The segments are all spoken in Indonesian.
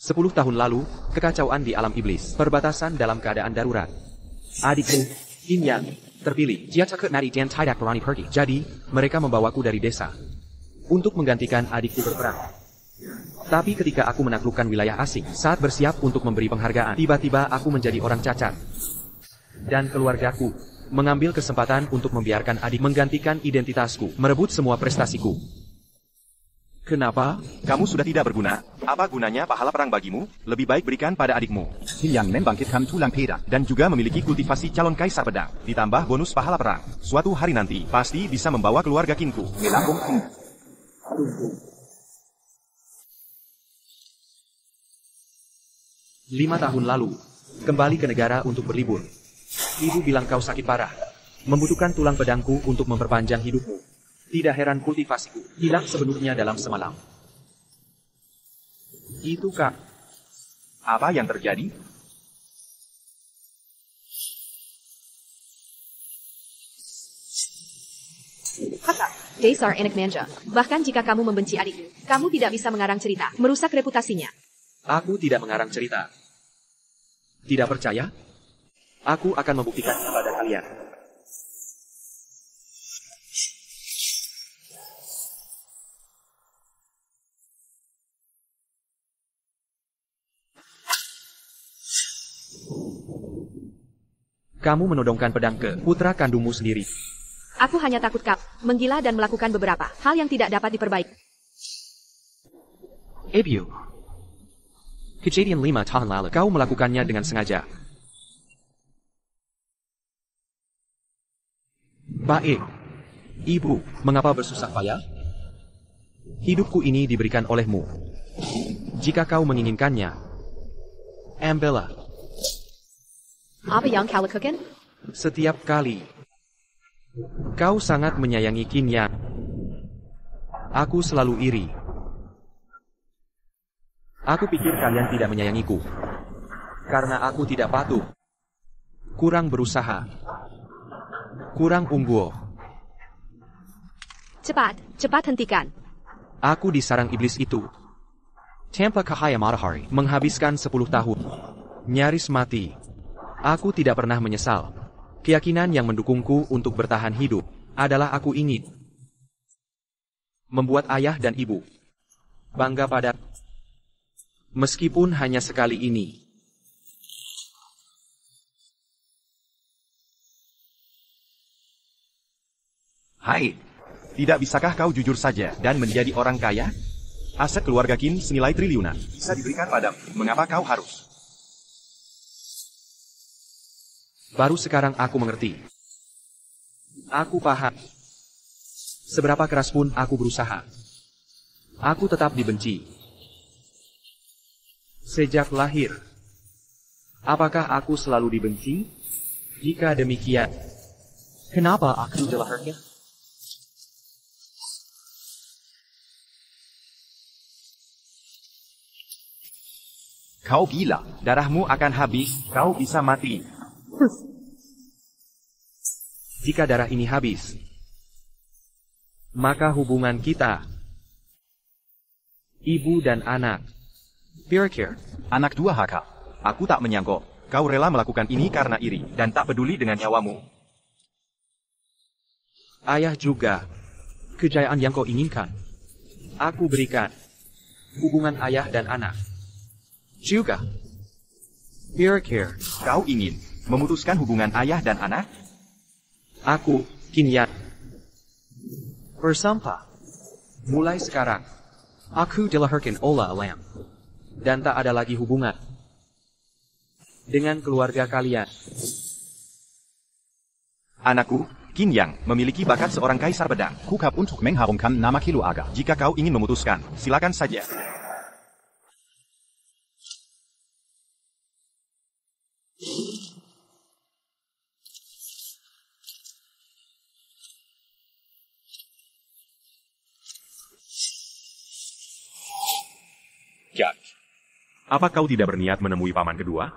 10 tahun lalu, kekacauan di alam iblis, perbatasan dalam keadaan darurat. Adikku, Yin Yang, terpilih. Dia takut mati dan tidak berani pergi. Jadi, mereka membawaku dari desa untuk menggantikan adikku berperang. Tapi ketika aku menaklukkan wilayah asing, saat bersiap untuk memberi penghargaan, tiba-tiba aku menjadi orang cacat. Dan keluargaku mengambil kesempatan untuk membiarkan adik menggantikan identitasku, merebut semua prestasiku. Kenapa? Kamu sudah tidak berguna. Apa gunanya pahala perang bagimu? Lebih baik berikan pada adikmu. Yin Yang membangkitkan tulang pedang. Dan juga memiliki kultivasi calon kaisar pedang. Ditambah bonus pahala perang. Suatu hari nanti, pasti bisa membawa keluarga kinku. Melambung. 5 tahun lalu, kembali ke negara untuk berlibur. Ibu bilang kau sakit parah. Membutuhkan tulang pedangku untuk memperpanjang hidupmu. Tidak heran kultivasiku hilang sepenuhnya dalam semalam. Itu Kak. Apa yang terjadi? Kakak, dasar anak manja. Bahkan jika kamu membenci adikmu, kamu tidak bisa mengarang cerita, merusak reputasinya. Aku tidak mengarang cerita. Tidak percaya? Aku akan membuktikan kepada kalian. Kamu menodongkan pedang ke putra kandungmu sendiri. Aku hanya takut kau menggila dan melakukan beberapa hal yang tidak dapat diperbaiki. Ebio. Kejadian 5 tahun lalu, kau melakukannya dengan sengaja. Baik. Ibu, mengapa bersusah payah? Hidupku ini diberikan olehmu. Jika kau menginginkannya, ambillah. Apa yang kau lakukan? Setiap kali. Kau sangat menyayangi Yin Yang. Aku selalu iri. Aku pikir kalian tidak menyayangiku. Karena aku tidak patuh. Kurang berusaha. Kurang unggul. Cepat hentikan. Aku disarang iblis itu. Tanpa cahaya matahari, menghabiskan 10 tahun. Nyaris mati. Aku tidak pernah menyesal. Keyakinan yang mendukungku untuk bertahan hidup adalah aku ingin membuat ayah dan ibu bangga pada, meskipun hanya sekali ini. Hai, tidak bisakah kau jujur saja dan menjadi orang kaya? Aset keluarga Qin senilai triliunan. Bisa diberikan padamu. Mengapa kau harus? Baru sekarang aku mengerti. Aku paham. Seberapa keras pun aku berusaha, aku tetap dibenci. Sejak lahir. Apakah aku selalu dibenci? Jika demikian, kenapa aku dilahirkan? Kau gila. Darahmu akan habis. Kau bisa mati. Jika darah ini habis, maka hubungan kita, ibu dan anak, berakhir. Anak durhaka. Aku tak menyangka. Kau rela melakukan ini karena iri dan tak peduli dengan nyawamu. Ayah juga. Kejayaan yang kau inginkan, aku berikan. Hubungan ayah dan anak juga berakhir. Kau ingin memutuskan hubungan ayah dan anak? Aku, Yin Yang, bersumpah. Mulai sekarang, aku dilahirkan oleh alam. Dan tak ada lagi hubungan dengan keluarga kalian. Anakku, Yin Yang, memiliki bakat seorang kaisar pedang. Kukap untuk mengharumkan nama keluarga. Jika kau ingin memutuskan, silakan saja. Jack, apa kau tidak berniat menemui paman kedua?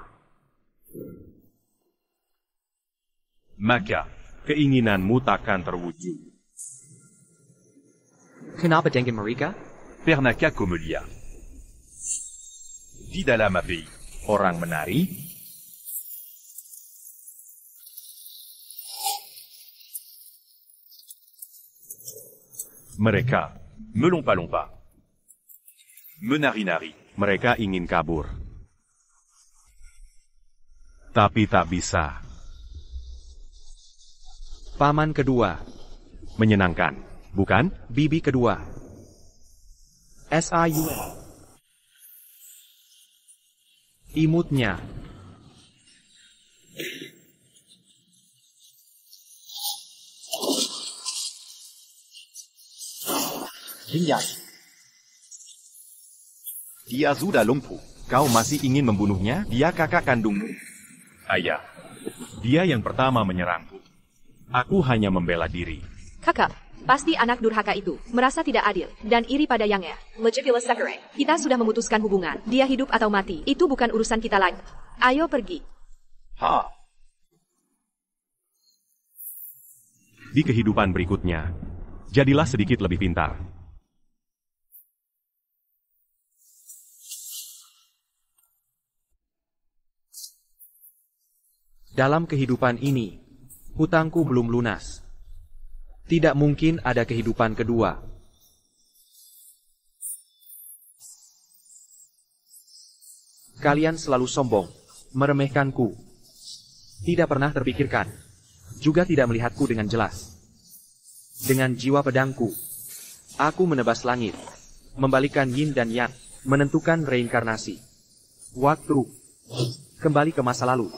Maka, keinginanmu takkan terwujud. Kenapa dengan mereka? Pernahkah kau melihat? Di dalam api, orang menari. Mereka melompat-lompat. Menari-nari. Mereka ingin kabur. Tapi tak bisa. Paman kedua. Menyenangkan, bukan? Bibi kedua. SIUN. Imutnya. Hinyan. Dia sudah lumpuh. Kau masih ingin membunuhnya? Dia kakak kandungmu. Ayah. Dia yang pertama menyerangku. Aku hanya membela diri. Kakak, pasti anak durhaka itu merasa tidak adil dan iri pada Yangnya. Legitimate Sakura. Kita sudah memutuskan hubungan. Dia hidup atau mati, itu bukan urusan kita lagi. Ayo pergi. Ha. Di kehidupan berikutnya, jadilah sedikit lebih pintar. Dalam kehidupan ini, hutangku belum lunas. Tidak mungkin ada kehidupan kedua. Kalian selalu sombong, meremehkanku. Tidak pernah terpikirkan, juga tidak melihatku dengan jelas. Dengan jiwa pedangku, aku menebas langit, membalikkan yin dan yang, menentukan reinkarnasi. Waktu, kembali ke masa lalu.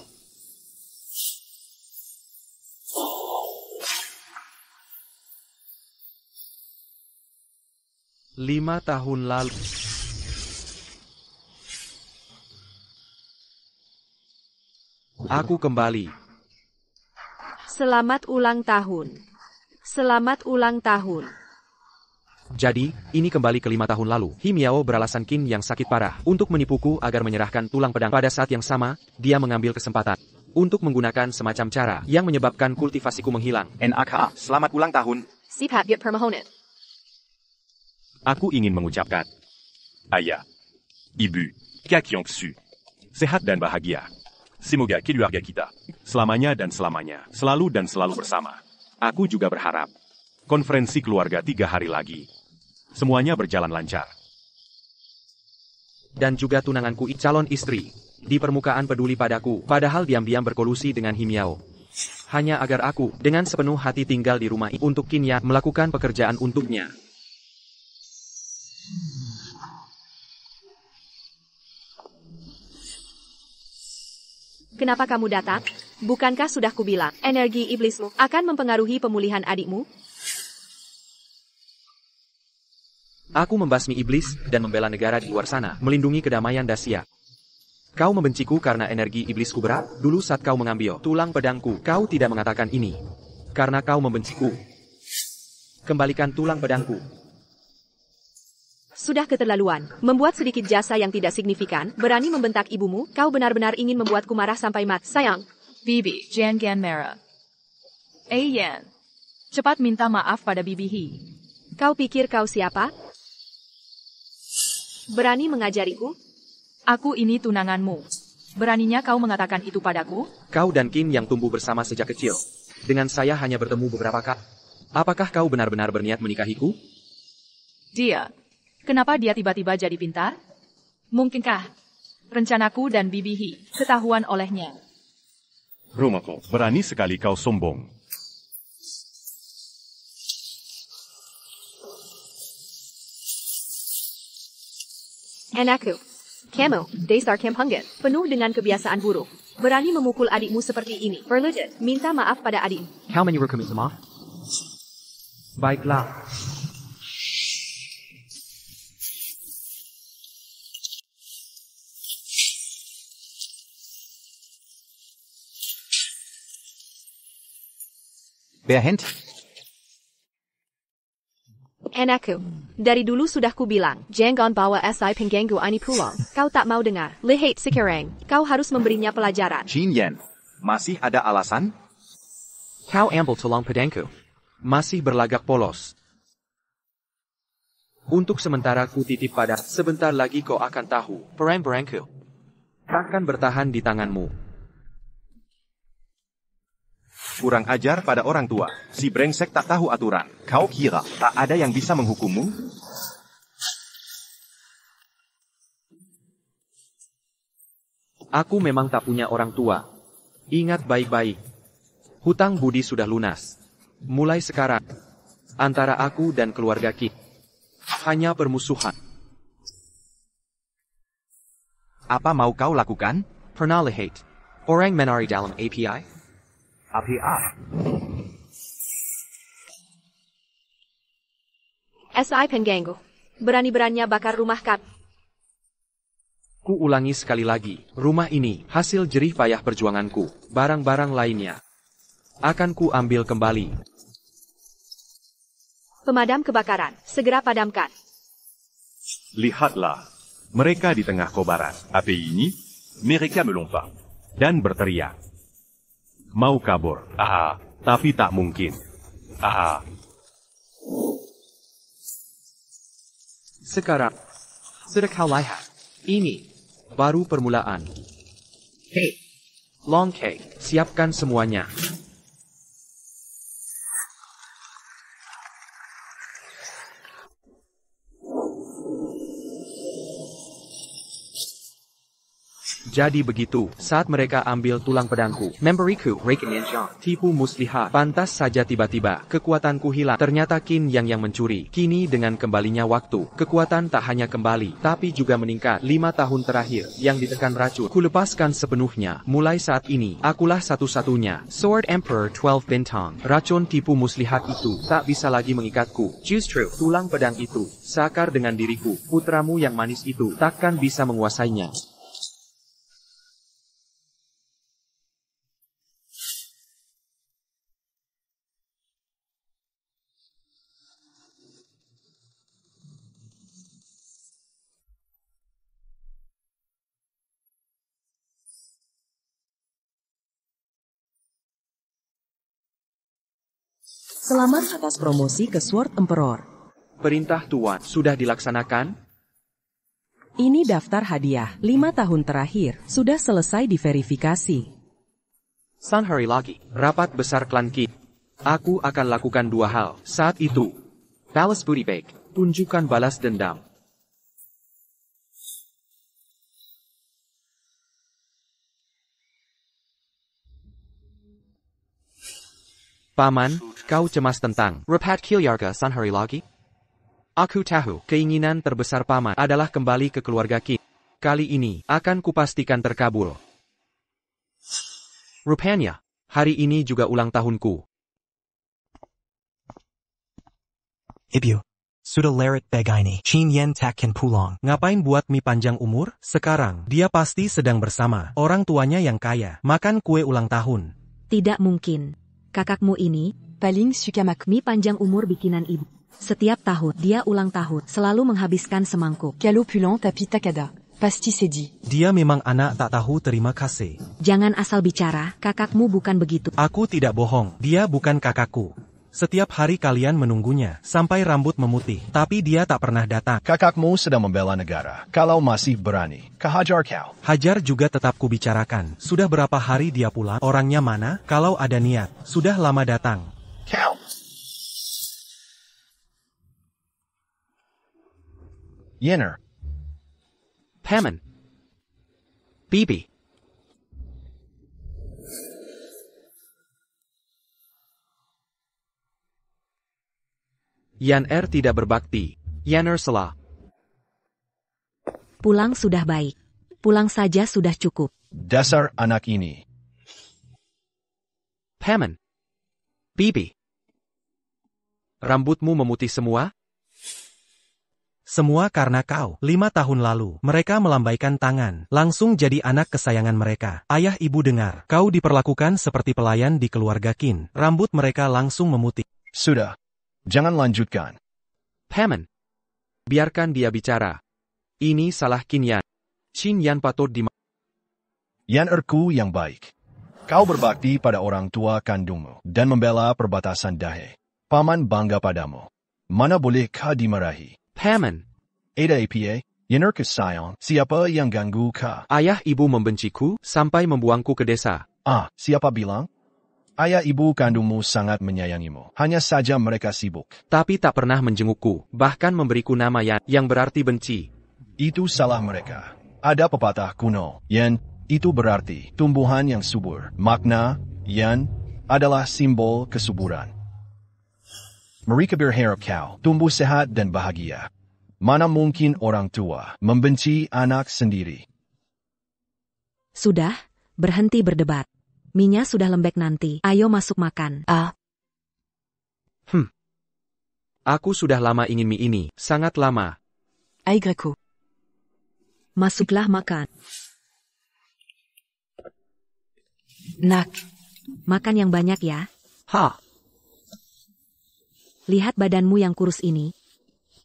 5 tahun lalu. Aku kembali. Selamat ulang tahun. Selamat ulang tahun. Jadi, ini kembali ke 5 tahun lalu. Himiao beralasan Qin yang sakit parah untuk menipuku agar menyerahkan tulang pedang. Pada saat yang sama, dia mengambil kesempatan untuk menggunakan semacam cara yang menyebabkan kultivasiku menghilang. NAKA. Selamat ulang tahun. Sipat Git Permohonan. Aku ingin mengucapkan, Ayah, Ibu, Kakyongsu, sehat dan bahagia. Semoga keluarga kita, selamanya dan selamanya, selalu dan selalu bersama. Aku juga berharap, konferensi keluarga 3 hari lagi, semuanya berjalan lancar. Dan juga tunanganku calon istri, di permukaan peduli padaku, padahal diam-diam berkolusi dengan Himiao. Hanya agar aku, dengan sepenuh hati tinggal di rumah untuk Qinya melakukan pekerjaan untuknya. Kenapa kamu datang? Bukankah sudah kubilang, energi iblismu akan mempengaruhi pemulihan adikmu? Aku membasmi iblis dan membela negara di luar sana, melindungi kedamaian Dacia. Kau membenciku karena energi iblisku berat. Dulu saat kau mengambil tulang pedangku, kau tidak mengatakan ini. Karena kau membenciku. Kembalikan tulang pedangku. Sudah keterlaluan, membuat sedikit jasa yang tidak signifikan, berani membentak ibumu, kau benar-benar ingin membuatku marah sampai mati. Sayang. Bibi, jangan marah. Yan, cepat minta maaf pada Bibi He. Kau pikir kau siapa? Berani mengajariku? Aku ini tunanganmu. Beraninya kau mengatakan itu padaku? Kau dan Qin yang tumbuh bersama sejak kecil. Dengan saya hanya bertemu beberapa kali. Apakah kau benar-benar berniat menikahiku? Dia. Kenapa dia tiba-tiba jadi pintar? Mungkinkah rencanaku dan Bibi He ketahuan olehnya? Rumako, berani sekali kau sombong. Anakku, kamu, dasar Kempungan, penuh dengan kebiasaan buruk. Berani memukul adikmu seperti ini. Berlutut, minta maaf pada adikmu. How many recommend maaf? Baiklah. Berhenti. Anakku, dari dulu sudah kubilang, jangan bawa SI pengganggu ini pulang. Kau tak mau dengar. Lihat sekarang, kau harus memberinya pelajaran. Jinyan. Masih ada alasan? Kau ambil tulang pedangku. Masih berlagak polos. Untuk sementara ku titip pada, sebentar lagi kau akan tahu. Perang-perangku takkan bertahan di tanganmu. Kurang ajar pada orang tua. Si brengsek tak tahu aturan. Kau kira Tak ada yang bisa menghukummu? Aku memang tak punya orang tua. Ingat baik-baik. Hutang budi sudah lunas. Mulai sekarang, antara aku dan keluarga kita hanya permusuhan. Apa mau kau lakukan? Pernah lihat orang menari dalam API? SI Pengganggu. Berani-beraninya bakar rumah kami. Ku ulangi sekali lagi, rumah ini hasil jerih payah perjuanganku. Barang-barang lainnya akan ku ambil kembali. Pemadam kebakaran, segera padamkan. Lihatlah, mereka di tengah kobaran. Api ini, mereka melompat dan berteriak. Mau kabur, tapi tak mungkin. Sekarang, sudah kau lihat, ini baru permulaan. Hei, Long K, siapkan semuanya. Jadi begitu, saat mereka ambil tulang pedangku, memberiku rekening tipu muslihat. Pantas saja tiba-tiba, kekuatanku hilang. Ternyata Qin yang mencuri. Kini dengan kembalinya waktu, kekuatan tak hanya kembali, tapi juga meningkat. 5 tahun terakhir, yang ditekan racun, ku lepaskan sepenuhnya. Mulai saat ini, akulah satu-satunya. Sword Emperor 12 bintang. Racun tipu muslihat itu, tak bisa lagi mengikatku. Justru, tulang pedang itu, sakar dengan diriku. Putramu yang manis itu, takkan bisa menguasainya. Selamat atas promosi ke Sword Emperor. Perintah Tuan sudah dilaksanakan? Ini daftar hadiah. 5 tahun terakhir sudah selesai diverifikasi. San hari lagi, rapat besar klan Qin. Aku akan lakukan 2 hal. Saat itu, balas budi baik, tunjukkan balas dendam. Paman, kau cemas tentang rapat keluarga San hari lagi? Aku tahu, keinginan terbesar Paman adalah kembali ke keluarga Qin. Kali ini, akan kupastikan terkabul. Rupanya, hari ini juga ulang tahunku. Ibu, sudah leret begini. Chin Yen takkan pulang. Ngapain buat mie panjang umur? Sekarang, dia pasti sedang bersama orang tuanya yang kaya. Makan kue ulang tahun. Tidak mungkin. Kakakmu ini, paling suka makan mie panjang umur bikinan ibu. Setiap tahun, dia ulang tahun, selalu menghabiskan semangkuk. Quelle opulente tapi takada. Pasti c'est dit. Dia memang anak tak tahu terima kasih. Jangan asal bicara, kakakmu bukan begitu. Aku tidak bohong, dia bukan kakakku. Setiap hari kalian menunggunya, sampai rambut memutih, tapi dia tak pernah datang. Kakakmu sedang membela negara. Kalau masih berani, kehajar kau. Hajar juga tetap kubicarakan. Sudah berapa hari dia pulang? Orangnya mana? Kalau ada niat, sudah lama datang. Kau. Yenner. Paman. Bibi. Yan tidak berbakti. Yanner salah. Pulang sudah baik. Pulang saja sudah cukup. Dasar anak ini. Paman. Bibi. Rambutmu memutih semua? Semua karena kau. 5 tahun lalu, mereka melambaikan tangan, langsung jadi anak kesayangan mereka. Ayah ibu dengar, kau diperlakukan seperti pelayan di keluarga Qin. Rambut mereka langsung memutih. Sudah. Jangan lanjutkan. Paman. Biarkan dia bicara. Ini salah Qin Yan. Qin Yan patut Yannerku yang baik. Kau berbakti pada orang tua kandungmu dan membela perbatasan Dahe. Paman bangga padamu. Mana boleh kau dimarahi? Paman, Ada apa? Yener sayang, siapa yang ganggu ka? ayah ibu membenciku sampai membuangku ke desa. Ah, siapa bilang? Ayah ibu kandungmu sangat menyayangimu. Hanya saja mereka sibuk. Tapi tak pernah menjengukku, bahkan memberiku nama yang berarti benci. Itu salah mereka. Ada pepatah kuno, Yan, itu berarti tumbuhan yang subur. Makna, Yan, adalah simbol kesuburan. Mereka berharap kau tumbuh sehat dan bahagia. Mana mungkin orang tua membenci anak sendiri. Sudah, berhenti berdebat. Minyak sudah lembek nanti. Ayo masuk makan. Aku sudah lama ingin mie ini, sangat lama. Aigreco. Masuklah makan. Nak. Makan yang banyak ya. Ha, Lihat badanmu yang kurus ini.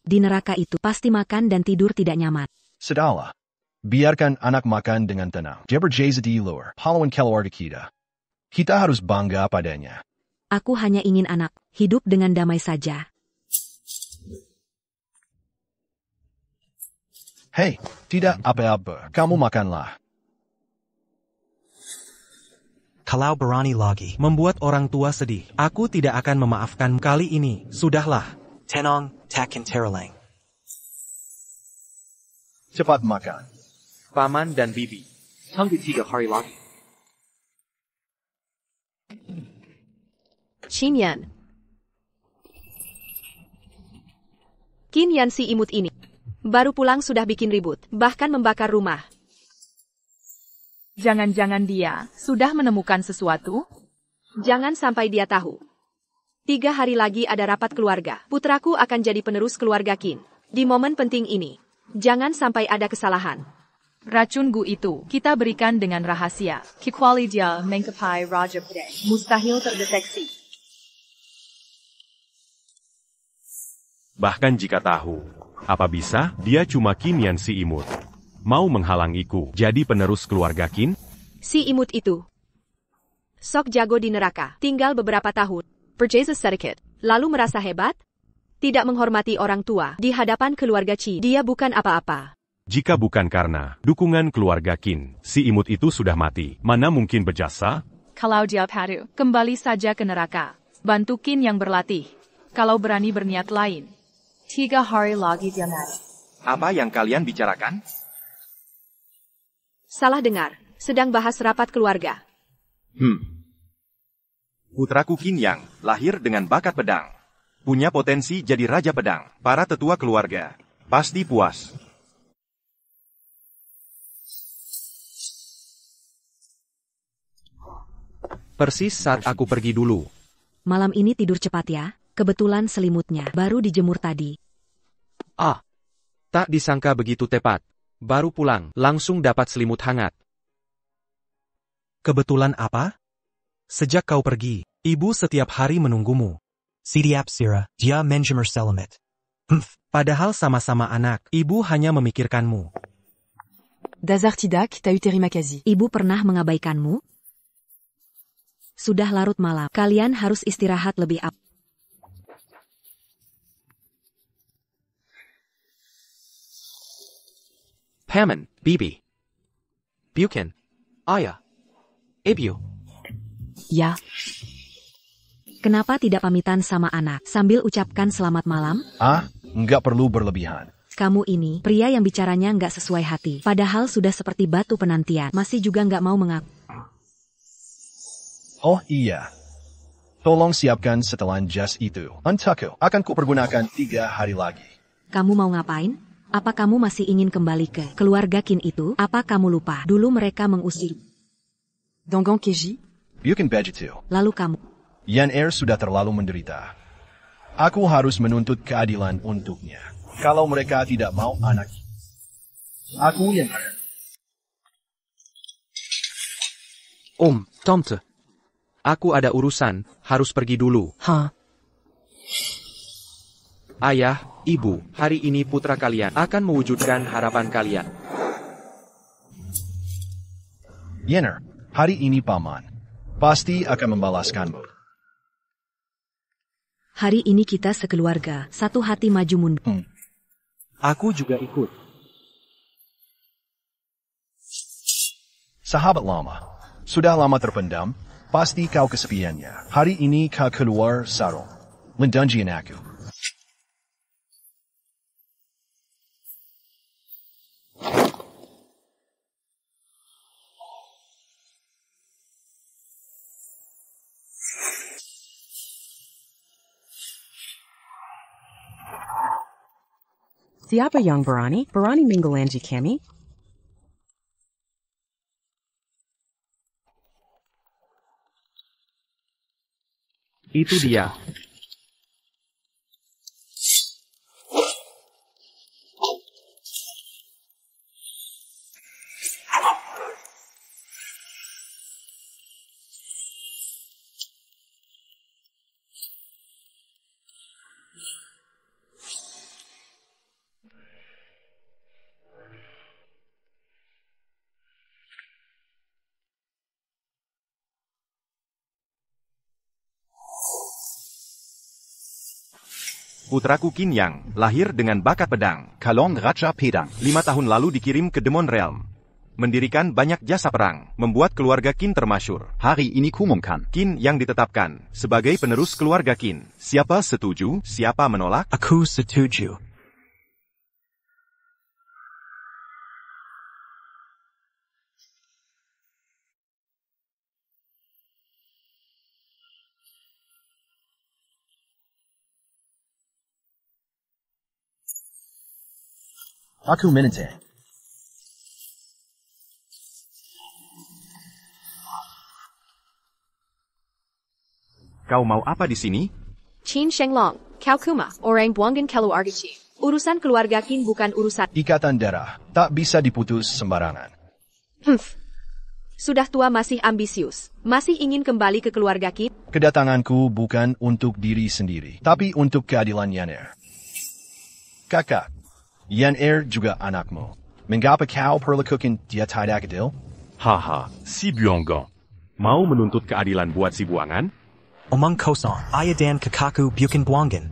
Di neraka itu pasti makan dan tidur tidak nyaman. Sudahlah. Biarkan anak makan dengan tenang. Dia berjaya di luar. Pahlawan keluarga kita. Kita harus bangga padanya. Aku hanya ingin anak hidup dengan damai saja. Hei, tidak apa-apa. Kamu makanlah. Kalau berani lagi. Membuat orang tua sedih. Aku tidak akan memaafkan kali ini. Sudahlah. Tenang, takin terelang. Cepat makan. Paman dan Bibi. Tunggu 3 hari lagi. Qinyan. Qinyan si imut ini. Baru pulang sudah bikin ribut, bahkan membakar rumah. Jangan-jangan dia sudah menemukan sesuatu? Jangan sampai dia tahu. 3 hari lagi ada rapat keluarga. Putraku akan jadi penerus keluarga Qin. Di momen penting ini, jangan sampai ada kesalahan. Racun Gu itu kita berikan dengan rahasia. Kecuali dia mengkapai Raja Pedang. Mustahil terdeteksi. Bahkan jika tahu, apa bisa, dia cuma Qinyan si imut. Mau menghalangiku jadi penerus keluarga Qin? Si imut itu sok jago di neraka, tinggal beberapa tahun, berjaya sedikit, lalu merasa hebat? Tidak menghormati orang tua di hadapan keluarga Qi, dia bukan apa-apa. Jika bukan karena dukungan keluarga Qin, si imut itu sudah mati. Mana mungkin berjasa? Kalau dia padu, kembali saja ke neraka. Bantu Qin yang berlatih. Kalau berani berniat lain. 3 hari lagi dia mati. Apa yang kalian bicarakan? Salah dengar, sedang bahas rapat keluarga. Putraku Qinyang lahir dengan bakat pedang. Punya potensi jadi raja pedang. Para tetua keluarga pasti puas. Persis saat aku pergi dulu. Malam ini tidur cepat ya. Kebetulan selimutnya baru dijemur tadi. Ah, tak disangka begitu tepat. Baru pulang, langsung dapat selimut hangat. Kebetulan apa? Sejak kau pergi, ibu setiap hari menunggumu. Sidiap sira, dia menjemur selamat. Padahal sama-sama anak, ibu hanya memikirkanmu. Dazar tidak, t'as eu terimakazi. Ibu pernah mengabaikanmu? Sudah larut malam, kalian harus istirahat lebih awal. Paman, Bibi, Bukan, Ayah, Ibu. Ya. Kenapa tidak pamitan sama anak sambil ucapkan selamat malam? Nggak perlu berlebihan. Kamu ini, pria yang bicaranya nggak sesuai hati. Padahal sudah seperti batu penantian, masih juga nggak mau mengaku. Oh iya. Tolong siapkan setelan jas itu. Untukku akan kupergunakan 3 hari lagi. Kamu mau ngapain? Apa kamu masih ingin kembali ke keluarga Qin itu? Apa kamu lupa? Dulu mereka mengusir. Dangang Keji? Bukan begitu. Lalu kamu? Yan sudah terlalu menderita. Aku harus menuntut keadilan untuknya. Kalau mereka tidak mau anak, aku yang akan. Tante. Aku ada urusan, harus pergi dulu. Ayah, Ibu, hari ini putra kalian akan mewujudkan harapan kalian. Yener, hari ini paman pasti akan membalaskanmu. Hari ini kita sekeluarga, satu hati maju mundur. Aku juga ikut. Sahabat lama, sudah lama terpendam, pasti kau kesepiannya. Hari ini kau keluar sarung. Mendungeon aku. Siapa yang berani? Berani menggelanji kami? Itu dia. Putraku Qin Yang, lahir dengan bakat pedang. Kalong Raja Pedang. 5 tahun lalu dikirim ke Demon Realm. Mendirikan banyak jasa perang, membuat keluarga Qin termasyur. Hari ini kumumkan. Qin yang ditetapkan sebagai penerus keluarga Qin. Siapa setuju, siapa menolak? Aku setuju. Aku menentang. Kau mau apa di sini? Qin Shenglong, kau kuma, orang buangan keluarga Qin. Urusan keluarga Qin bukan urusan. Ikatan darah tak bisa diputus sembarangan. Sudah tua masih ambisius. Masih ingin kembali ke keluarga Qin? Kedatanganku bukan untuk diri sendiri, tapi untuk keadilan Yan-er. Kakak, Yan-er juga anakmu. Mengapa kau perlakukan dia tidak adil? Haha, si Byonggang. Mau menuntut keadilan buat si buangan? Omong kosong, ayah dan kakakku bukan buangan.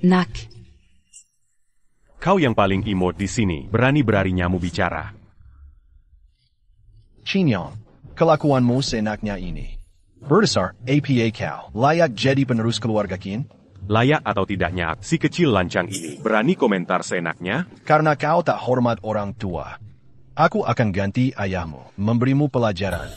Nak. Kau yang paling imut di sini, berani-beraninya mu bicara. Qin Yang, kelakuanmu seenaknya ini. Berdasar APA kau, layak jadi penerus keluarga Qin? Layak atau tidaknya, si kecil lancang ini berani komentar seenaknya? Karena kau tak hormat orang tua. Aku akan ganti ayahmu, memberimu pelajaran.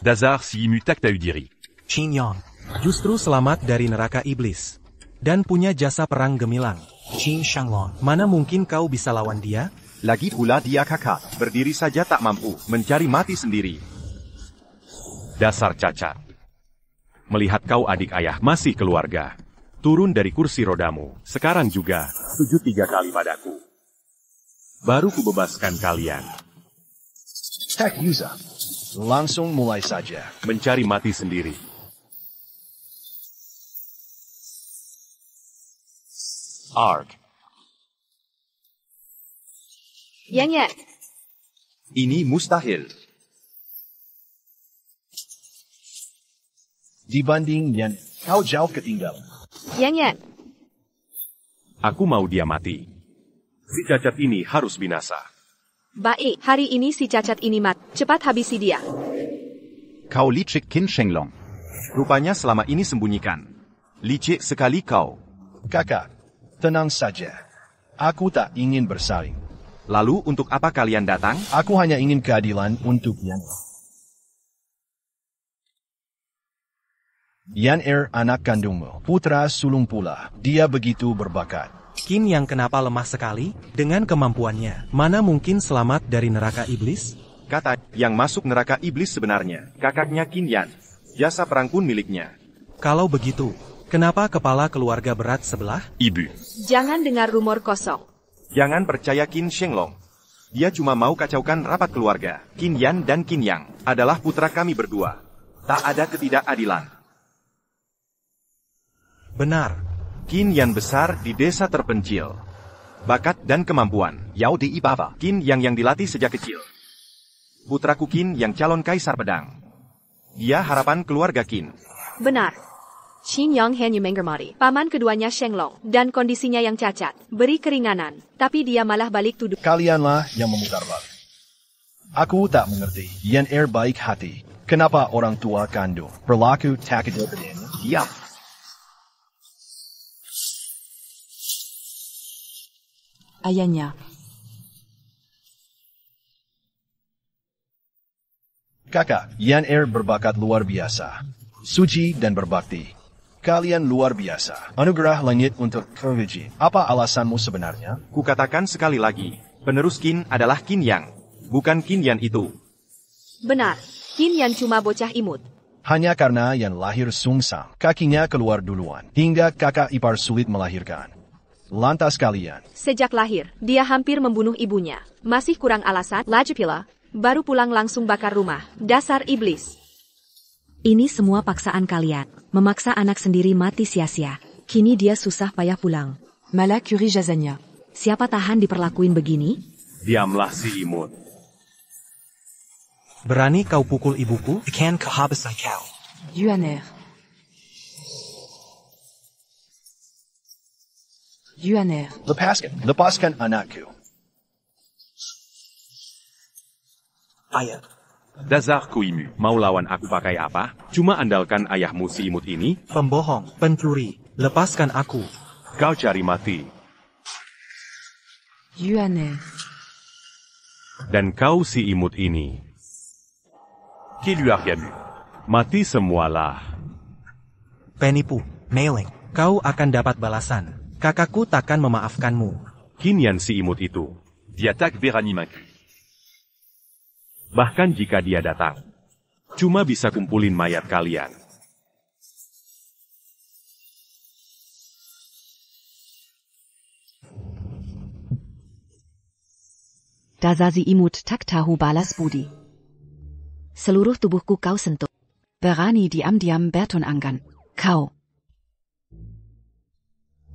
Dazar si imu tak tahu diri. Qin Yang. Justru selamat dari neraka iblis. Dan punya jasa perang gemilang. Qin Shenglong. Mana mungkin kau bisa lawan dia? Lagi pula dia kakak, berdiri saja tak mampu, mencari mati sendiri. Dasar cacat. Melihat kau adik ayah masih keluarga. Turun dari kursi rodamu, sekarang juga, sujud 3 kali padaku. Baru kubebaskan kalian. Hek Yuza, langsung mulai saja. Mencari mati sendiri. Arg. Yang. Ini mustahil. Dibanding Yan, kau jauh ketinggalan. Yang. Aku mau dia mati. Si cacat ini harus binasa. Baik, hari ini si cacat ini mati. Cepat habisi dia. Kau licik Qin Shenglong. Rupanya selama ini sembunyikan. Licik sekali kau. Kakak, tenang saja. Aku tak ingin bersaing. Lalu untuk apa kalian datang? Aku hanya ingin keadilan untuk Yan. Yan-er anak kandungmu, putra sulung pula. Dia begitu berbakat. Qin Yang kenapa lemah sekali? Dengan kemampuannya, mana mungkin selamat dari neraka iblis? Kata yang masuk neraka iblis sebenarnya, kakaknya Qin Yan. Jasa perang pun miliknya. Kalau begitu, kenapa kepala keluarga berat sebelah? Ibu. Jangan dengar rumor kosong. Jangan percaya Qin Shenglong. Dia cuma mau kacaukan rapat keluarga. Qin Yan dan Qin Yang adalah putra kami berdua. Tak ada ketidakadilan. Benar. Qin Yan besar di desa terpencil. Bakat dan kemampuan. Yao di Ibaba. Qin yang dilatih sejak kecil. putraku Qin yang calon kaisar pedang. Dia harapan keluarga Qin. Benar. Qin Yang hanya menghormati paman keduanya Shenglong, dan kondisinya yang cacat, beri keringanan, tapi dia malah balik tuduh. Kalianlah yang memutar balik. Aku tak mengerti. Yan Er baik hati. Kenapa orang tua kandung berlaku tak adil padanya? Diam. Ayahnya. Kakak, Yan Er berbakat luar biasa. Suci dan berbakti. Kalian luar biasa. Anugerah langit untuk Keviji. Apa alasanmu sebenarnya? Kukatakan sekali lagi, penerus Qin adalah Qin Yang, bukan Qin Yan itu. Benar, Qin Yan cuma bocah imut. Hanya karena Yan lahir sungsang, kakinya keluar duluan, hingga kakak ipar sulit melahirkan. Lantas kalian. Sejak lahir, dia hampir membunuh ibunya. Masih kurang alasan, lagi pula, baru pulang langsung bakar rumah. Dasar iblis. Ini semua paksaan kalian. Memaksa anak sendiri mati sia-sia. Kini dia susah payah pulang. Mala Curie Jazania. Siapa tahan diperlakuin begini? Diamlah si imut. Berani kau pukul ibuku? Ikan kahabisai kau. Yuaner. Yuaner. Lepaskan anakku. Ayah. Dasar Kuimu, mau lawan aku pakai apa? Cuma andalkan ayahmu si imut ini? Pembohong, pencuri, lepaskan aku. Kau cari mati. Yuaner. Dan kau si imut ini. Qui lui a rien vu? Mati semualah. Penipu, Mailing. kau akan dapat balasan. Kakakku takkan memaafkanmu. Qin Yan si imut itu. Dia tak berani maju. Bahkan jika dia datang, cuma bisa kumpulin mayat kalian. Dazazi imut tak tahu balas budi. Seluruh tubuhku kau sentuh. Berani diam-diam bertunangan. Kau.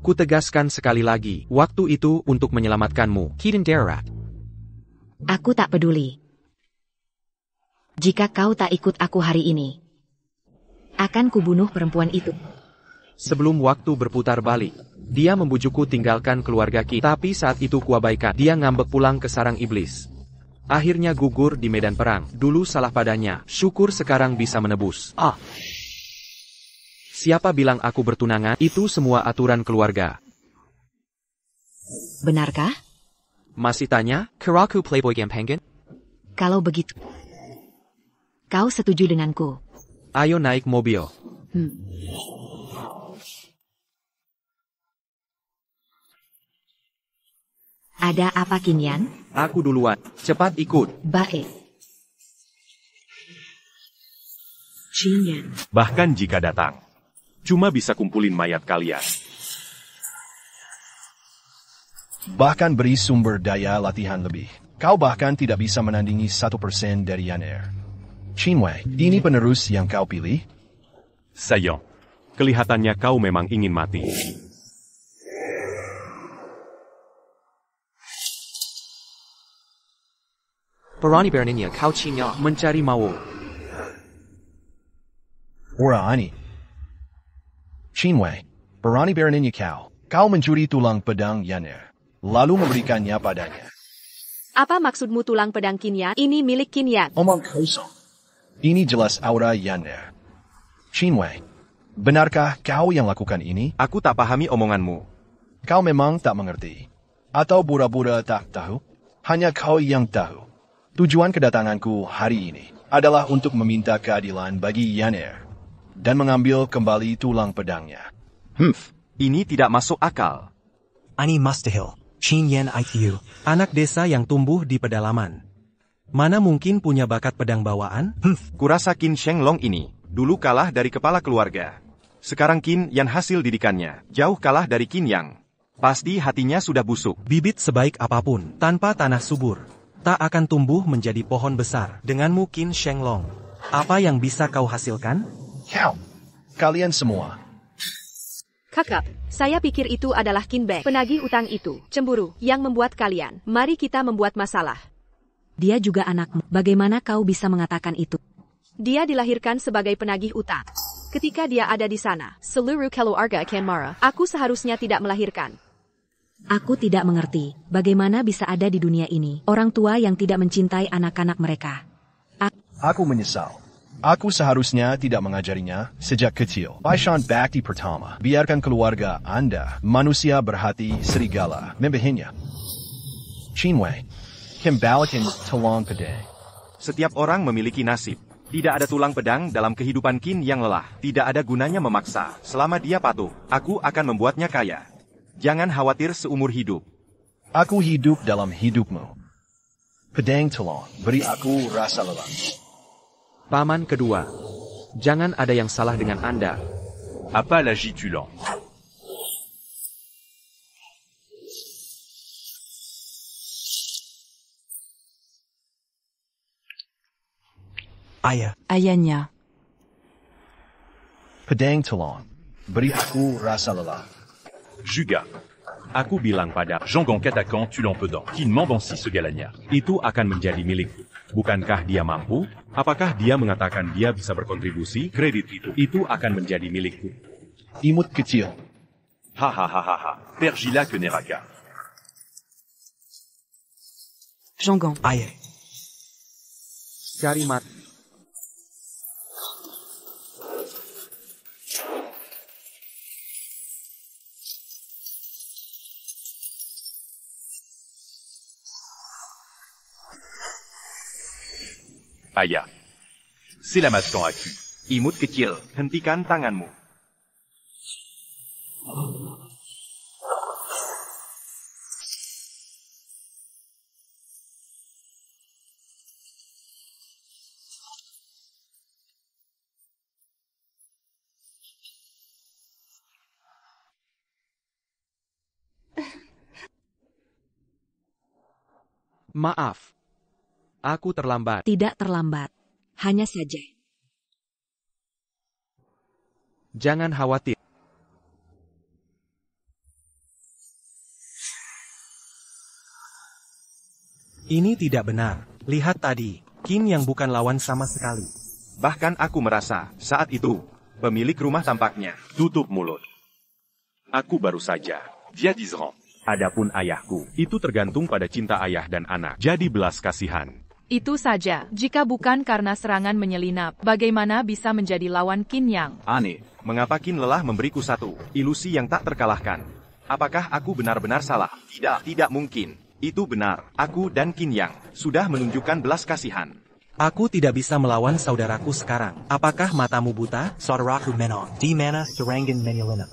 Kutegaskan sekali lagi, waktu itu untuk menyelamatkanmu, Kiden Darurat. Aku tak peduli. Jika kau tak ikut aku hari ini, akan kubunuh perempuan itu. Sebelum waktu berputar balik, dia membujukku tinggalkan keluarga Qin. Tapi saat itu kuabaikan, dia ngambek pulang ke sarang iblis. Akhirnya gugur di medan perang. Dulu salah padanya, syukur sekarang bisa menebus. Siapa bilang aku bertunangan? Itu semua aturan keluarga. Benarkah? Masih tanya, Keraku Playboy Gampangan? Kalau begitu, kau setuju denganku? Ayo naik mobil. Ada apa, Qin Yan? Aku duluan. Cepat ikut. Baik. Qin Yan. Bahkan jika datang, cuma bisa kumpulin mayat kalian. Bahkan beri sumber daya latihan lebih. Kau bahkan tidak bisa menandingi 1% dari Yan Er. Qin Wei, ini penerus yang kau pilih? Sayang, kelihatannya kau memang ingin mati. Berani beraninya kau Qin Yang mencari Mao. Berani. Qin Wei, berani beraninya kau. Kau mencuri tulang pedang Yan Er, lalu memberikannya padanya. Apa maksudmu tulang pedang Qin Yan? Ini milik Qin Yan. Omong kosong. Ini jelas aura Yan Er. Qin Wei, benarkah kau yang lakukan ini? Aku tak pahami omonganmu. Kau memang tak mengerti. Atau pura-pura tak tahu? Hanya kau yang tahu. Tujuan kedatanganku hari ini adalah untuk meminta keadilan bagi Yan Er dan mengambil kembali tulang pedangnya. Ini tidak masuk akal. Ani mustahil. Qin Yan ITU. Anak desa yang tumbuh di pedalaman. Mana mungkin punya bakat pedang bawaan? Kurasa Qin Shenglong ini dulu kalah dari kepala keluarga. Sekarang Qin Yan hasil didikannya jauh kalah dari Qin Yang. Pasti hatinya sudah busuk. Bibit sebaik apapun, tanpa tanah subur, tak akan tumbuh menjadi pohon besar. Denganmu Qin Shenglong, apa yang bisa kau hasilkan? Kalian semua. Kakak, saya pikir itu adalah Qin Bek, penagih utang itu, cemburu, yang membuat kalian. Mari kita membuat masalah. Dia juga anakmu. Bagaimana kau bisa mengatakan itu? Dia dilahirkan sebagai penagih utang. Ketika dia ada di sana, seluruh keluarga akan marah. Aku seharusnya tidak melahirkan. Aku tidak mengerti, bagaimana bisa ada di dunia ini orang tua yang tidak mencintai anak-anak mereka. Aku menyesal. Aku seharusnya tidak mengajarinya sejak kecil. Paishan Bakti pertama. Biarkan keluarga Anda, manusia berhati serigala, membehinya. Chinwei, kembalikan tulang pedang. Setiap orang memiliki nasib. Tidak ada tulang pedang dalam kehidupan Qin yang lelah. Tidak ada gunanya memaksa. Selama dia patuh, aku akan membuatnya kaya. Jangan khawatir seumur hidup. Aku hidup dalam hidupmu. Pedang tulang, beri aku rasa lelah. Paman kedua, jangan ada yang salah dengan Anda. Apa lagi tulang? Ayah. Ayahnya. Pedang tulang, beri aku rasa lelah. Juga. Aku bilang pada Jean Gong katakan tulang pedang, Qin membansi segalanya. Itu akan menjadi milikku. Bukankah dia mampu? Apakah dia mengatakan dia bisa berkontribusi? Kredit itu akan menjadi milikku. Imut kecil. Hahaha. Pergila ke neraka. Jean Gong. Ayah. Cari mati. Ayah. Selamatkan aku. Imut kecil, hentikan tanganmu. Maaf. Aku terlambat. Tidak terlambat. Hanya saja. Jangan khawatir. Ini tidak benar. Lihat tadi, Qin yang bukan lawan sama sekali. Bahkan aku merasa, saat itu, pemilik rumah tampaknya. Tutup mulut. Aku baru saja. Dia dizerang. Adapun ayahku, itu tergantung pada cinta ayah dan anak. Jadi belas kasihan. Itu saja, jika bukan karena serangan menyelinap, bagaimana bisa menjadi lawan Qin Yang? Aneh, mengapa Qin lelah memberiku satu ilusi yang tak terkalahkan? Apakah aku benar-benar salah? Tidak mungkin. Itu benar, aku dan Qin Yang sudah menunjukkan belas kasihan. Aku tidak bisa melawan saudaraku sekarang. Apakah matamu buta? Saudaraku Menong. Di mana Serangan menyelinap?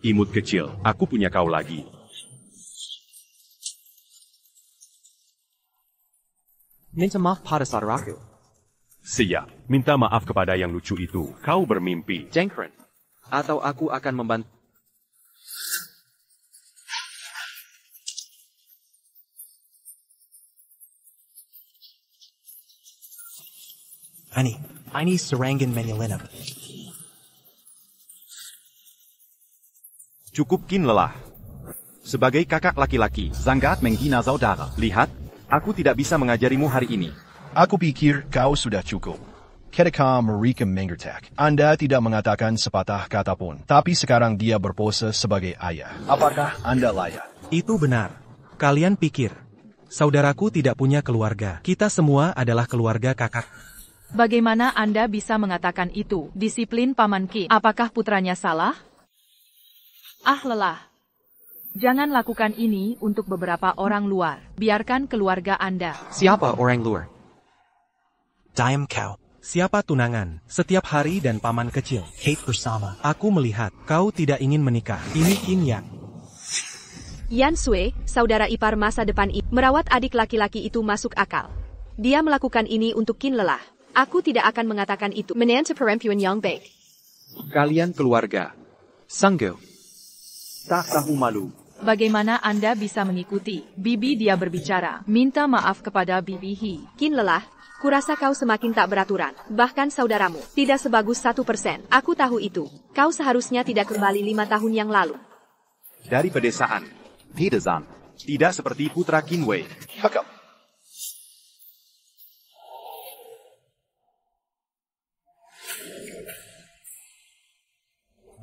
Imut kecil, aku punya kau lagi. Minta maaf pada saudaraku. Siap, minta maaf kepada yang lucu itu. Kau bermimpi. Jengkren. Atau aku akan membantu. Ini Serangan menyelinap. Cukup Qin lelah. Sebagai kakak laki-laki, Zangat menghina saudara. lihat, aku tidak bisa mengajarimu hari ini. Aku pikir kau sudah cukup. Ketika mereka mengertak, Anda tidak mengatakan sepatah kata pun. Tapi sekarang dia berpose sebagai ayah. Apakah Anda layak? Itu benar. Kalian pikir, saudaraku tidak punya keluarga. Kita semua adalah keluarga kakak. Bagaimana Anda bisa mengatakan itu? Disiplin Paman Qin. Apakah putranya salah? Lelah. Jangan lakukan ini untuk beberapa orang luar. Biarkan keluarga Anda. Siapa orang luar? Diam kau. Siapa tunangan, setiap hari dan paman kecil. Hate bersama. Aku melihat, kau tidak ingin menikah. Ini Qin Yang. Yan Sui, saudara ipar masa depan merawat adik laki-laki itu masuk akal. Dia melakukan ini untuk Qin lelah. Aku tidak akan mengatakan itu. Menantu perempuan yang baik. Kalian keluarga. Sanggup. Tak tahu malu. Bagaimana Anda bisa mengikuti? Bibi dia berbicara. Minta maaf kepada Bibi He. Qin lelah. Kurasa kau semakin tak beraturan. Bahkan saudaramu. Tidak sebagus 1%. Aku tahu itu. Kau seharusnya tidak kembali 5 tahun yang lalu. Dari pedesaan. Pedesan. Tidak seperti putra Qin Wei. Cakap.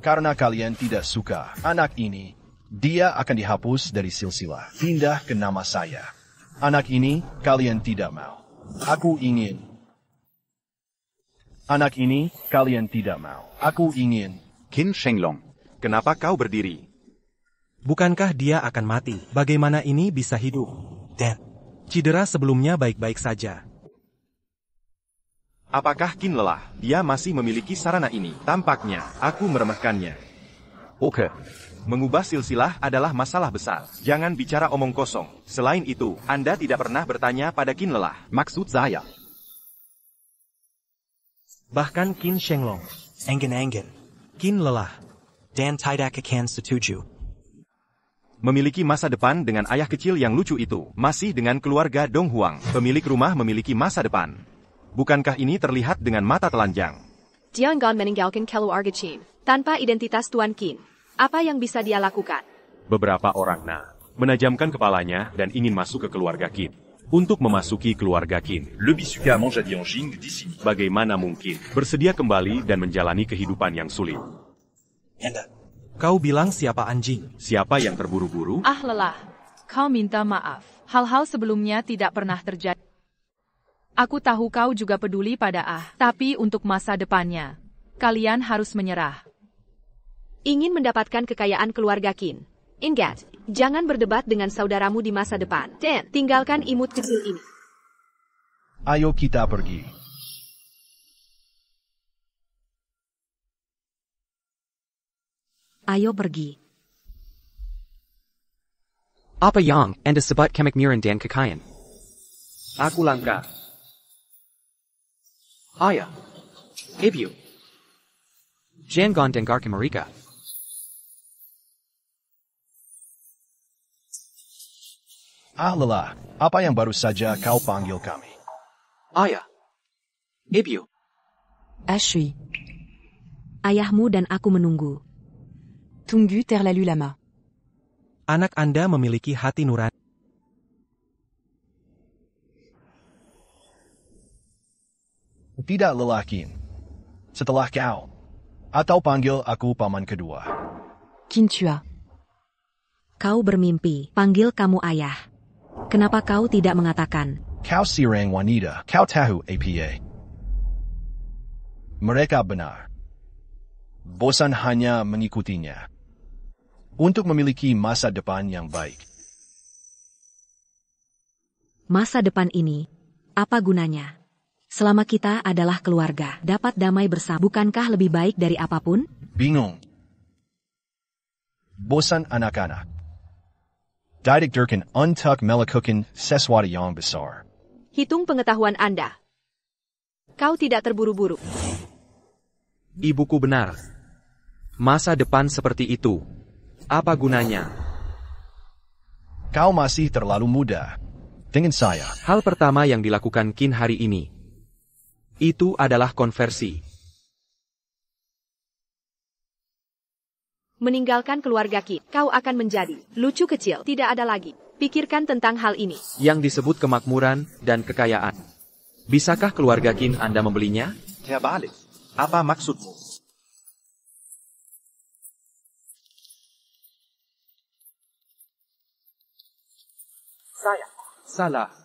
Karena kalian tidak suka anak ini, dia akan dihapus dari silsilah. Pindah ke nama saya. Anak ini kalian tidak mau. Aku ingin. Anak ini kalian tidak mau. Aku ingin. Qin Shenglong. Kenapa kau berdiri? Bukankah dia akan mati? Bagaimana ini bisa hidup? Dan Cedera sebelumnya baik-baik saja. Apakah Qin lelah? Dia masih memiliki sarana ini. Tampaknya, aku meremehkannya. Oke. Mengubah silsilah adalah masalah besar. Jangan bicara omong kosong. Selain itu, Anda tidak pernah bertanya pada Qin lelah. Maksud saya. Bahkan Qin Shenglong. Engen-engen. Qin lelah. Dan tidak akan setuju. Memiliki masa depan dengan ayah kecil yang lucu itu. Masih dengan keluarga Dong Huang. Pemilik rumah memiliki masa depan. Bukankah ini terlihat dengan mata telanjang? Jianggan meninggalkan keluarga Qin tanpa identitas Tuan Qin. Apa yang bisa dia lakukan? Beberapa orang menajamkan kepalanya dan ingin masuk ke keluarga Qin. Untuk memasuki keluarga Qin, Le Bisuka mange à Dianjing d'ici. bagaimana mungkin bersedia kembali dan menjalani kehidupan yang sulit? Kau bilang siapa anjing? Siapa yang terburu-buru? Ah lelah. Kau minta maaf. Hal-hal sebelumnya tidak pernah terjadi. Aku tahu kau juga peduli pada tapi untuk masa depannya, kalian harus menyerah. Ingin mendapatkan kekayaan keluarga Qin. Ingat, jangan berdebat dengan saudaramu di masa depan. Dan tinggalkan imut kecil ini. Ayo kita pergi. Ayo pergi. Apa yang Anda sebut kemakmuran dan kekayaan? Aku langka. Ayah. Ibu. Jangan dengarkan mereka. Ah lelah, apa yang baru saja kau panggil kami? Ayah. Ibu. Ashui. Ayahmu dan aku menunggu. Tunggu terlalu lama. Anak Anda memiliki hati nurani. Tidak lelah Qin. Setelah kau. Atau panggil aku paman kedua. Qin Tua. Kau bermimpi, panggil kamu ayah. Kenapa kau tidak mengatakan? Kau sirang wanita, kau tahu apa. Mereka benar. Bosan hanya mengikutinya. Untuk memiliki masa depan yang baik. Masa depan ini, apa gunanya? Selama kita adalah keluarga, dapat damai bersama, bukankah lebih baik dari apapun? Bingung. Bosan anak-anak. Didik Durkan untuk melakukan sesuatu yang besar. Hitung pengetahuan Anda. Kau tidak terburu-buru. Ibuku benar. Masa depan seperti itu. Apa gunanya? Kau masih terlalu muda. Dengan saya. Hal pertama yang dilakukan Qin hari ini. Itu adalah konversi. Meninggalkan keluarga Qin, kau akan menjadi lucu kecil. Tidak ada lagi. Pikirkan tentang hal ini. Yang disebut kemakmuran dan kekayaan. Bisakah keluarga Qin Anda membelinya? Terbalik. Apa maksudmu? Salah.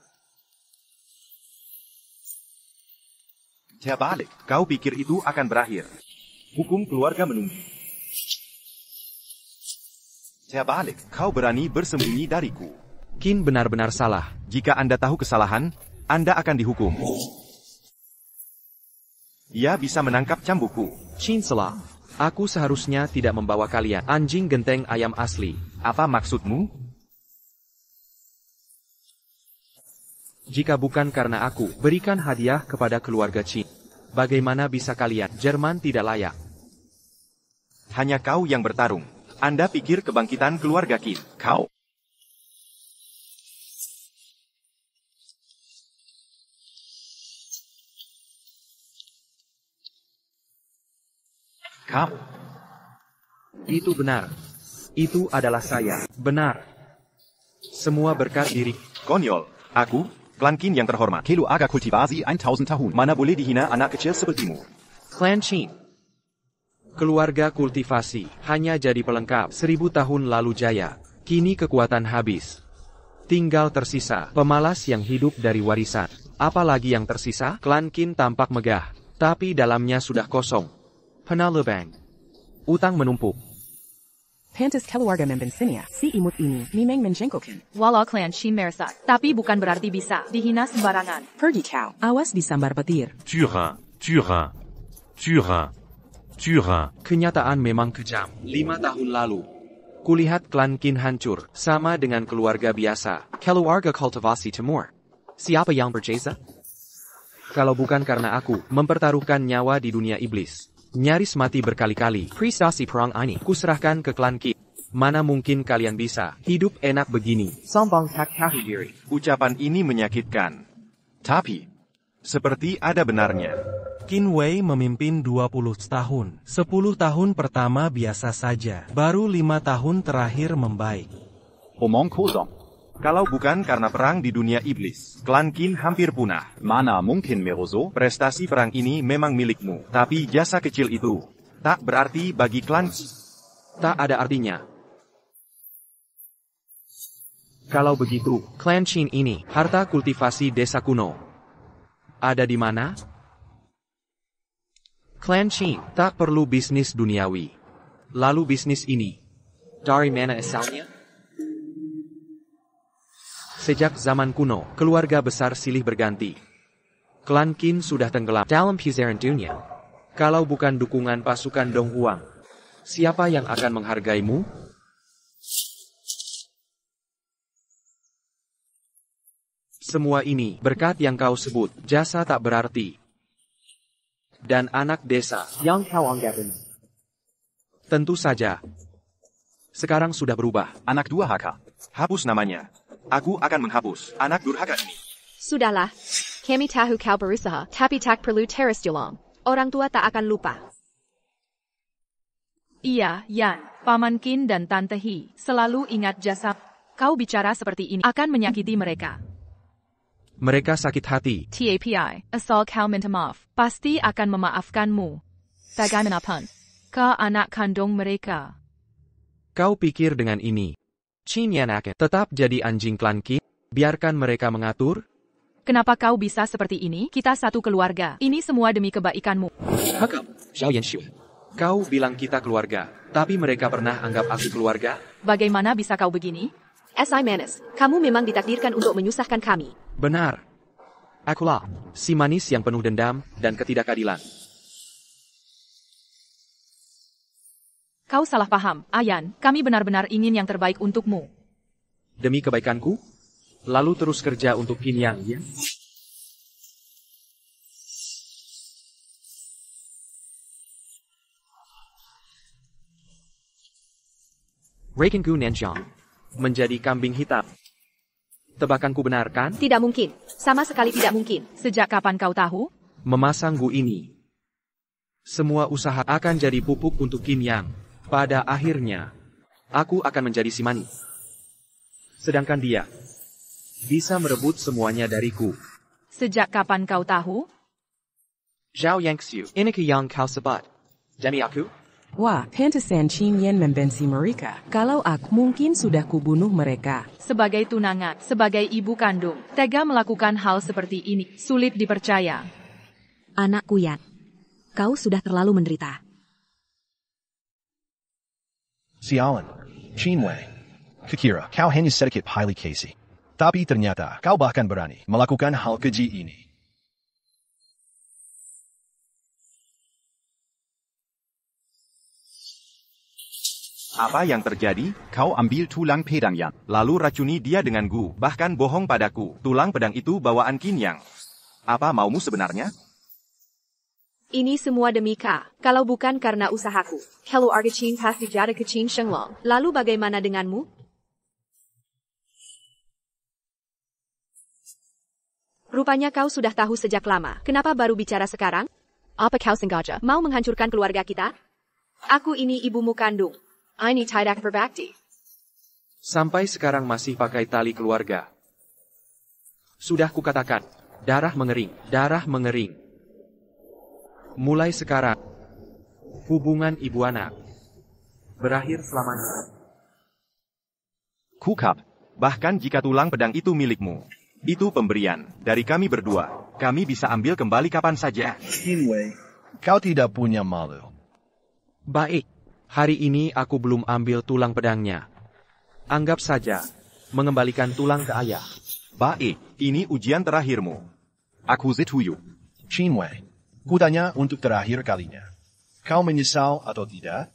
Terbalik. Kau pikir itu akan berakhir. Hukum keluarga menunggu. Terbalik. Kau berani bersembunyi dariku. Qin benar-benar salah. Jika Anda tahu kesalahan, Anda akan dihukum. Ia bisa menangkap cambukku. Qin salah. Aku seharusnya tidak membawa kalian. Anjing genteng ayam asli. Apa maksudmu? Jika bukan karena aku, berikan hadiah kepada keluarga Qin. Bagaimana bisa kalian? Jerman tidak layak. Hanya kau yang bertarung. Anda pikir kebangkitan keluarga Qin. Kau. Kamu. Itu benar. Itu adalah saya. Benar. Semua berkat diri. Konyol. Aku, Klan Qin yang terhormat. Kelu aga kultivasi 1000 tahun. Mana boleh dihina anak kecil sepertimu. Klan Qin. Keluarga kultivasi hanya jadi pelengkap. 1000 tahun lalu jaya, kini kekuatan habis. Tinggal tersisa pemalas yang hidup dari warisan. Apalagi yang tersisa? Klan Qin tampak megah, tapi dalamnya sudah kosong. Penalebang. Utang menumpuk. Pantas keluarga membensinya, si imut ini, Mimeng menjengkelkan. Walau klan Qin meresap, tapi bukan berarti bisa dihina sembarangan. Pergi kau, awas disambar petir. Turin, Turin, Turin, Turin. Kenyataan memang kejam. 5 tahun lalu, kulihat klan Qin hancur, sama dengan keluarga biasa. Keluarga kultivasi Timur. Siapa yang berjasa? Kalau bukan karena aku mempertaruhkan nyawa di dunia iblis, nyaris mati berkali-kali, prestasi perang ini kuserahkan ke klan Qin. Mana mungkin kalian bisa hidup enak begini? Sombong tak tahu diri. Ucapan ini menyakitkan. Tapi, seperti ada benarnya. Qin Wei memimpin 20 tahun. 10 tahun pertama biasa saja. Baru 5 tahun terakhir membaik. Omong kosong. Kalau bukan karena perang di dunia iblis, klan Qin hampir punah. Mana mungkin Merozo? Prestasi perang ini memang milikmu, tapi jasa kecil itu tak berarti bagi klan. Tak ada artinya. Kalau begitu, klan Qin ini, harta kultivasi desa kuno, ada di mana? Klan Qin tak perlu bisnis duniawi. Lalu bisnis ini, dari mana asalnya? Sejak zaman kuno, keluarga besar silih berganti. Klan Qin sudah tenggelam dalam pusaran dunia. Kalau bukan dukungan pasukan Dong Huang, siapa yang akan menghargaimu? Semua ini berkat yang kau sebut, jasa tak berarti. Dan anak desa yang kau anggap ini. Tentu saja. Sekarang sudah berubah. Anak durhaka. Hapus namanya. Aku akan menghapus anak durhaka ini. Sudahlah. Kami tahu kau berusaha, tapi tak perlu teres julong. Orang tua tak akan lupa. Iya, Yan, Paman Qin dan Tante He, selalu ingat jasa. Kau bicara seperti ini akan menyakiti mereka. Mereka sakit hati. TAPI, asal kau minta maaf, pasti akan memaafkanmu. Bagaimanapun, kau anak kandung mereka. Kau pikir dengan ini, Qin Yan akan tetap jadi anjing klan Qin? Biarkan mereka mengatur? Kenapa kau bisa seperti ini? Kita satu keluarga. Ini semua demi kebaikanmu. Hakam, Xiao Yanshu. Kau bilang kita keluarga, tapi mereka pernah anggap aku keluarga? Bagaimana bisa kau begini? S.I. Manis, kamu memang ditakdirkan untuk menyusahkan kami. Benar. Akulah, si manis yang penuh dendam dan ketidakadilan. Kau salah paham, Ayan. Kami benar-benar ingin yang terbaik untukmu. Demi kebaikanku? Lalu terus kerja untuk Qin Yang, ya? Reikinku Nanjiang menjadi kambing hitam. Tebakanku benar kan? Tidak mungkin. Sama sekali tidak mungkin. Sejak kapan kau tahu? Memasang gu ini. Semua usaha akan jadi pupuk untuk Qin Yang. Pada akhirnya, aku akan menjadi si manis. Sedangkan dia bisa merebut semuanya dariku. Sejak kapan kau tahu? Zhao Yangxiu, ini ke yang kau sebut. Demi aku? Wah, pantesan Qin Yan membenci mereka. Kalau aku mungkin sudah kubunuh mereka. Sebagai tunangan, sebagai ibu kandung, tega melakukan hal seperti ini. Sulit dipercaya. Anakku Yan, kau sudah terlalu menderita. Sialan, Qin Wei. Kukira, kau hanya sedikit pilih Casey. Tapi ternyata, kau bahkan berani melakukan hal keji ini. Apa yang terjadi? Kau ambil tulang pedang Yan. Lalu racuni dia dengan gu, bahkan bohong padaku. Tulang pedang itu bawaan Qin Yang. Apa maumu sebenarnya? Ini semua demi Ka. Kalau bukan karena usahaku, keluarga Qin pasti jatuh ke Qin Shenglong. Lalu bagaimana denganmu? Rupanya kau sudah tahu sejak lama. Kenapa baru bicara sekarang? Apa kau sengaja mau menghancurkan keluarga kita? Aku ini ibumu kandung. Ini tidak berbakti. Sampai sekarang masih pakai tali keluarga. Sudah kukatakan, darah mengering, darah mengering. Mulai sekarang, Hubungan ibu anak berakhir selamanya. Kukap, bahkan jika tulang pedang itu milikmu, itu pemberian dari kami berdua. Kami bisa ambil kembali kapan saja. Qinwei, kau tidak punya malu. Baik, hari ini aku belum ambil tulang pedangnya. Anggap saja, mengembalikan tulang ke ayah. Baik, ini ujian terakhirmu. Aku setuju. Qinwei, kutanya untuk terakhir kalinya. Kau menyesal atau tidak?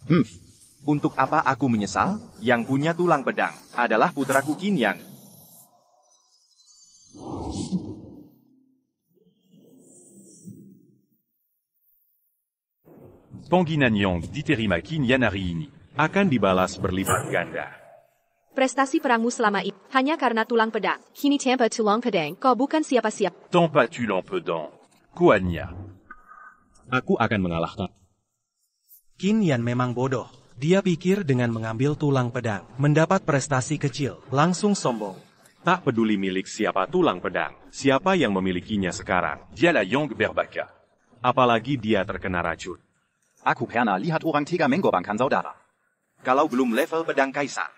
Untuk apa aku menyesal? Yang punya tulang pedang adalah putraku Qin Yang. Panggilan Yang diterima Qin Yan hari ini akan dibalas berlipat ganda. Prestasi perangmu selama ini hanya karena tulang pedang. Kini tanpa tulang pedang, kau bukan siapa-siapa. Tanpa tulang pedang, kuatnya. Aku akan mengalahkan. Qin Yan memang bodoh. Dia pikir dengan mengambil tulang pedang, mendapat prestasi kecil, langsung sombong. Tak peduli milik siapa tulang pedang, siapa yang memilikinya sekarang. Dialah Yang berbaka. Apalagi dia terkena racun. Aku pernah lihat orang tega mengorbankan saudara. Kalau belum level pedang kaisar,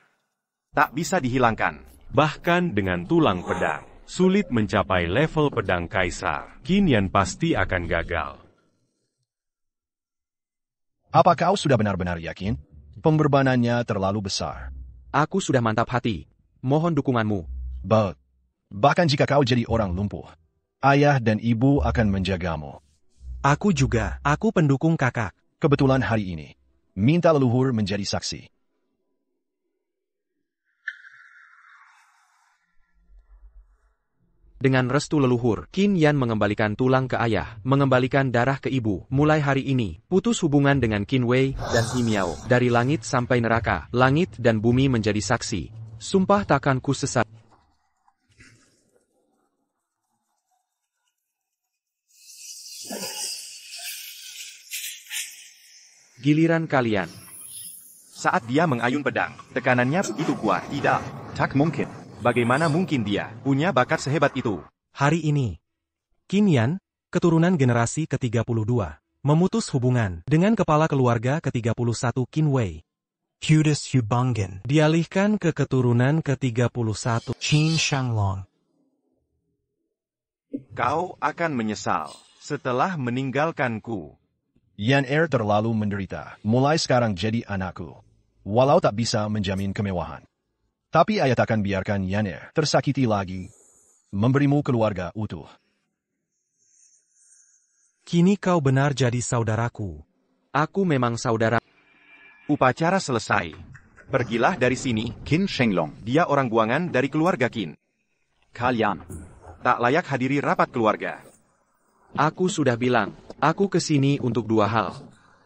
tak bisa dihilangkan. Bahkan dengan tulang pedang, sulit mencapai level pedang kaisar. Qin Yan pasti akan gagal. Apa kau sudah benar-benar yakin? Pengorbanannya terlalu besar. Aku sudah mantap hati. Mohon dukunganmu. Bahkan jika kau jadi orang lumpuh, ayah dan ibu akan menjagamu. Aku juga, aku pendukung kakak. Kebetulan hari ini, minta leluhur menjadi saksi. Dengan restu leluhur, Qin Yan mengembalikan tulang ke ayah, mengembalikan darah ke ibu. Mulai hari ini, putus hubungan dengan Qin Wei dan He Miao. Dari langit sampai neraka, langit dan bumi menjadi saksi. Sumpah takkan ku sesat. Giliran kalian. Saat dia mengayun pedang, tekanannya begitu kuat. Tidak, tak mungkin. Bagaimana mungkin dia punya bakat sehebat itu? Hari ini, Qin Yan, keturunan generasi ke-32, memutus hubungan dengan kepala keluarga ke-31 Qin Wei. Hudis Hubangen. Dialihkan ke keturunan ke-31 Qin Shanglong. Kau akan menyesal setelah meninggalkanku. Yan terlalu menderita, mulai sekarang jadi anakku. Walau tak bisa menjamin kemewahan. Tapi ayah takkan biarkan Yan tersakiti lagi. Memberimu keluarga utuh. Kini kau benar jadi saudaraku. Aku memang saudara. Upacara selesai. Pergilah dari sini. Qin Shenglong. Dia orang buangan dari keluarga Qin. Kalian tak layak hadiri rapat keluarga. Aku sudah bilang, aku ke sini untuk dua hal.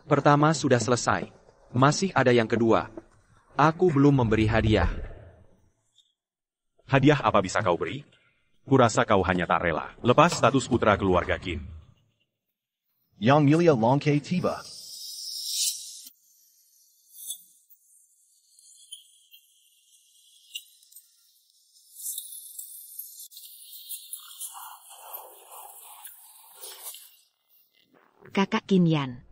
Pertama sudah selesai. Masih ada yang kedua. Aku belum memberi hadiah. Hadiah apa bisa kau beri? Kurasa kau hanya tak rela lepas status putra keluarga Qin. Yang mulia Long Ke tiba. Kakak Qin Yan.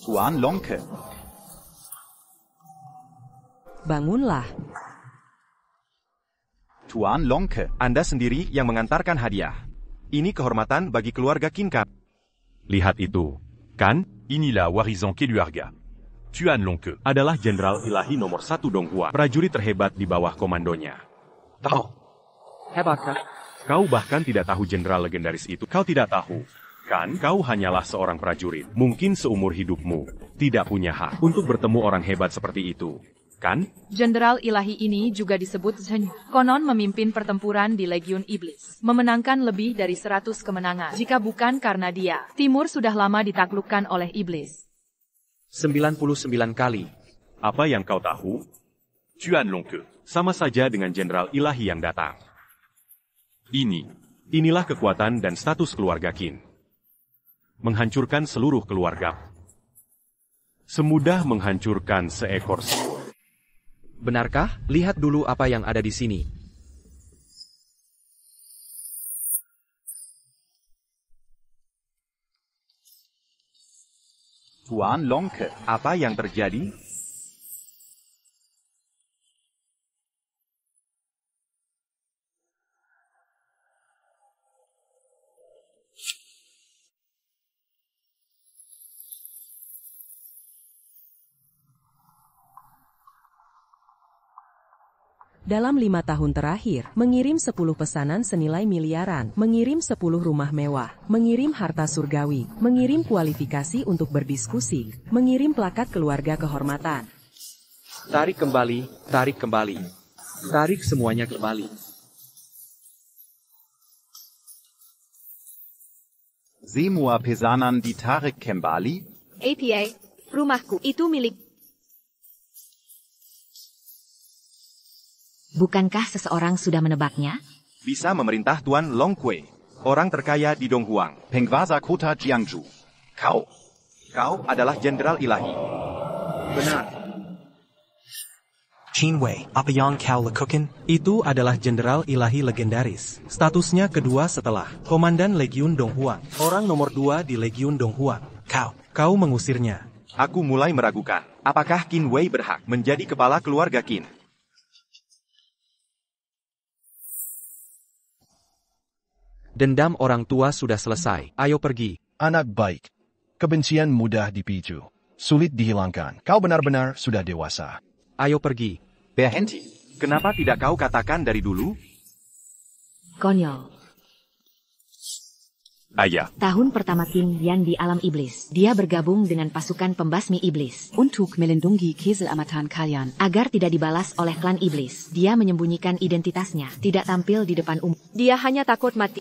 Tuan Longke. Bangunlah. Tuan Longke, Anda sendiri yang mengantarkan hadiah. Ini kehormatan bagi keluarga Qin Kap. Lihat itu, kan? Inilah warisan keluarga. Tuan Longke adalah jenderal ilahi nomor 1 Donghua, prajurit terhebat di bawah komandonya. Tahu. Hebatkah? Kau bahkan tidak tahu jenderal legendaris itu. Kau tidak tahu. Kan, kau hanyalah seorang prajurit. Mungkin seumur hidupmu tidak punya hak untuk bertemu orang hebat seperti itu. Kan? Jenderal ilahi ini juga disebut Zhen. Konon memimpin pertempuran di Legiun Iblis. Memenangkan lebih dari 100 kemenangan. Jika bukan karena dia, Timur sudah lama ditaklukkan oleh Iblis. 99 kali. Apa yang kau tahu? Tuan Longke sama saja dengan jenderal ilahi yang datang. Inilah kekuatan dan status keluarga Qin. Menghancurkan seluruh keluarga. Semudah menghancurkan seekor singa. Benarkah? Lihat dulu apa yang ada di sini. Tuan Longke. Apa yang terjadi? Dalam 5 tahun terakhir, mengirim 10 pesanan senilai miliaran, mengirim 10 rumah mewah, mengirim harta surgawi, mengirim kualifikasi untuk berdiskusi, mengirim plakat keluarga kehormatan. Tarik kembali, tarik kembali. Tarik semuanya kembali. Semua pesanan ditarik kembali? APA, rumahku itu milik. Bukankah seseorang sudah menebaknya? Bisa memerintah Tuan Longque, orang terkaya di Donghuang. Penguasa kota Jiangsu. Kau adalah jenderal ilahi. Benar. Qin Wei, Apayang Kau Lekukan. Itu adalah jenderal ilahi legendaris. Statusnya kedua setelah Komandan Legiun Donghuang. Orang nomor 2 di Legiun Donghuang. Kau mengusirnya. Aku mulai meragukan, apakah Qin Wei berhak menjadi kepala keluarga Qin? Dendam orang tua sudah selesai. Ayo pergi. Anak baik. Kebencian mudah dipicu. Sulit dihilangkan. Kau benar-benar sudah dewasa. Ayo pergi. Berhenti. Kenapa tidak kau katakan dari dulu? Konyol. Ayah. Tahun pertama Qin Yan di alam iblis. Dia bergabung dengan pasukan pembasmi iblis. Untuk melindungi keselamatan kalian. Agar tidak dibalas oleh klan iblis, dia menyembunyikan identitasnya, tidak tampil di depan umum. Dia hanya takut mati.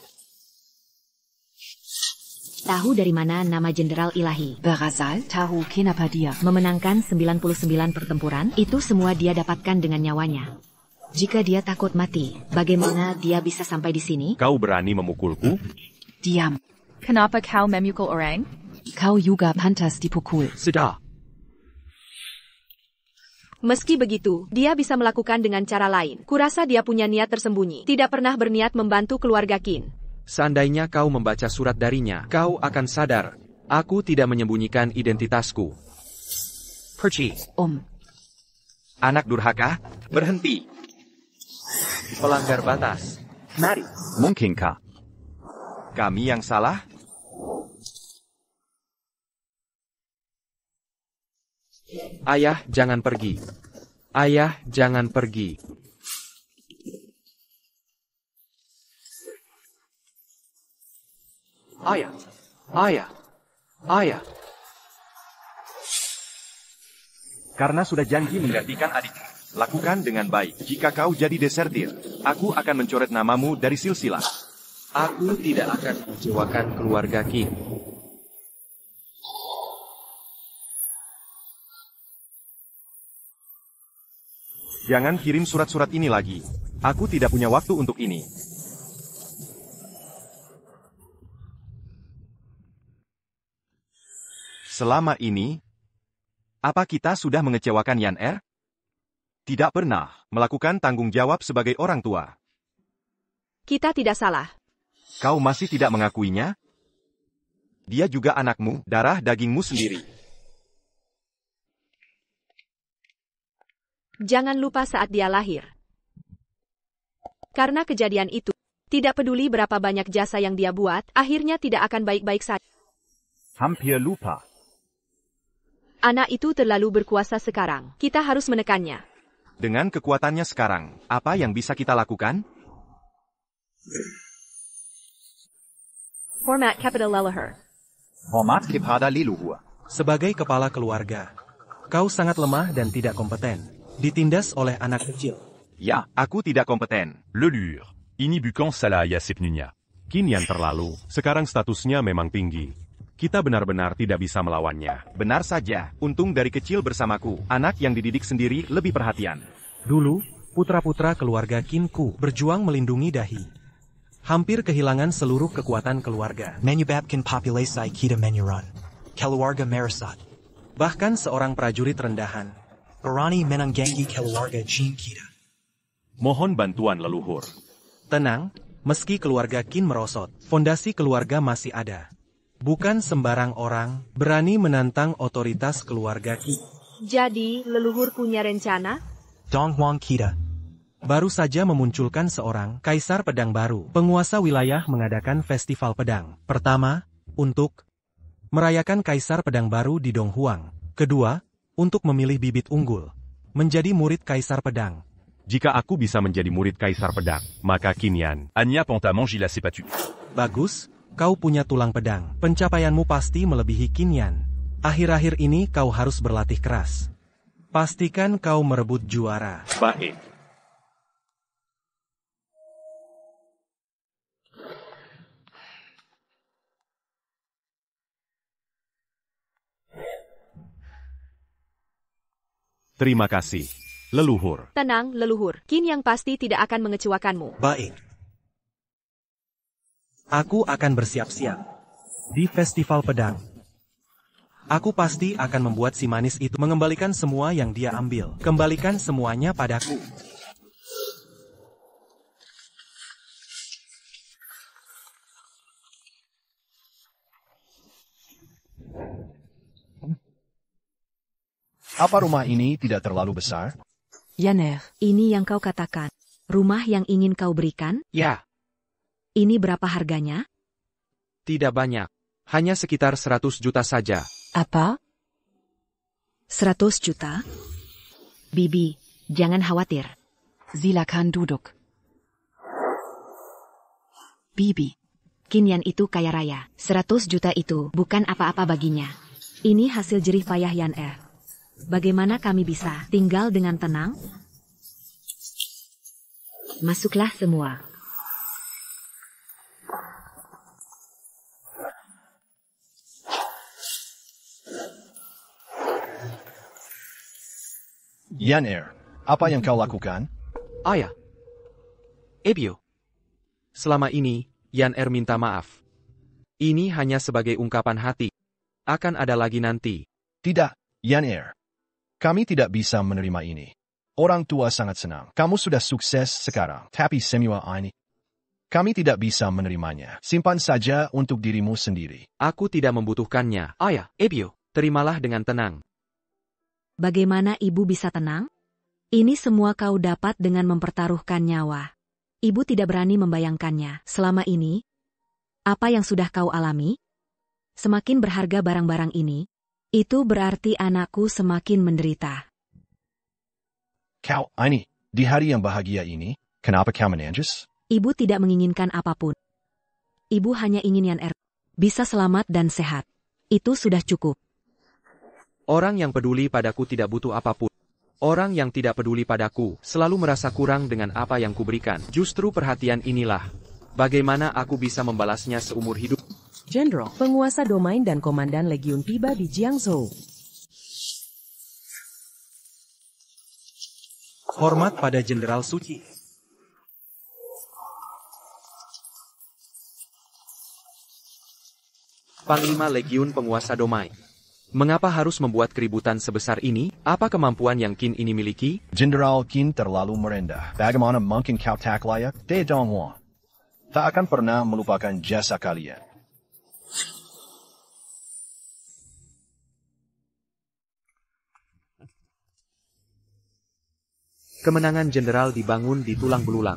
Tahu dari mana nama jenderal ilahi? Berasal tahu kenapa dia Memenangkan 99 pertempuran, itu semua dia dapatkan dengan nyawanya. Jika dia takut mati, bagaimana dia bisa sampai di sini? Kau berani memukulku? diam. Kenapa kau memukul orang? Kau juga pantas dipukul. Sudah. Meski begitu, dia bisa melakukan dengan cara lain. Kurasa dia punya niat tersembunyi. Tidak pernah berniat membantu keluarga Qin. Seandainya kau membaca surat darinya, kau akan sadar. Aku tidak menyembunyikan identitasku. Perci. Anak durhaka, berhenti. Pelanggar batas. Mari. Mungkinkah kami yang salah? Ayah, jangan pergi. Ayah, jangan pergi. Ayah, ayah, ayah. Karena sudah janji menggantikan adikku. Lakukan dengan baik. Jika kau jadi desertir, aku akan mencoret namamu dari silsilah. Aku tidak akan mengecewakan keluarga Qin. Jangan kirim surat-surat ini lagi. Aku tidak punya waktu untuk ini. Selama ini, apa kita sudah mengecewakan Yan Er? Tidak pernah melakukan tanggung jawab sebagai orang tua. Kita tidak salah. Kau masih tidak mengakuinya? Dia juga anakmu, darah dagingmu sendiri. Jangan lupa saat dia lahir. Karena kejadian itu, tidak peduli berapa banyak jasa yang dia buat, akhirnya tidak akan baik-baik saja. hampir lupa. Anak itu terlalu berkuasa sekarang. Kita harus menekannya. Dengan kekuatannya sekarang, apa yang bisa kita lakukan? Hormat capital leluhur. Hormat kepada leluhur. Sebagai kepala keluarga, kau sangat lemah dan tidak kompeten. Ditindas oleh anak kecil. Ya, aku tidak kompeten. Leluhur. Ini bukan salah ayah sepenuhnya. Qin yang terlalu, sekarang statusnya memang tinggi. Kita benar-benar tidak bisa melawannya. Benar saja, untung dari kecil bersamaku. Anak yang dididik sendiri lebih perhatian. Dulu, putra-putra keluarga Qin-ku berjuang melindungi Dahi. Hampir kehilangan seluruh kekuatan keluarga. Menyebabkan populasi kita menurun. Keluarga meresat. Bahkan seorang prajurit rendahan berani menanggangi keluarga Qin kita. Mohon bantuan leluhur. Tenang, meski keluarga Qin merosot, fondasi keluarga masih ada. Bukan sembarang orang berani menantang otoritas keluarga Qi. Jadi, leluhur punya rencana? Donghuang Kita. Baru saja memunculkan seorang kaisar pedang baru. Penguasa wilayah mengadakan festival pedang. Pertama, untuk merayakan kaisar pedang baru di Donghuang. Kedua, untuk memilih bibit unggul menjadi murid kaisar pedang. Jika aku bisa menjadi murid kaisar pedang, maka Qin Yan. Anya Panta mange la sepatu. Bagus, kau punya tulang pedang. Pencapaianmu pasti melebihi Qin Yan. Akhir-akhir ini kau harus berlatih keras. Pastikan kau merebut juara. Baik. Terima kasih, leluhur. Tenang, leluhur. Qin yang pasti tidak akan mengecewakanmu. Baik. Aku akan bersiap-siap di festival pedang. Aku pasti akan membuat si manis itu mengembalikan semua yang dia ambil. Kembalikan semuanya padaku. Apa rumah ini tidak terlalu besar? Yan'er, ini yang kau katakan. Rumah yang ingin kau berikan? Ya. Ini berapa harganya? Tidak banyak. Hanya sekitar 100 juta saja. Apa? 100 juta? Bibi, jangan khawatir. Silakan duduk. Bibi, Qin Yan itu kaya raya. 100 juta itu bukan apa-apa baginya. Ini hasil jerih payah Yan'er. Bagaimana kami bisa tinggal dengan tenang? Masuklah semua. Yan'er, apa yang kau lakukan? Ayah. Ebio. Selama ini, Yan'er minta maaf. Ini hanya sebagai ungkapan hati. Akan ada lagi nanti. Tidak, Yan'er. Kami tidak bisa menerima ini. Orang tua sangat senang. Kamu sudah sukses sekarang, tapi semua ini. Kami tidak bisa menerimanya. Simpan saja untuk dirimu sendiri. Aku tidak membutuhkannya. Ayah, Ebio, terimalah dengan tenang. Bagaimana ibu bisa tenang? Ini semua kau dapat dengan mempertaruhkan nyawa. Ibu tidak berani membayangkannya. Selama ini, apa yang sudah kau alami? Semakin berharga barang-barang ini, itu berarti anakku semakin menderita. Kau, ini, di hari yang bahagia ini, kenapa kau menangis? Ibu tidak menginginkan apapun. Ibu hanya ingin Yan'er bisa selamat dan sehat. Itu sudah cukup. Orang yang peduli padaku tidak butuh apapun. Orang yang tidak peduli padaku selalu merasa kurang dengan apa yang kuberikan. Justru perhatian inilah bagaimana aku bisa membalasnya seumur hidup. Jenderal, penguasa domain dan komandan legiun tiba di Jiangzhou. Hormat pada Jenderal Suci. Panglima Legiun Penguasa Domain. Mengapa harus membuat keributan sebesar ini? Apa kemampuan yang Qin ini miliki? Jenderal Qin terlalu merendah. Bagaimana mungkin kau tak layak? De Donghuang. Tak akan pernah melupakan jasa kalian. Kemenangan jenderal dibangun di tulang belulang.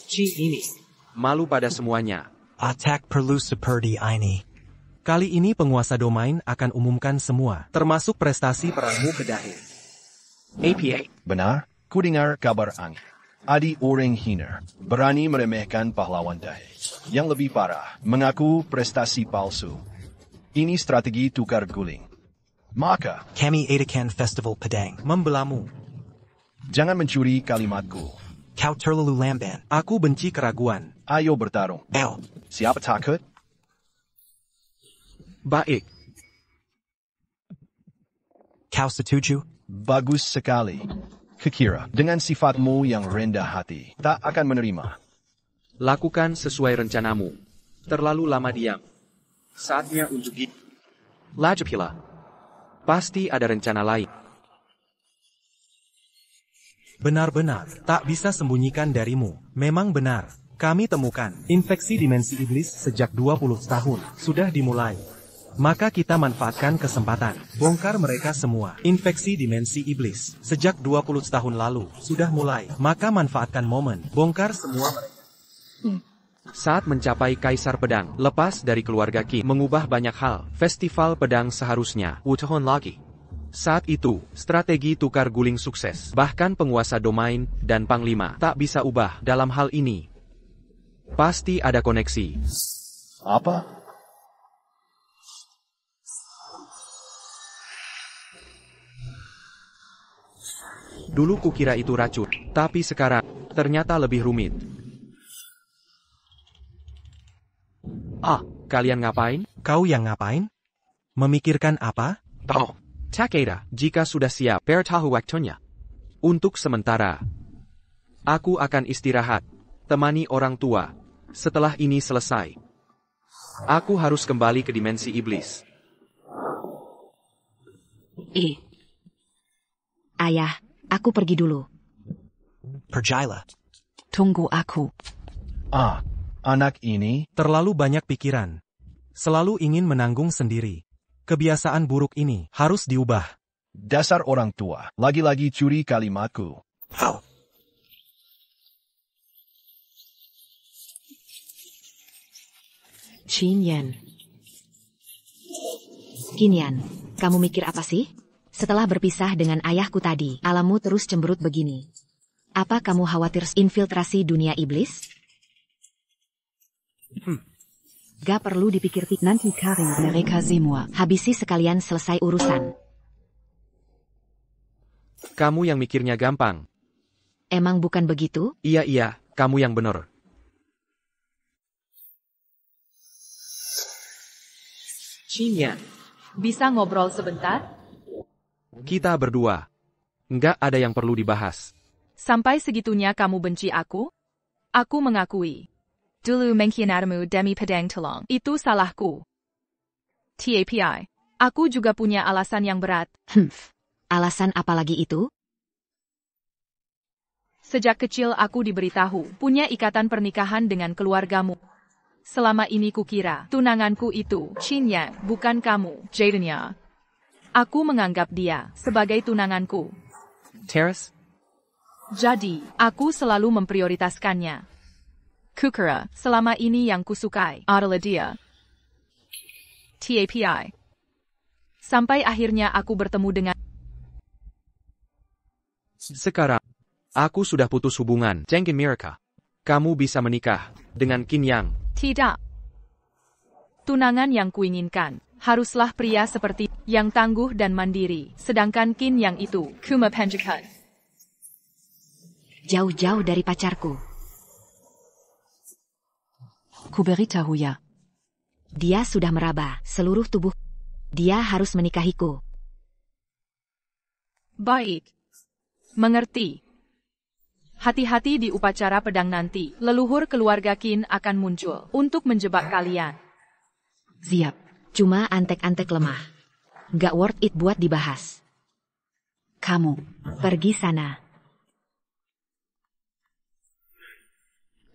Qi ini malu pada semuanya. Attack perlu seperti ini. Kali ini penguasa domain akan umumkan semua, termasuk prestasi perangmu ke Dahe. APA. Benar, ku dengar kabar angin. Adi orang hina, berani meremehkan pahlawan Dahe. Yang lebih parah, mengaku prestasi palsu. Ini strategi tukar guling. Maka, Kami adakan festival pedang. Membelamu. Jangan mencuri kalimatku. Kau terlalu lamban. Aku benci keraguan. Ayo bertarung. Siapa takut? Baik. Kau setuju? Bagus sekali. Kukira, dengan sifatmu yang rendah hati, tak akan menerima. Lakukan sesuai rencanamu. Terlalu lama diam. Saatnya untuk gitu. Lajapila. Pasti ada rencana lain. Benar-benar, tak bisa sembunyikan darimu. Memang benar. Kami temukan infeksi dimensi iblis sejak 20 tahun sudah dimulai. Maka kita manfaatkan kesempatan, bongkar mereka semua. Infeksi dimensi iblis sejak 20 tahun lalu sudah mulai. Maka manfaatkan momen, bongkar semua mereka. Saat mencapai Kaisar Pedang, lepas dari keluarga Qin, mengubah banyak hal. Festival Pedang seharusnya Wutahun lagi. Saat itu, strategi tukar guling sukses. Bahkan penguasa domain dan panglima tak bisa ubah dalam hal ini. Pasti ada koneksi. Apa? Dulu kukira itu racun, tapi sekarang ternyata lebih rumit. Kalian ngapain? Kau yang ngapain? Memikirkan apa? Takeda, jika sudah siap, bertahu waktunya. Untuk sementara, aku akan istirahat, temani orang tua. Setelah ini selesai, aku harus kembali ke dimensi iblis. Ayah, aku pergi dulu. Pergilah. Tunggu aku. Anak ini terlalu banyak pikiran. Selalu ingin menanggung sendiri. Kebiasaan buruk ini harus diubah. dasar orang tua, lagi-lagi curi kalimatku. Qin Yan, kamu mikir apa sih? Setelah berpisah dengan ayahku tadi, alammu terus cemberut begini. Apa kamu khawatir infiltrasi dunia iblis? Gak perlu dipikir-pikir, nanti kari mereka semua. Habisi sekalian, selesai urusan. Kamu yang mikirnya gampang. Emang bukan begitu? Iya, kamu yang benar. Qin Yan, bisa ngobrol sebentar? Kita berdua. Nggak ada yang perlu dibahas. Sampai segitunya kamu benci aku? Aku mengakui. Dulu mengkhianatimu demi pedang telong. Itu salahku. TAPI. Aku juga punya alasan yang berat. Alasan apa lagi itu? Sejak kecil aku diberitahu, punya ikatan pernikahan dengan keluargamu. Selama ini kukira, tunanganku itu, Qin Yan, bukan kamu, Jaden-nya. Aku menganggap dia sebagai tunanganku. Terrace? Jadi, aku selalu memprioritaskannya. Kukira, selama ini yang kusukai adalah dia. TAPI. Sampai akhirnya aku bertemu dengan... Sekarang, aku sudah putus hubungan. Jengkin Mirka. Kamu bisa menikah dengan Qin Yang. Tidak. Tunangan yang kuinginkan haruslah pria seperti yang tangguh dan mandiri. Sedangkan Qin Yang itu, Kuma Penjakat. Jauh-jauh dari pacarku. Kuberitahu ya. Dia sudah meraba seluruh tubuh. Dia harus menikahiku. Baik. Mengerti. Hati-hati di upacara pedang nanti. Leluhur keluarga Qin akan muncul untuk menjebak kalian. Siap. Cuma antek-antek lemah. Gak worth it buat dibahas. Kamu, pergi sana.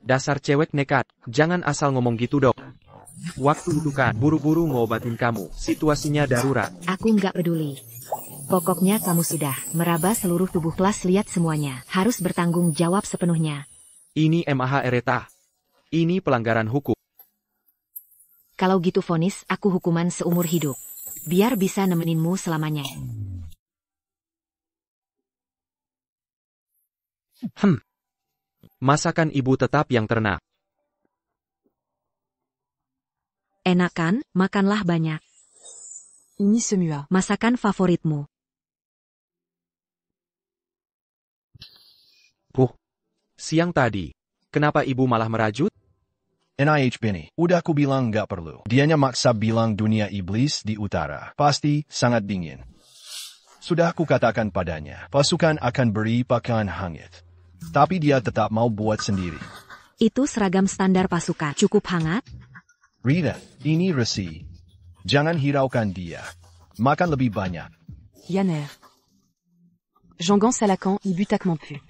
Dasar cewek nekat, jangan asal ngomong gitu dok. Waktu itu kan, buru-buru ngobatin kamu, situasinya darurat. Aku nggak peduli. Pokoknya kamu sudah meraba seluruh tubuh, kelas lihat semuanya. Harus bertanggung jawab sepenuhnya. Ini MAH Ereta. Ini pelanggaran hukum. Kalau gitu vonis aku hukuman seumur hidup. Biar bisa nemeninmu selamanya. Masakan ibu tetap yang ternak. Enak kan? Makanlah banyak. Ini semua. Masakan favoritmu. Siang tadi. Kenapa ibu malah merajut? NIH Bini, udah ku bilang nggak perlu. Dianya maksa bilang dunia iblis di utara. Pasti sangat dingin. Sudah ku katakan padanya, pasukan akan beri pakaian hangat. Tapi dia tetap mau buat sendiri. Itu seragam standar pasukan. Cukup hangat? Rita, ini resi. Jangan hiraukan dia. Makan lebih banyak. Yanner. Jean-Gon Salacan, il but à plus.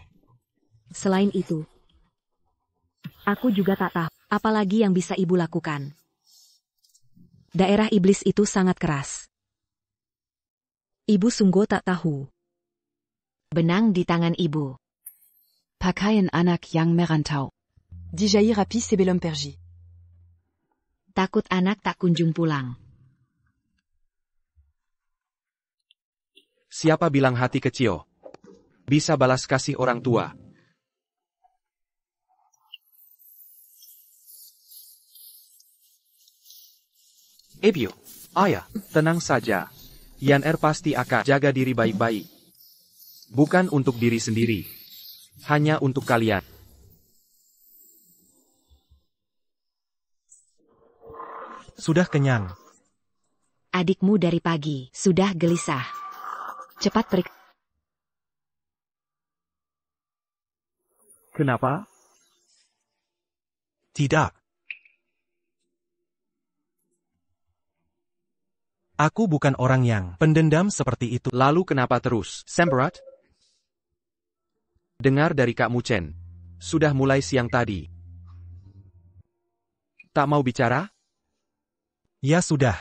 Selain itu, Aku juga tak tahu, apalagi yang bisa ibu lakukan. Daerah iblis itu sangat keras. Ibu sungguh tak tahu. Benang di tangan ibu. Pakaian anak yang merantau. Dijai rapi sebelum pergi. Takut anak tak kunjung pulang. Siapa bilang hati kecil bisa balas kasih orang tua? Ebio, ayah, tenang saja. Yan pasti akan jaga diri baik-baik. Bukan untuk diri sendiri. Hanya untuk kalian. Sudah kenyang. Adikmu dari pagi sudah gelisah. Cepat pergi. Kenapa? Tidak. Aku bukan orang yang pendendam seperti itu. Lalu kenapa terus, Semberat? Dengar dari Kak Muchen. Sudah mulai siang tadi. Tak mau bicara? Ya sudah.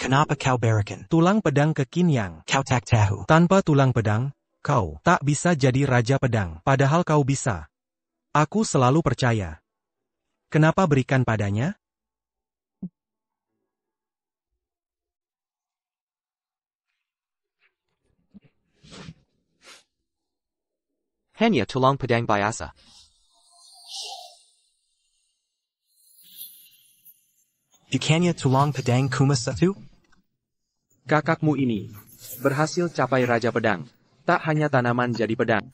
Kenapa kau berikan Tulang pedang ke Qin Yang? kau tak tahu? Tanpa tulang pedang, kau tak bisa jadi Raja Pedang. Padahal kau bisa. Aku selalu percaya. Kenapa berikan padanya? Hanya tulang pedang biasa. Bukannya tulang pedang cuma satu? Kakakmu ini berhasil capai Raja Pedang. Tak hanya tanaman jadi pedang.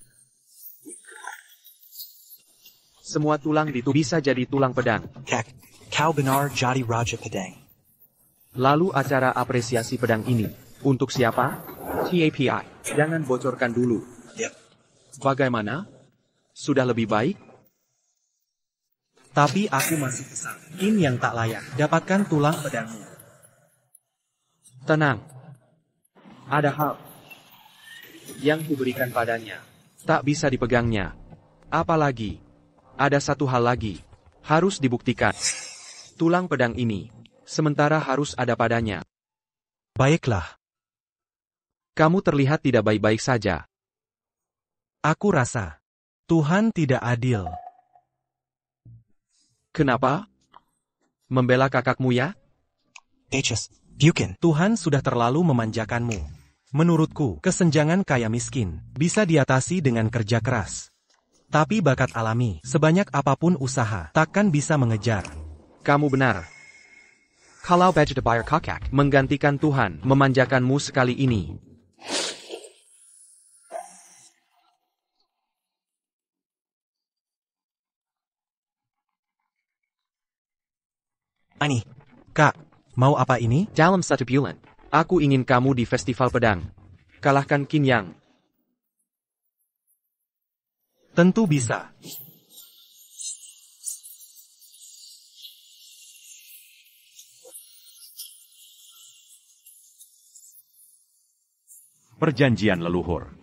Semua tulang itu bisa jadi tulang pedang. Kak, kau benar jadi Raja Pedang. Lalu acara apresiasi pedang ini, untuk siapa? TAPI. Jangan bocorkan dulu. Bagaimana? Sudah lebih baik? Tapi aku masih kesal. Qin yang tak layak. Dapatkan tulang pedangmu. Tenang. Ada hal yang kuberikan padanya. Tak bisa dipegangnya. Apalagi, ada satu hal lagi. Harus dibuktikan. Tulang pedang ini, sementara harus ada padanya. Baiklah. Kamu terlihat tidak baik-baik saja. Aku rasa Tuhan tidak adil. Kenapa? Membela kakakmu ya? Tejas, bukan. Tuhan sudah terlalu memanjakanmu. Menurutku, kesenjangan kaya miskin bisa diatasi dengan kerja keras. Tapi bakat alami, sebanyak apapun usaha, takkan bisa mengejar. Kamu benar. Kalau Bajda Bayar Kakak menggantikan Tuhan memanjakanmu sekali ini. Ani, Kak, mau apa ini? Dalam 1 bulan, aku ingin kamu di festival pedang. Kalahkan Qin Yang. Tentu bisa. Perjanjian leluhur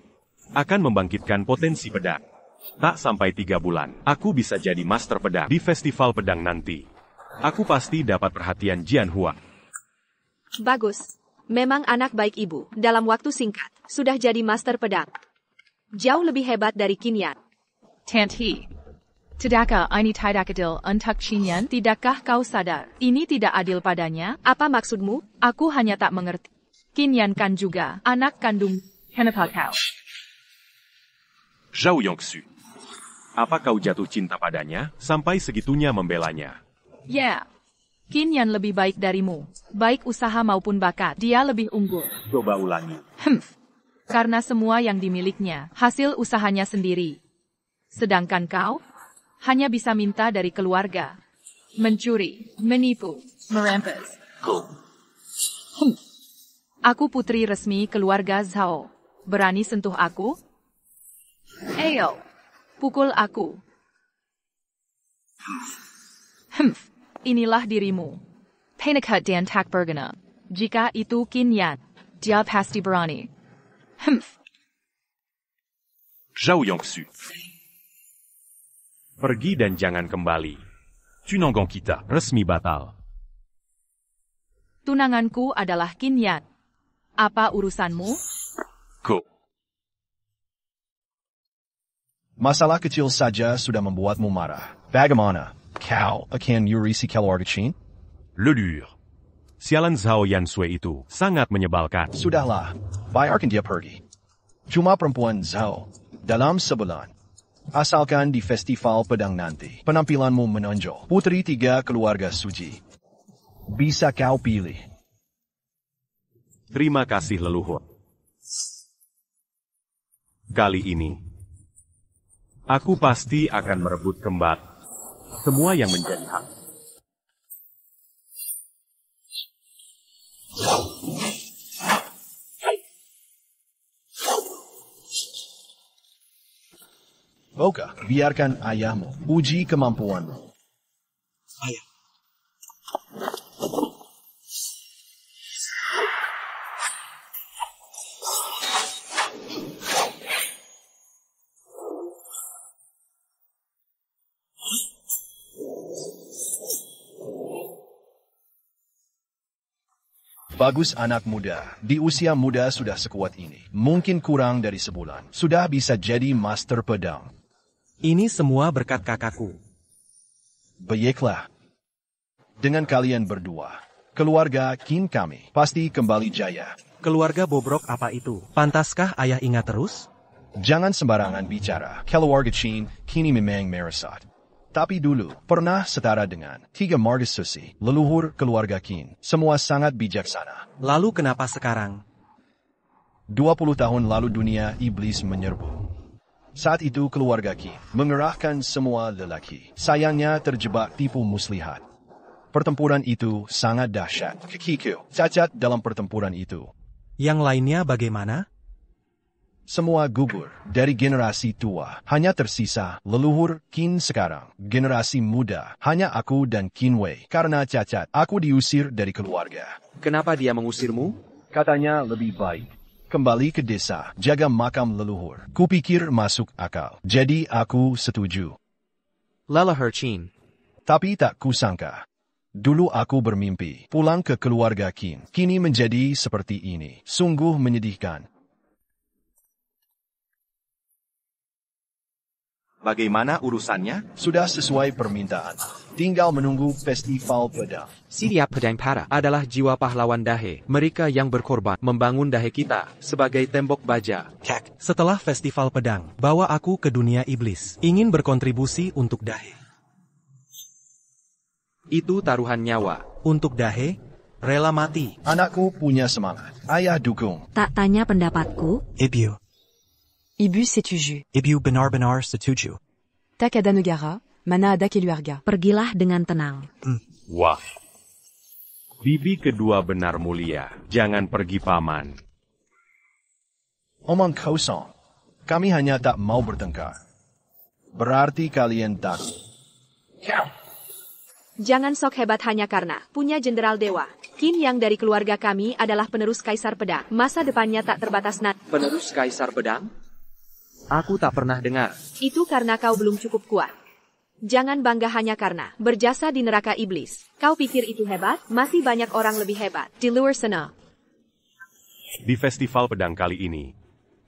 akan membangkitkan potensi pedang. Tak sampai 3 bulan, aku bisa jadi master pedang di festival pedang nanti. Aku pasti dapat perhatian Jian Hua. Bagus. Memang anak baik ibu. Dalam waktu singkat, sudah jadi master pedang. Jauh lebih hebat dari Qin Yang. Tanti. Tidakkah ini tidak adil untuk Qin Yan? Tidakkah kau sadar? Ini tidak adil padanya? Apa maksudmu? Aku hanya tak mengerti. Qin Yan kan juga anak kandung. Kenapa kau? Zhao Yongxu. Apa kau jatuh cinta padanya, sampai segitunya membelanya? Ya. Qin Yan lebih baik darimu. Baik usaha maupun bakat, dia lebih unggul. Coba ulangi. Karena semua yang dimilikinya, hasil usahanya sendiri. Sedangkan kau, hanya bisa minta dari keluarga. Mencuri, menipu, merampas. Aku putri resmi keluarga Zhao. Berani sentuh aku? Ayo, pukul aku. Inilah dirimu. Penakat dan tak berguna. Jika itu Qin Yan, dia pasti berani. Zhao Yongxu. Pergi dan jangan kembali. Tu n'engong kita. Resmi batal. Tunanganku adalah Qin Yan. Apa urusanmu? Ko. Masalah kecil saja sudah membuatmu marah. Bagaimana? Kau akan urisi keluarga Qin? Lelur. Sialan Zhao Yansui itu sangat menyebalkan. Sudahlah, biarkan dia pergi. Cuma perempuan Zhao. Dalam sebulan. Asalkan di festival pedang nanti, penampilanmu menonjol. Putri 3 keluarga suci. Bisa kau pilih. Terima kasih leluhur. Kali ini, aku pasti akan merebut kembali semua yang menjadi hak. Oka, biarkan ayahmu uji kemampuanmu. Ayah. Bagus anak muda, di usia muda sudah sekuat ini. Mungkin kurang dari sebulan. Sudah bisa jadi master pedang. Ini semua berkat kakakku. Baiklah. Dengan kalian berdua, keluarga Qin kami pasti kembali jaya. Keluarga bobrok apa itu? Pantaskah ayah ingat terus? Jangan sembarangan bicara. Keluarga Qin kini memang merosot. Tapi dulu, pernah setara dengan 3 marga suci, leluhur keluarga Qin. Semua sangat bijaksana. Lalu kenapa sekarang? 20 tahun lalu dunia iblis menyerbu. Saat itu keluarga Qin mengerahkan semua lelaki. Sayangnya terjebak tipu muslihat. Pertempuran itu sangat dahsyat. Kekiku cacat dalam pertempuran itu. Yang lainnya bagaimana? Semua gugur dari generasi tua. Hanya tersisa leluhur Qin sekarang. Generasi muda. Hanya aku dan Qin Wei. Karena cacat, aku diusir dari keluarga. Kenapa dia mengusirmu? Katanya lebih baik kembali ke desa, jaga makam leluhur. Kupikir masuk akal. Jadi aku setuju. Leluhur Qin. Tapi tak kusangka. Dulu aku bermimpi pulang ke keluarga Qin. Kini menjadi seperti ini. Sungguh menyedihkan. Bagaimana urusannya? Sudah sesuai permintaan. Tinggal menunggu festival pedang. Sidiap Pedang Para adalah jiwa pahlawan Dahe. Mereka yang berkorban membangun Dahe kita sebagai tembok baja. Kek, setelah festival pedang, bawa aku ke dunia iblis. Ingin berkontribusi untuk Dahe. Itu taruhan nyawa. Untuk Dahe, rela mati. Anakku punya semangat. Ayah dukung. Tak tanya pendapatku? Ibiu. Ibu setuju. Ibiu benar-benar setuju. Tak ada negara, mana ada keluarga. Pergilah dengan tenang. Wah. Bibi kedua benar mulia. Jangan pergi paman. Omong kosong. Kami hanya tak mau bertengkar. Berarti kalian takut. Jangan sok hebat hanya karena punya jenderal dewa. Qin yang dari keluarga kami adalah penerus Kaisar Pedang. Masa depannya tak terbatas nanti. Penerus Kaisar Pedang? Aku tak pernah dengar. Itu karena kau belum cukup kuat. Jangan bangga hanya karena berjasa di neraka iblis. Kau pikir itu hebat? Masih banyak orang lebih hebat di luar sana. Di festival pedang kali ini,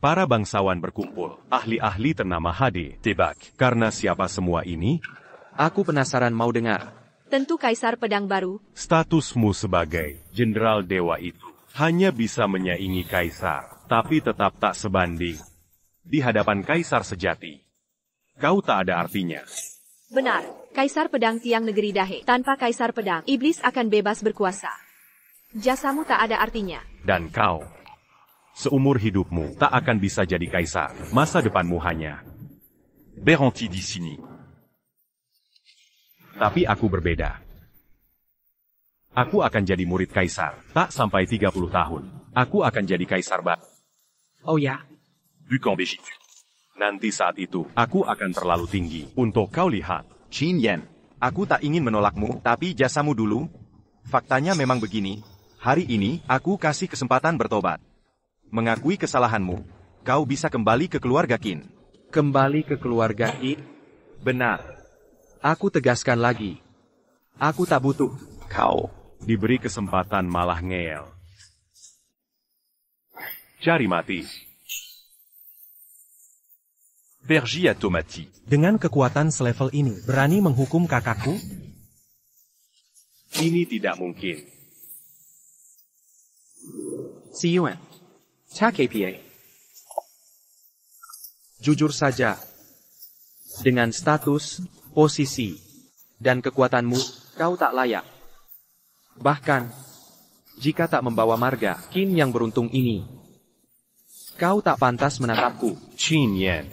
para bangsawan berkumpul. Ahli-ahli ternama HD, Tebak. Karena siapa semua ini? Aku penasaran mau dengar. Tentu Kaisar Pedang baru. Statusmu sebagai jenderal dewa itu hanya bisa menyaingi kaisar, tapi tetap tak sebanding. Di hadapan kaisar sejati, kau tak ada artinya. Benar, Kaisar Pedang tiang negeri Dahe. Tanpa Kaisar Pedang, iblis akan bebas berkuasa. Jasamu tak ada artinya. Dan kau, seumur hidupmu, tak akan bisa jadi kaisar. Masa depanmu hanya berhenti di sini. Tapi aku berbeda. Aku akan jadi murid kaisar. Tak sampai 30 tahun. Aku akan jadi kaisar baru. Oh ya? Bukan begitu. Nanti saat itu, aku akan terlalu tinggi untuk kau lihat. Qin Yan, aku tak ingin menolakmu, tapi jasamu dulu. Faktanya memang begini. Hari ini, aku kasih kesempatan bertobat. Mengakui kesalahanmu, kau bisa kembali ke keluarga Qin. Kembali ke keluarga Qin? Benar. Aku tegaskan lagi. Aku tak butuh. Kau diberi kesempatan malah ngeyel. Cari mati. Vergi Automati. Dengan kekuatan selevel ini, berani menghukum kakakku? Ini tidak mungkin. Si Yuan. Tak KPA. Jujur saja. Dengan status, posisi, dan kekuatanmu, kau tak layak. Bahkan, jika tak membawa marga Qin yang beruntung ini, kau tak pantas menatapku. Qin Yan.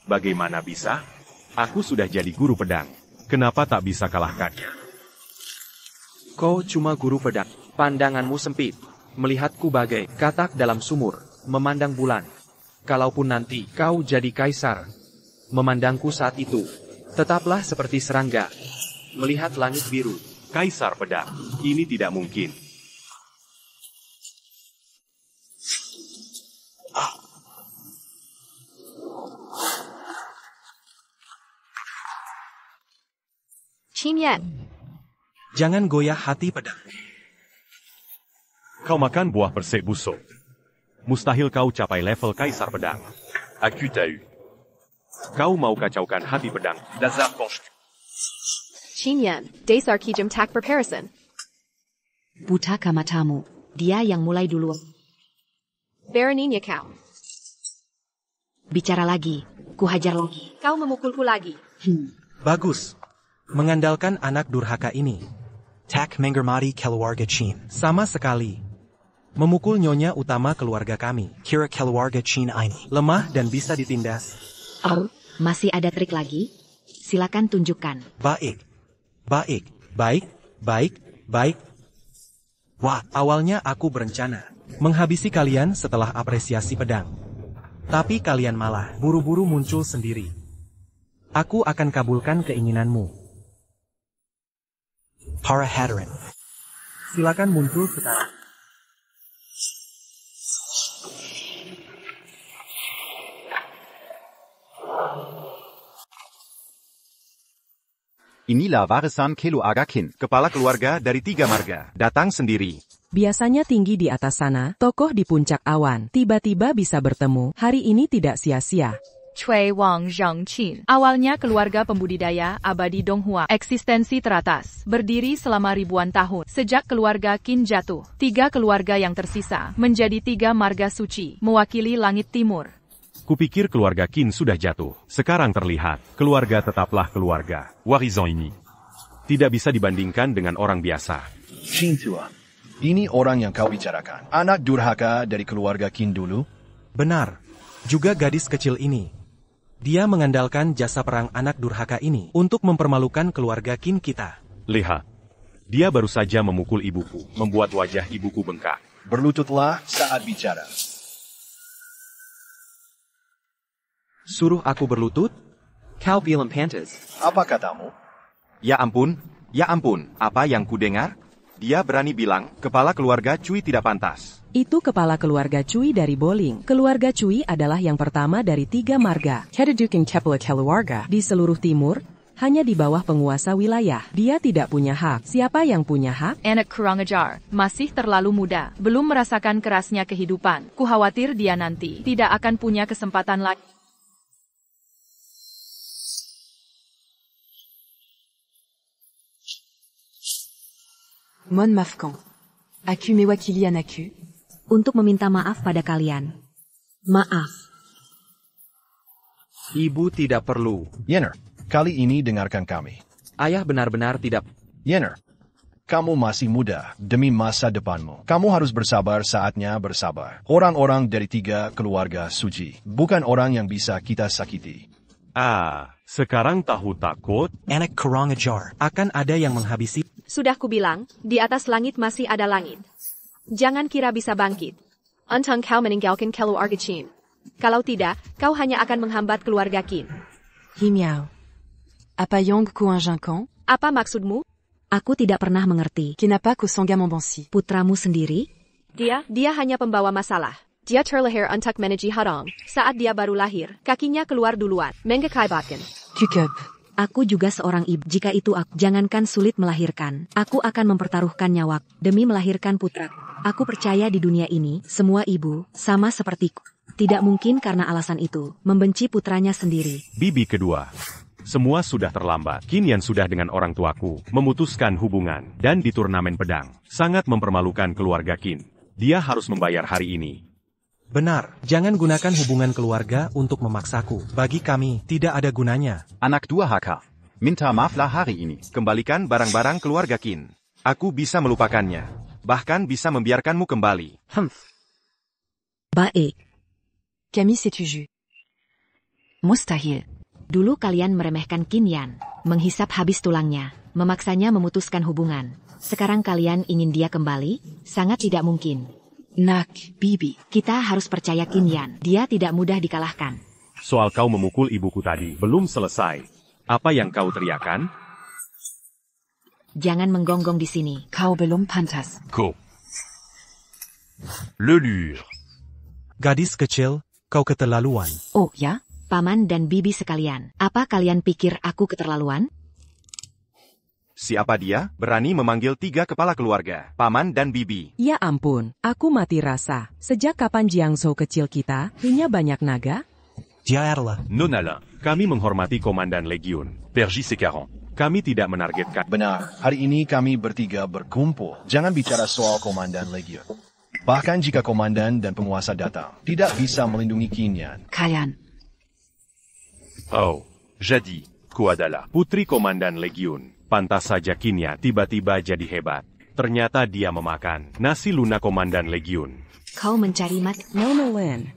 Bagaimana bisa? Aku sudah jadi guru pedang. Kenapa tak bisa kalahkannya? Kau cuma guru pedang. Pandanganmu sempit. Melihatku bagai katak dalam sumur. Memandang bulan. Kalaupun nanti kau jadi kaisar. Memandangku saat itu. Tetaplah seperti serangga. Melihat langit biru. Kaisar pedang. Ini tidak mungkin. Qin Yan. Jangan goyah hati pedang. Kau makan buah persik busuk. Mustahil kau capai level kaisar pedang. Aku tahu. Kau mau kacaukan hati pedang. Lazar penche. Qin Yan. Dasar Kijim Tak Preparison. Buta matamu. Dia yang mulai dulu. Beraninya kau. Bicara lagi. Ku hajar lagi. Kau memukulku lagi. Bagus. Mengandalkan anak durhaka ini. Tak menghormati keluarga Qin. Sama sekali. Memukul nyonya utama keluarga kami. Kira keluarga Qin ini. Lemah dan bisa ditindas. Oh, masih ada trik lagi? Silakan tunjukkan. Baik. Baik. Baik. Baik. Baik. Wah, awalnya aku berencana menghabisi kalian setelah apresiasi pedang. Tapi kalian malah buru-buru muncul sendiri. Aku akan kabulkan keinginanmu. Para hadirin. Silakan muncul sekarang. Inilah warisan keluarga Qin. Kepala keluarga dari 3 marga. Datang sendiri. Biasanya tinggi di atas sana, tokoh di puncak awan, tiba-tiba bisa bertemu, hari ini tidak sia-sia. Cui Wang Zhengqin. Awalnya keluarga pembudidaya abadi Donghua. Eksistensi teratas. Berdiri selama ribuan tahun. Sejak keluarga Qin jatuh. 3 keluarga yang tersisa. Menjadi 3 marga suci. Mewakili langit timur. Kupikir keluarga Qin sudah jatuh. Sekarang terlihat. Keluarga tetaplah keluarga. Warizan ini. Tidak bisa dibandingkan dengan orang biasa. Qin tua. Ini orang yang kau bicarakan. Anak durhaka dari keluarga Qin dulu? Benar. Juga gadis kecil ini. Dia mengandalkan jasa perang anak durhaka ini untuk mempermalukan keluarga Qin kita. Lihat. Dia baru saja memukul ibuku. Membuat wajah ibuku bengkak. Berlututlah saat bicara. Suruh aku berlutut? Kau bilang pantas. Apa katamu? Ya ampun. Apa yang ku dengar? Dia berani bilang, kepala keluarga Cui tidak pantas. Itu kepala keluarga Cui dari Boling. Keluarga Cui adalah yang pertama dari 3 marga. Kedudukan kepala keluarga di seluruh timur, hanya di bawah penguasa wilayah. Dia tidak punya hak. Siapa yang punya hak? Anak kurang ajar. Masih terlalu muda. Belum merasakan kerasnya kehidupan. Ku khawatir dia nanti tidak akan punya kesempatan lagi. Mon Mafkan. Aku mewakili anakku. Untuk meminta maaf pada kalian. Maaf. Ibu tidak perlu. Yenner, kali ini dengarkan kami. Ayah benar-benar tidak. Yenner, kamu masih muda demi masa depanmu. Kamu harus bersabar, saatnya bersabar. Orang-orang dari 3 keluarga suci, bukan orang yang bisa kita sakiti. Sekarang tahu takut? Anak kurang ajar. Akan ada yang menghabisi. Sudah kubilang, di atas langit masih ada langit. Jangan kira bisa bangkit. Untung kau meninggalkan keluarga Qin. Kalau tidak, kau hanya akan menghambat keluarga Qin. Himiao. Apa yang ku inginkan? Apa maksudmu? Aku tidak pernah mengerti. Qui n'a pas que son gamin bonsi. Putramu sendiri? Dia hanya pembawa masalah. Dia terlahir untuk meneji harong. Saat dia baru lahir, kakinya keluar duluan. Mengekaibatkan. Cukup. Aku juga seorang ibu. Jika itu aku, jangankan sulit melahirkan. Aku akan mempertaruhkan nyawaku demi melahirkan putraku. Aku percaya di dunia ini, semua ibu, sama sepertiku. Tidak mungkin karena alasan itu, membenci putranya sendiri. Bibi kedua. Semua sudah terlambat. Qin Yan sudah dengan orang tuaku, memutuskan hubungan, dan di turnamen pedang. Sangat mempermalukan keluarga Qin. Dia harus membayar hari ini. Benar, jangan gunakan hubungan keluarga untuk memaksaku. Bagi kami, tidak ada gunanya. Anak durhaka. Minta maaflah hari ini. Kembalikan barang-barang keluarga Qin. Aku bisa melupakannya. Bahkan bisa membiarkanmu kembali. Baik. Camille setuju. Mustahil. Dulu kalian meremehkan Qin Yan, menghisap habis tulangnya, memaksanya memutuskan hubungan. Sekarang kalian ingin dia kembali? Sangat tidak mungkin. Nak, Bibi. Kita harus percaya Qin Yan. Dia tidak mudah dikalahkan. Soal kau memukul ibuku tadi, belum selesai. Apa yang kau teriakan? Jangan menggonggong di sini. Kau belum pantas. Ko. Lelure. Gadis kecil, kau keterlaluan. Oh, ya? Paman dan bibi sekalian, apa kalian pikir aku keterlaluan? Siapa dia? Berani memanggil 3 kepala keluarga, paman dan bibi. Ya ampun, aku mati rasa. Sejak kapan Jiangzhou kecil kita punya banyak naga? Dia adalah. Non Alain, kami menghormati Komandan Legion, Pergy Secaron. Kami tidak menargetkan. Benar, hari ini kami bertiga berkumpul. Jangan bicara soal Komandan Legion. Bahkan jika komandan dan penguasa datang, tidak bisa melindungi Qin Yan. Kalian. Oh, jadi, ku adalah putri Komandan Legion. Pantas saja Qin Yan tiba-tiba jadi hebat. Ternyata dia memakan nasi lunak Komandan Legion. Kau mencari mat? Nona Lin.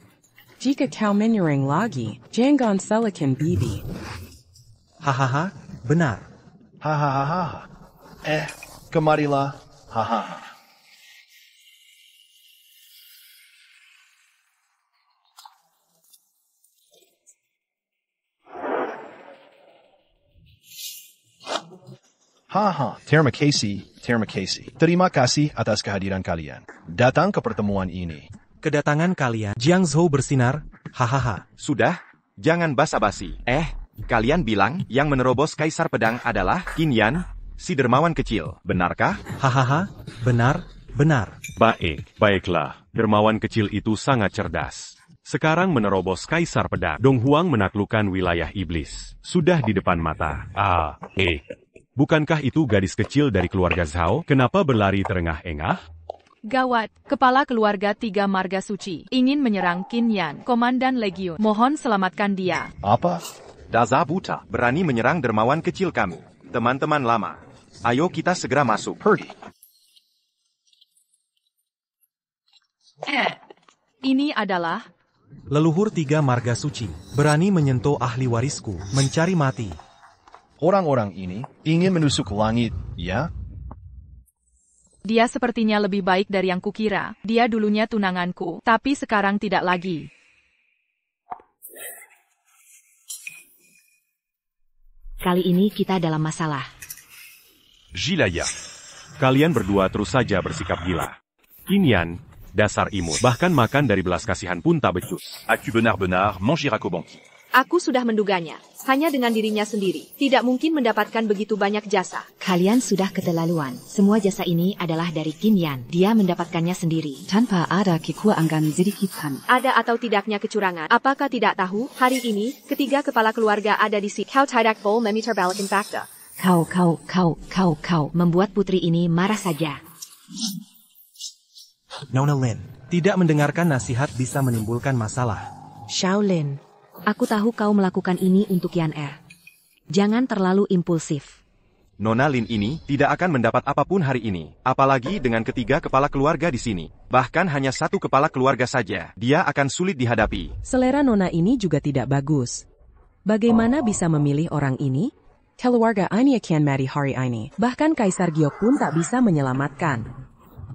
Jika kau menyerang lagi, jangan salahkan bibi. Hahaha, benar. Hahaha. Kemarilah. Hahaha. Terima kasih. Terima kasih atas kehadiran kalian. Datang ke pertemuan ini. Kedatangan kalian, Jiangzhou bersinar, hahaha. Sudah, jangan basa-basi. Kalian bilang yang menerobos Kaisar Pedang adalah Qin Yan, si dermawan kecil. Benarkah? Hahaha, benar. Baiklah. Dermawan kecil itu sangat cerdas. Sekarang menerobos Kaisar Pedang. Dong Huang menaklukkan wilayah iblis. Sudah di depan mata. Bukankah itu gadis kecil dari keluarga Zhao? Kenapa berlari terengah-engah? Gawat, kepala keluarga 3 marga suci ingin menyerang Qin Yan, Komandan Legion. Mohon selamatkan dia. Apa? Dasar buta. Berani menyerang dermawan kecil kami. Teman-teman lama. Ayo kita segera masuk. Pergi. Ini adalah Leluhur 3 marga suci, berani menyentuh ahli warisku, mencari mati. Orang-orang ini ingin menusuk langit, ya? Dia sepertinya lebih baik dari yang kukira. Dia dulunya tunanganku, tapi sekarang tidak lagi. Kali ini kita dalam masalah. Jilaya. Kalian berdua terus saja bersikap gila. Qin Yan, dasar imut. Bahkan makan dari belas kasihan pun tak becus. As-tu benar-benar mangé Rakobanki? Aku sudah menduganya. Hanya dengan dirinya sendiri. Tidak mungkin mendapatkan begitu banyak jasa. Kalian sudah keterlaluan. Semua jasa ini adalah dari Qin Yan. Dia mendapatkannya sendiri. Tanpa ada kekurangan sedikitpun. Ada atau tidaknya kecurangan. Apakah tidak tahu, hari ini, 3 kepala keluarga ada di sini. Kau tidak boleh memiterbalikan fakta. Kau. Membuat putri ini marah saja. Nona Lin, tidak mendengarkan nasihat bisa menimbulkan masalah. Shaolin. Aku tahu kau melakukan ini untuk Yan Er. Jangan terlalu impulsif. Nona Lin ini tidak akan mendapat apapun hari ini. Apalagi dengan 3 kepala keluarga di sini. Bahkan hanya 1 kepala keluarga saja. Dia akan sulit dihadapi. Selera Nona ini juga tidak bagus. Bagaimana bisa memilih orang ini? Keluarga ini akan mati hari ini. Bahkan Kaisar Giok pun tak bisa menyelamatkan.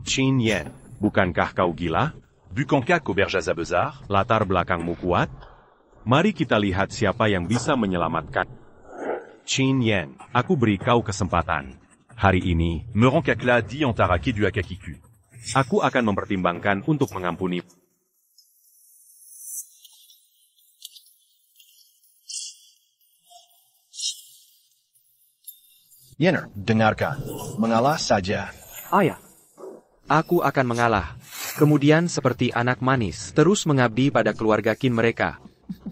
Qin Yan, bukankah kau gila? Bukankah qu'auberge à Zabezar? Latar belakangmu kuat? Mari kita lihat siapa yang bisa menyelamatkan. Qin Yan, aku beri kau kesempatan. Hari ini, Meronkakla dit Antaraki du Akakiku. aku akan mempertimbangkan untuk mengampuni. Yenner, dengarkan. Mengalah saja. Ayah, aku akan mengalah. Kemudian seperti anak manis, terus mengabdi pada keluarga Qin mereka.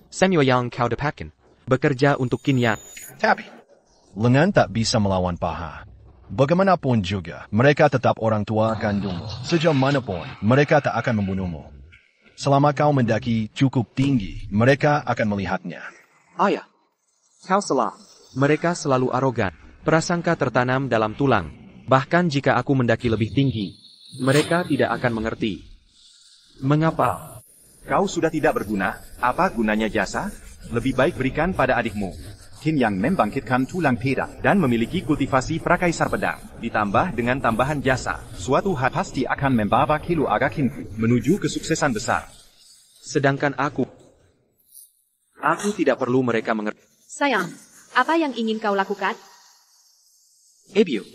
Semyoyang kau dapatkan. Bekerja untuk Qin Yan. Tapi, lengan tak bisa melawan paha. Bagaimanapun juga, mereka tetap orang tua kandungmu. Sejauh manapun, mereka tak akan membunuhmu. Selama kau mendaki cukup tinggi, mereka akan melihatnya. Ayah, kau salah. Mereka selalu arogan. Prasangka tertanam dalam tulang. Bahkan jika aku mendaki lebih tinggi, mereka tidak akan mengerti. Mengapa? Kau sudah tidak berguna. Apa gunanya jasa? Lebih baik berikan pada adikmu. Qin yang membangkitkan tulang pedang Dan memiliki kultivasi prakaisar pedang. Ditambah dengan tambahan jasa. suatu hari pasti akan membawa keluarga Qinku Menuju kesuksesan besar. Sedangkan aku tidak perlu mereka mengerti. Sayang, apa yang ingin kau lakukan? Ebio,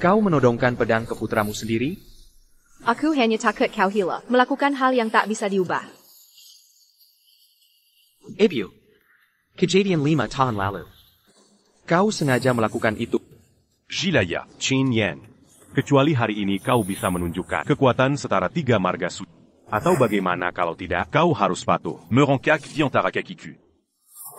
kau menodongkan pedang ke putramu sendiri? Aku hanya takut kau hilang, melakukan hal yang tak bisa diubah. Ebio, kejadian 5 tahun lalu. Kau sengaja melakukan itu. Jilaya, Qin Yan. Kecuali hari ini kau bisa menunjukkan kekuatan setara 3 marga suci. Atau bagaimana kalau tidak, kau harus patuh. Meronkak dit Antarakakiku.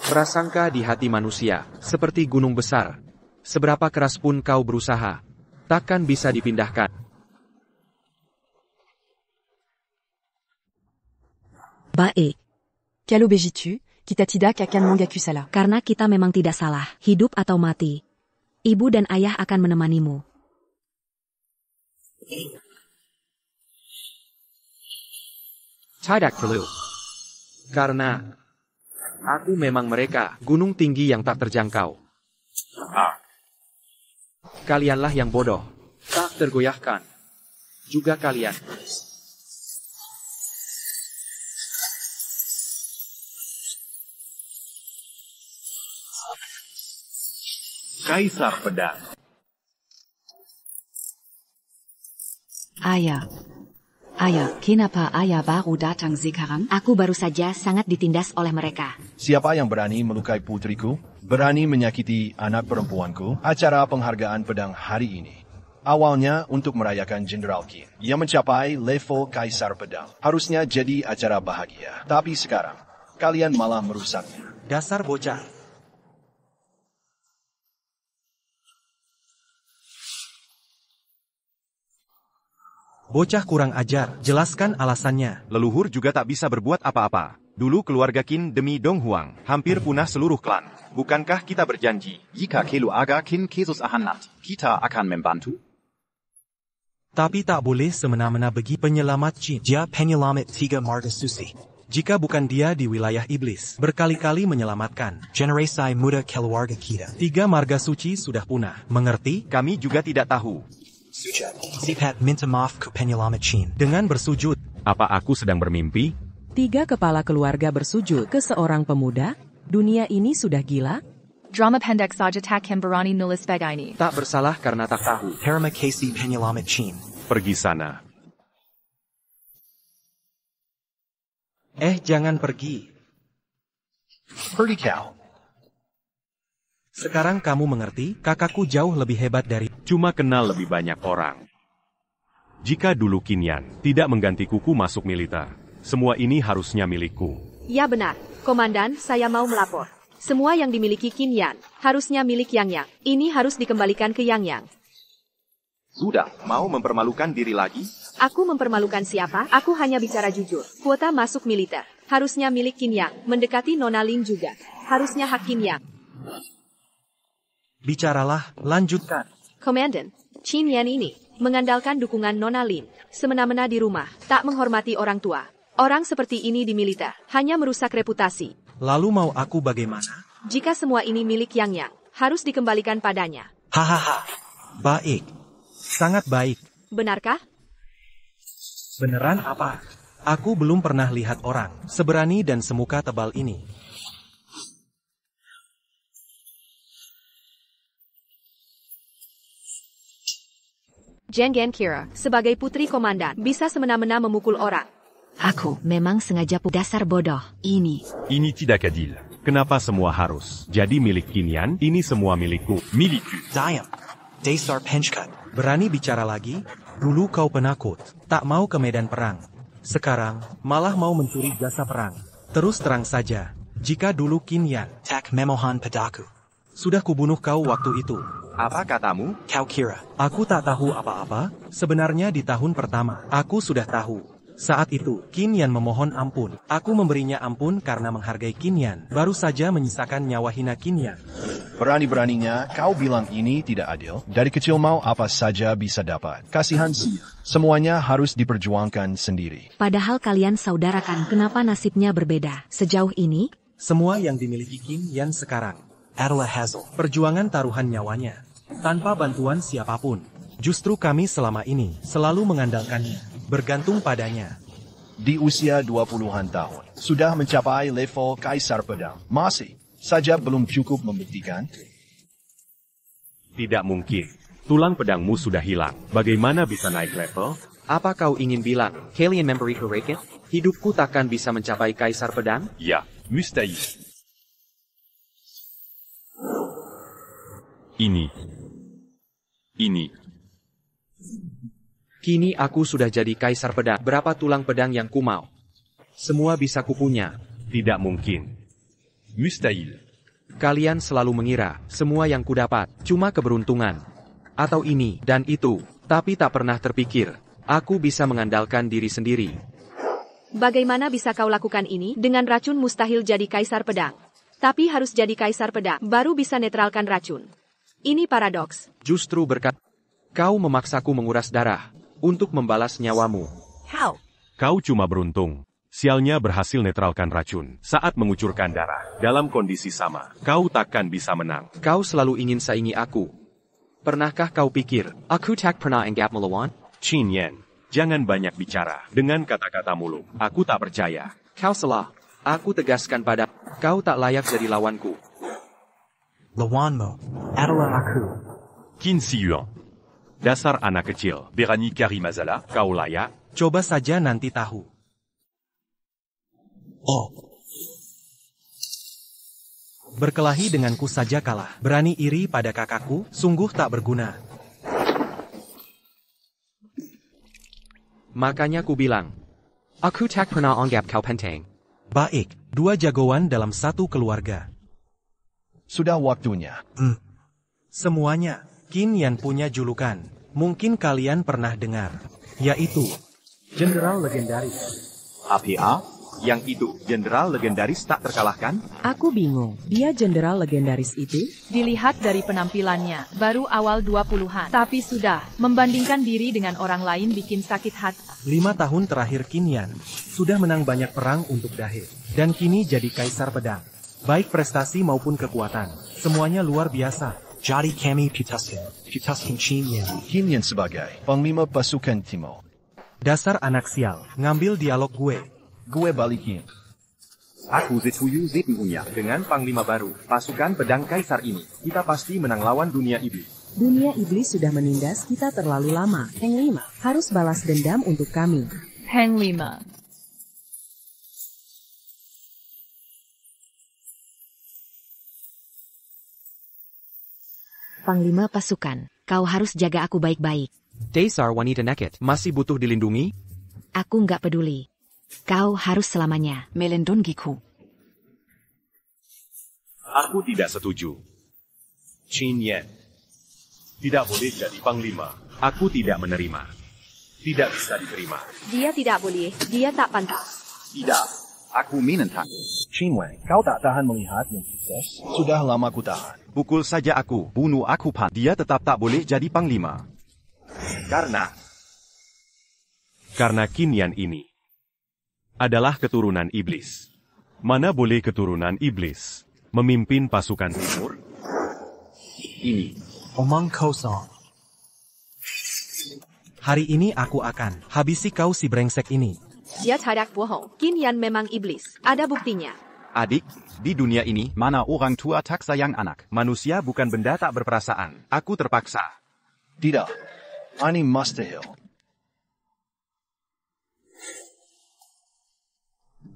Prasangka di hati manusia, seperti gunung besar. Seberapa keras pun kau berusaha, takkan bisa dipindahkan. Baik. Kalobejitu, kita tidak akan mengaku salah. Karena kita memang tidak salah, hidup atau mati. Ibu dan ayah akan menemanimu. Tidak perlu. Karena aku memang mereka, gunung tinggi yang tak terjangkau. Kalianlah yang bodoh, tak tergoyahkan. Juga kalian. Kaisar Pedang. Ayah, kenapa ayah baru datang sekarang? Aku baru saja sangat ditindas oleh mereka. Siapa yang berani melukai putriku? Berani menyakiti anak perempuanku? Acara penghargaan pedang hari ini. Awalnya untuk merayakan Jenderal Qin yang mencapai level Kaisar Pedang. Harusnya jadi acara bahagia. Tapi sekarang, kalian malah merusaknya. Dasar bocah. Bocah kurang ajar, jelaskan alasannya. Leluhur juga tak bisa berbuat apa-apa. Dulu keluarga Qin demi Dong Huang hampir punah seluruh klan. Bukankah kita berjanji? Jika keluarga Qin kesusahan nanti, kita akan membantu. Tapi tak boleh semena-mena bagi penyelamat Qin. Dia penyelamat 3 marga suci. Jika bukan dia di wilayah iblis, berkali-kali menyelamatkan. Generasi muda keluarga kita. 3 marga suci sudah punah. Mengerti? Kami juga tidak tahu. Sipat minta maaf ke penyelamat Qin. Dengan bersujud. Apa aku sedang bermimpi? 3 kepala keluarga bersujud ke seorang pemuda? Dunia ini sudah gila? Drama pendek saja takkan berani nulis begini. Tak bersalah karena tak tahu. Terima kasih penyelamat Qin. Pergi sana. Jangan pergi. Pergi kau. Sekarang kamu mengerti, kakakku jauh lebih hebat dari... Cuma kenal lebih banyak orang. Jika dulu Qin Yan tidak mengganti kuku masuk militer, semua ini harusnya milikku. Ya benar, Komandan, saya mau melapor. Semua yang dimiliki Qin Yan harusnya milik Yang Yang. Ini harus dikembalikan ke Yang Yang. Sudah, mau mempermalukan diri lagi? Aku mempermalukan siapa? Aku hanya bicara jujur. Kuota masuk militer harusnya milik Qin Yang. Mendekati Nona Lin juga harusnya hak Qin Yang. Bicaralah, lanjutkan. Komandan, Qin Yan ini mengandalkan dukungan Nona Lin. Semena-mena di rumah, tak menghormati orang tua. Orang seperti ini di militer hanya merusak reputasi. Lalu mau aku bagaimana? Jika semua ini milik Yang Yang, harus dikembalikan padanya. Hahaha. Baik. Sangat baik. Benarkah? Beneran apa? Aku belum pernah lihat orang seberani dan semuka tebal ini. Zhang Kira, sebagai putri komandan, bisa semena-mena memukul orang. Aku memang sengaja dasar bodoh. Ini tidak adil. Kenapa semua harus jadi milik Qin? Ini semua milikku. Milikku. Diam. Daystar Pinchcut. Berani bicara lagi? Dulu kau penakut, tak mau ke medan perang. Sekarang, malah mau mencuri jasa perang. Terus terang saja, jika dulu Qin Yan Tak memohon padaku. sudah kubunuh kau waktu itu. Apa katamu? Kau kira. Aku tak tahu apa-apa, sebenarnya di tahun pertama, aku sudah tahu. Saat itu, Qin Yan memohon ampun. Aku memberinya ampun karena menghargai Qin Yan, baru saja menyisakan nyawa hina Qin Yan. Berani-beraninya kau bilang ini tidak adil. Dari kecil mau apa saja bisa dapat. Kasihan sih. Semuanya harus diperjuangkan sendiri. Padahal kalian saudara kan, kenapa nasibnya berbeda? Sejauh ini, semua yang dimiliki Qin Yan sekarang adalah hasil perjuangan taruhan nyawanya. Tanpa bantuan siapapun. Justru kami selama ini selalu mengandalkannya, bergantung padanya. Di usia 20-an tahun, sudah mencapai level Kaisar Pedang. Masih saja belum cukup membuktikan. Tidak mungkin. Tulang pedangmu sudah hilang. Bagaimana bisa naik level? Apa kau ingin bilang, kalian memberi kerakyat? Hidupku takkan bisa mencapai Kaisar Pedang? Ya, mustahil. Ini. Kini aku sudah jadi Kaisar Pedang. Berapa tulang pedang yang ku mau? Semua bisa kupunya. Tidak mungkin. Mustahil. Kalian selalu mengira, semua yang kudapat, cuma keberuntungan. Atau ini dan itu, tapi tak pernah terpikir, aku bisa mengandalkan diri sendiri. Bagaimana bisa kau lakukan ini? Dengan racun mustahil jadi Kaisar Pedang. Tapi harus jadi Kaisar Pedang, baru bisa netralkan racun. Ini paradoks. Justru berkat kau memaksaku menguras darah untuk membalas nyawamu. Kau cuma beruntung. Sialnya berhasil netralkan racun saat mengucurkan darah. Dalam kondisi sama, kau takkan bisa menang. Kau selalu ingin saingi aku. Pernahkah kau pikir, aku tak pernah anggap melawan? Qin Yan, jangan banyak bicara dengan kata-kata muluk. Aku tak percaya. Kau salah. Aku tegaskan pada kau tak layak jadi lawanku. Lawanmu adalah aku. Qin Siyuan. Dasar anak kecil. Berani Karimazala, kau layak? Coba saja nanti tahu. Oh. Berkelahi denganku saja kalah. Berani iri pada kakakku, sungguh tak berguna. Makanya ku bilang, aku tak pernah anggap kau penting. Baik, dua jagoan dalam satu keluarga. Sudah waktunya. Semuanya, Qin Yan punya julukan. Mungkin kalian pernah dengar. Yaitu, Jenderal Legendaris. APA? Yang itu, jenderal legendaris tak terkalahkan? Aku bingung, dia jenderal legendaris itu? Dilihat dari penampilannya, baru awal 20-an. Tapi sudah, membandingkan diri dengan orang lain bikin sakit hati. 5 tahun terakhir Qin Yan sudah menang banyak perang untuk Dahe. Dan kini jadi Kaisar Pedang. Baik prestasi maupun kekuatan, semuanya luar biasa. Jadi kami putuskan Qin Yan. Qin Yan sebagai Panglima Pasukan Timur. Dasar anak sial, ngambil dialog gue. Gue balikin. Aku Zetsuyu Zetunya dengan Panglima baru, pasukan pedang Kaisar ini. Kita pasti menang lawan dunia iblis. Dunia iblis sudah menindas kita terlalu lama. Heng Lima harus balas dendam untuk kami. Heng Lima. Panglima pasukan, kau harus jaga aku baik-baik. Dasar wanita naked, masih butuh dilindungi? Aku nggak peduli. Kau harus selamanya. Melendon Giku. Aku tidak setuju. Qin Yan tidak boleh jadi panglima. Aku tidak menerima. Tidak bisa diterima. Dia tidak boleh, dia tak pantas. Tidak, aku menentang. Qin Wei, kau tak tahan melihat yang sukses? Sudah lama ku tahan. Pukul saja aku, bunuh aku Pan. Dia tetap tak boleh jadi panglima. Karena Qin Yan ini adalah keturunan iblis. Mana boleh keturunan iblis memimpin pasukan timur? Ini. Omong kosong. Hari ini aku akan habisi kau si brengsek ini. Dia tidak bohong. Qin Yan memang iblis. Ada buktinya. Adik, di dunia ini, Mana orang tua tak sayang anak. manusia bukan benda tak berperasaan. Aku terpaksa. Tidak. Ini mustahil.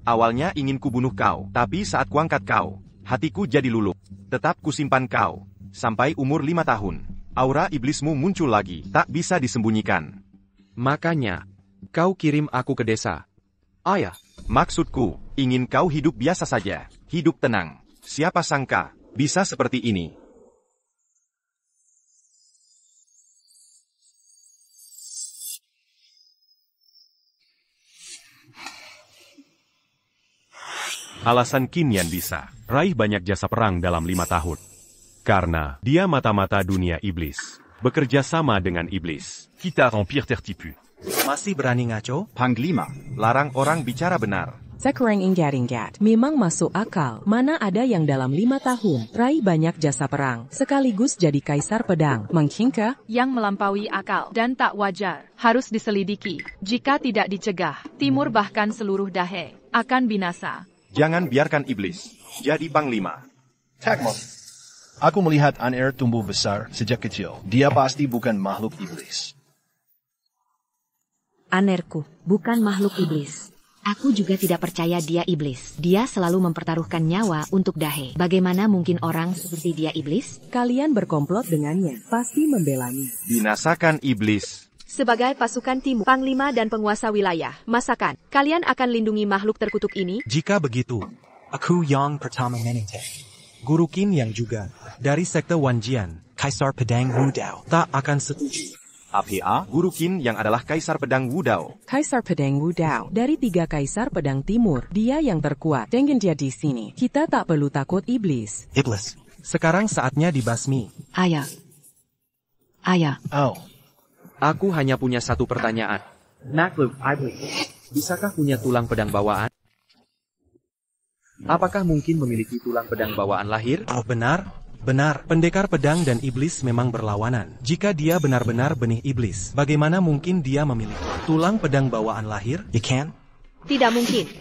Awalnya ingin kubunuh kau, tapi saat kuangkat kau, hatiku jadi luluh. Tetap kusimpan kau. Sampai umur 5 tahun. Aura iblismu muncul lagi, tak bisa disembunyikan. Makanya, kau kirim aku ke desa. Ayah. Maksudku, ingin kau hidup biasa saja. Hidup tenang. Siapa sangka, bisa seperti ini. Alasan Qin Yan bisa raih banyak jasa perang dalam 5 tahun. Karena dia mata-mata dunia iblis. Bekerja sama dengan iblis. Quitte à remplir tertipu. Masih berani ngaco? Panglima. Larang orang bicara benar. Sekereng inggat-inggat. Memang masuk akal. Mana ada yang dalam 5 tahun raih banyak jasa perang, sekaligus jadi kaisar pedang. Mengkingka? Yang melampaui akal dan tak wajar. Harus diselidiki. Jika tidak dicegah, Timur bahkan seluruh Dahe akan binasa. Jangan biarkan iblis jadi panglima. Takmon. Aku melihat An-Er tumbuh besar sejak kecil. Dia pasti bukan makhluk iblis. An-Erku, bukan makhluk iblis. Aku juga tidak percaya dia iblis. Dia selalu mempertaruhkan nyawa untuk Dahe. Bagaimana mungkin orang seperti dia iblis? Kalian berkomplot dengannya, pasti membelanya. Binasakan iblis. Sebagai pasukan timur, panglima dan penguasa wilayah, masakan, kalian akan lindungi makhluk terkutuk ini? Jika begitu, Aku yang pertama menite. Guru Qin yang juga, dari sekte Wanjian, Kaisar Pedang Wudao. tak akan setuju. APA. Guru Qin yang adalah kaisar pedang Wudao. Kaisar Pedang Wudao, dari 3 kaisar pedang timur, dia yang terkuat. Dengan dia di sini, kita tak perlu takut iblis. Iblis. Sekarang saatnya dibasmi. Ayah. Ayah. Oh. Aku hanya punya satu pertanyaan. Makhluk iblis, bisakah punya tulang pedang bawaan? Apakah mungkin memiliki tulang pedang bawaan lahir? Oh benar, benar. Pendekar pedang dan iblis memang berlawanan. Jika dia benar-benar benih iblis, bagaimana mungkin dia memiliki tulang pedang bawaan lahir? You can? Tidak mungkin.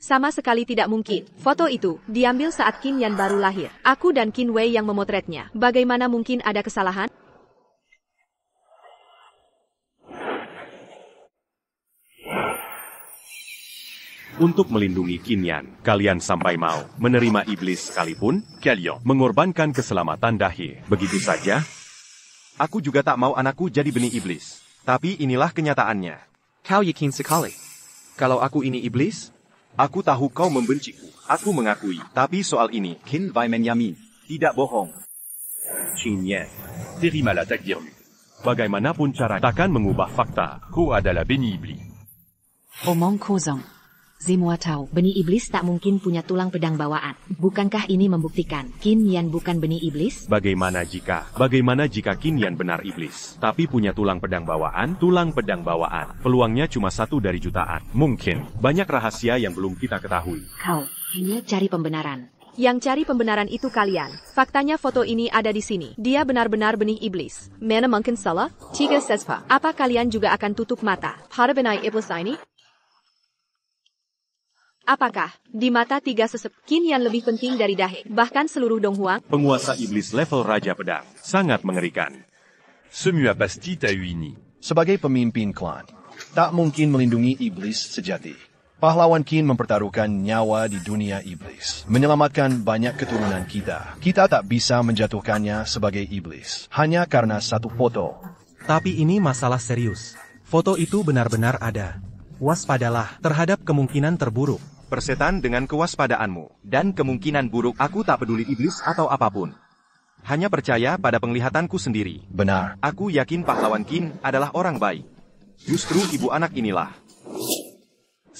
Sama sekali tidak mungkin. Foto itu diambil saat Qin Yan baru lahir. Aku dan Qin Wei yang memotretnya. Bagaimana mungkin ada kesalahan? Untuk melindungi Qin Yan, kalian sampai mau menerima iblis sekalipun? Kalian Mengorbankan keselamatan Dahe. Begitu saja? Aku juga tak mau anakku jadi benih iblis. Tapi inilah kenyataannya. Kau yakin sekali. Kalau aku ini iblis? Aku tahu kau membenciku. Aku mengakui. Tapi soal ini, Qin Wei Menyamin. Tidak bohong. Qin Yan. Terima la takdirmu. Bagaimanapun cara takkan mengubah fakta. Kau adalah benih iblis. Omong kosong. Semua tahu. Benih iblis tak mungkin punya tulang pedang bawaan. Bukankah ini membuktikan Qin Yan bukan benih iblis? Bagaimana jika Qin Yan benar iblis, tapi punya tulang pedang bawaan? Tulang pedang bawaan, peluangnya cuma 1 dari jutaan. Mungkin, banyak rahasia yang belum kita ketahui. Kau hanya cari pembenaran. Yang cari pembenaran itu kalian. Faktanya foto ini ada di sini. Dia benar-benar benih iblis. Mana mungkin salah? Tiga sespa. Apa kalian juga akan tutup mata? Para benih iblis ini? Apakah, di mata 3 sesep, Qin Yan lebih penting dari Dahe, bahkan seluruh Donghuang? Penguasa iblis level Raja Pedang, sangat mengerikan. Semua pasti tahu ini. Sebagai pemimpin klan, tak mungkin melindungi iblis sejati. Pahlawan Qin mempertaruhkan nyawa di dunia iblis, menyelamatkan banyak keturunan kita. Kita tak bisa menjatuhkannya sebagai iblis, hanya karena satu foto. Tapi ini masalah serius. Foto itu benar-benar ada. Waspadalah terhadap kemungkinan terburuk. Persetan dengan kewaspadaanmu. Dan kemungkinan buruk, aku tak peduli iblis atau apapun. Hanya percaya pada penglihatanku sendiri. Benar. Aku yakin pahlawan Qin adalah orang baik. Justru ibu anak inilah.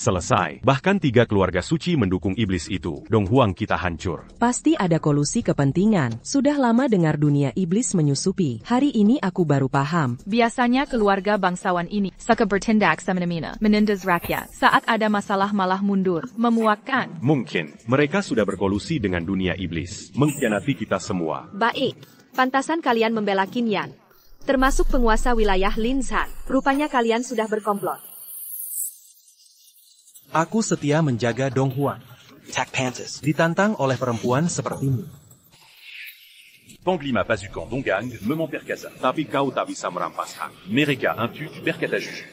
Selesai. Bahkan 3 keluarga suci mendukung iblis itu. Donghuang kita hancur. Pasti ada kolusi kepentingan. Sudah lama dengar dunia iblis menyusupi. Hari ini aku baru paham. Biasanya keluarga bangsawan ini suka bertindak semena-mena, menindas rakyat. Saat ada masalah malah mundur, memuakkan. Mungkin, mereka sudah berkolusi dengan dunia iblis. Mengkhianati kita semua. Baik, pantasan kalian membela Qin Yan. Termasuk penguasa wilayah Lin Zhan. Rupanya kalian sudah berkomplot. Aku setia menjaga Donghuang. Tak pantas. Ditantang oleh perempuan sepertimu. Panglima Pasukan Donggang me memperkasa. Tapi kau tak bisa merampas hak. Mereka impute perkata juge.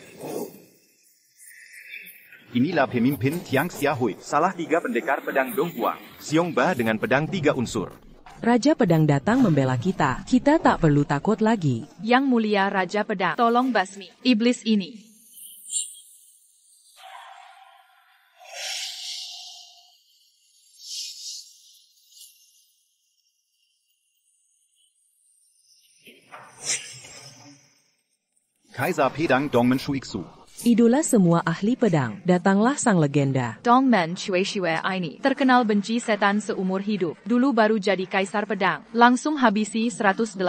Inilah pemimpin Tiang Xiahui. Salah 3 pendekar pedang Dong Huang. Xiong Ba dengan pedang 3 unsur. Raja Pedang datang membela kita. Kita tak perlu takut lagi. Yang mulia Raja Pedang, tolong basmi iblis ini. Kaiser Pedang Dongmen Shuixu. Idola semua ahli pedang, datanglah sang legenda. Dongmen Shuixue ini terkenal benci setan seumur hidup. Dulu baru jadi kaisar pedang, langsung habisi 108.000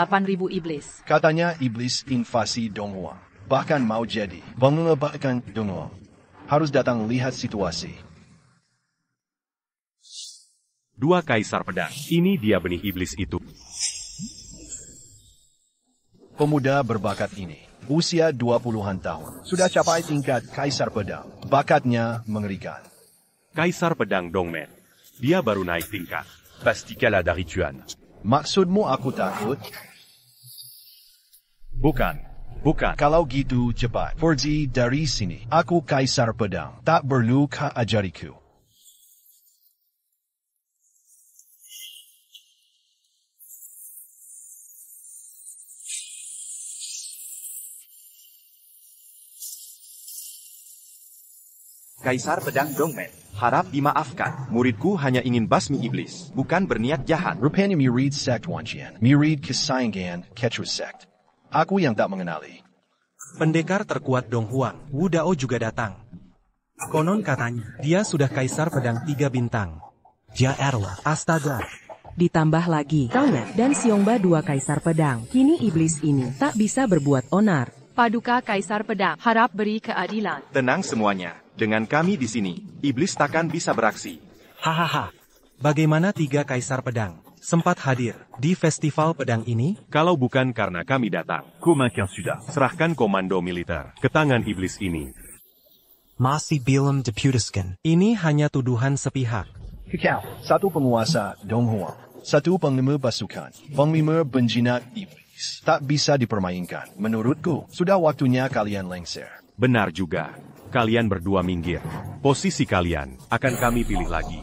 iblis. Katanya iblis invasi Donghuang. Bahkan mau jadi mengelebahkan Donghuang. Harus datang lihat situasi. 2 kaisar pedang. Ini dia benih iblis itu. Pemuda berbakat ini, usia 20-an tahun, sudah capai tingkat kaisar pedang. Bakatnya mengerikan. Kaisar pedang Dongmen. Dia baru naik tingkat. Pasti kalah dari Tuan. Maksudmu aku takut? Bukan. Kalau gitu cepat pergi dari sini. Aku kaisar pedang, tak perlu kau ajariku. Kaisar pedang Dongmen. Harap dimaafkan. Muridku hanya ingin basmi iblis, bukan berniat jahat. Rupanya murid sekt Wanjian, murid kesayangan Ketra sekt. Aku yang tak mengenali. Pendekar terkuat Dong Huang, Wu Dao juga datang. Konon katanya, dia sudah kaisar pedang 3 bintang. Dia adalah Astaga. Ditambah lagi, Taunet dan Xiongba 2 kaisar pedang. Kini iblis ini tak bisa berbuat onar. Paduka kaisar pedang, harap beri keadilan. Tenang semuanya. Dengan kami di sini, iblis takkan bisa beraksi. Hahaha. Bagaimana 3 kaisar pedang sempat hadir di festival pedang ini? Kalau bukan karena kami datang, Kumakan sudah. serahkan komando militer ke tangan iblis ini. Masih belum diputuskan. Ini hanya tuduhan sepihak. Kekal, satu penguasa Donghuang, satu panglima pasukan, panglima penjinak iblis. Tak bisa dipermainkan. Menurutku, sudah waktunya kalian lengser. Benar juga. Kalian berdua minggir. Posisi kalian akan kami pilih lagi.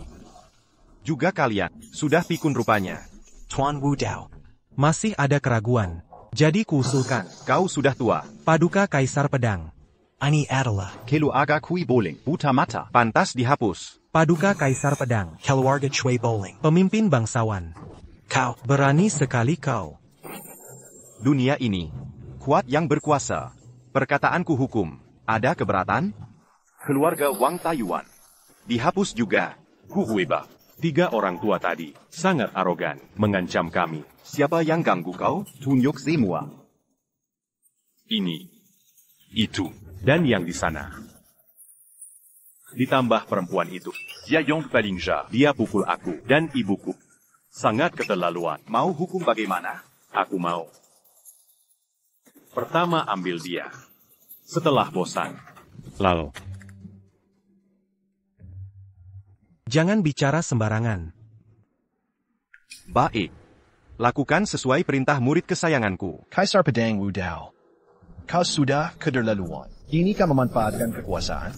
Juga kalian, sudah pikun rupanya. Tuan Wu Dao. Masih ada keraguan. Jadi kuusulkan. Kau sudah tua. Paduka kaisar pedang. Ini adalah Kelu Aga Kui Bowling. Buta mata. Pantas dihapus. Paduka kaisar pedang. keluarga Chui Bowling. Pemimpin bangsawan. Kau. Berani sekali kau. Dunia ini, kuat yang berkuasa. Perkataanku hukum. Ada keberatan? Keluarga Wang Taiyuan. Dihapus juga. Huhueba. 3 orang tua tadi sangat arogan, mengancam kami. Siapa yang ganggu kau? Tunjuk semua. Ini, itu, dan yang di sana. Ditambah perempuan itu. Jiayong Palingja. Dia pukul aku dan ibuku. Sangat keterlaluan. Mau hukum bagaimana? Aku mau. Pertama ambil dia. Setelah bosan. Lalu. Jangan bicara sembarangan. Baik. Lakukan sesuai perintah murid kesayanganku. Kaisar pedang Wu Dao. Kau sudah keterlaluan. Ini kan memanfaatkan kekuasaan.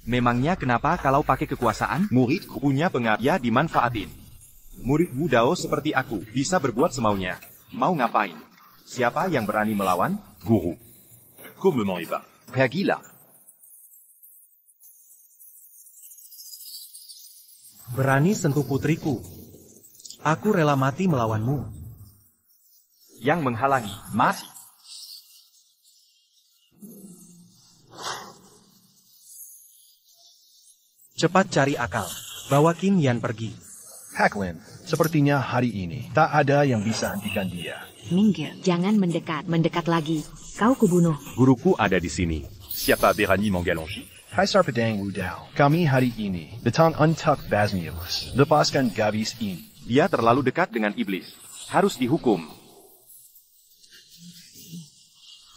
Memangnya kenapa kalau pakai kekuasaan? Muridku punya pengabya dimanfaatin. Murid Wu Dao seperti aku, bisa berbuat semaunya. Mau ngapain? Siapa yang berani melawan? Guru. Comment il va? Pergilah. Berani sentuh putriku. Aku rela mati melawanmu. Yang menghalangi. Mati. Cepat cari akal. Bawa Qin Yan pergi. Haklin, sepertinya hari ini tak ada yang bisa hentikan dia. Minggir, jangan mendekat. Mendekat lagi. Kau kubunuh. Guruku ada di sini. Siapa berani menggalongi? Kaisar pedang Wu Dao, kami hari ini datang untuk basmi iblis. Lepaskan gadis ini. Dia terlalu dekat dengan iblis. Harus dihukum.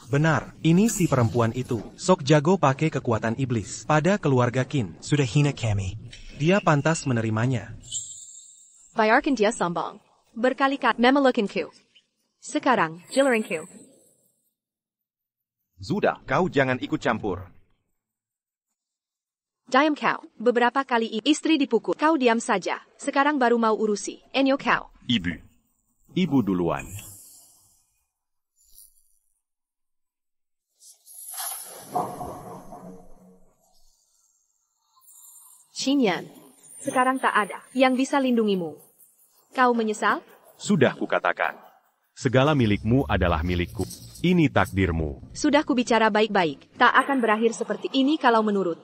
Benar, ini si perempuan itu. Sok jago pakai kekuatan iblis pada keluarga Qin. Sudah hina kami. Dia pantas menerimanya. Biarkan dia sombong. Berkali-kali memelukinku. Sekarang, jileringku. Sudah, kau jangan ikut campur. Diam kau. Beberapa kali istri dipukul. Kau diam saja. Sekarang baru mau urusi. Enyo kau. Ibu. Ibu duluan. Xinyan. Sekarang tak ada yang bisa lindungimu. Kau menyesal? Sudah kukatakan. Segala milikmu adalah milikku. Ini takdirmu. Sudah kubicara baik-baik. Tak akan berakhir seperti ini kalau menurut.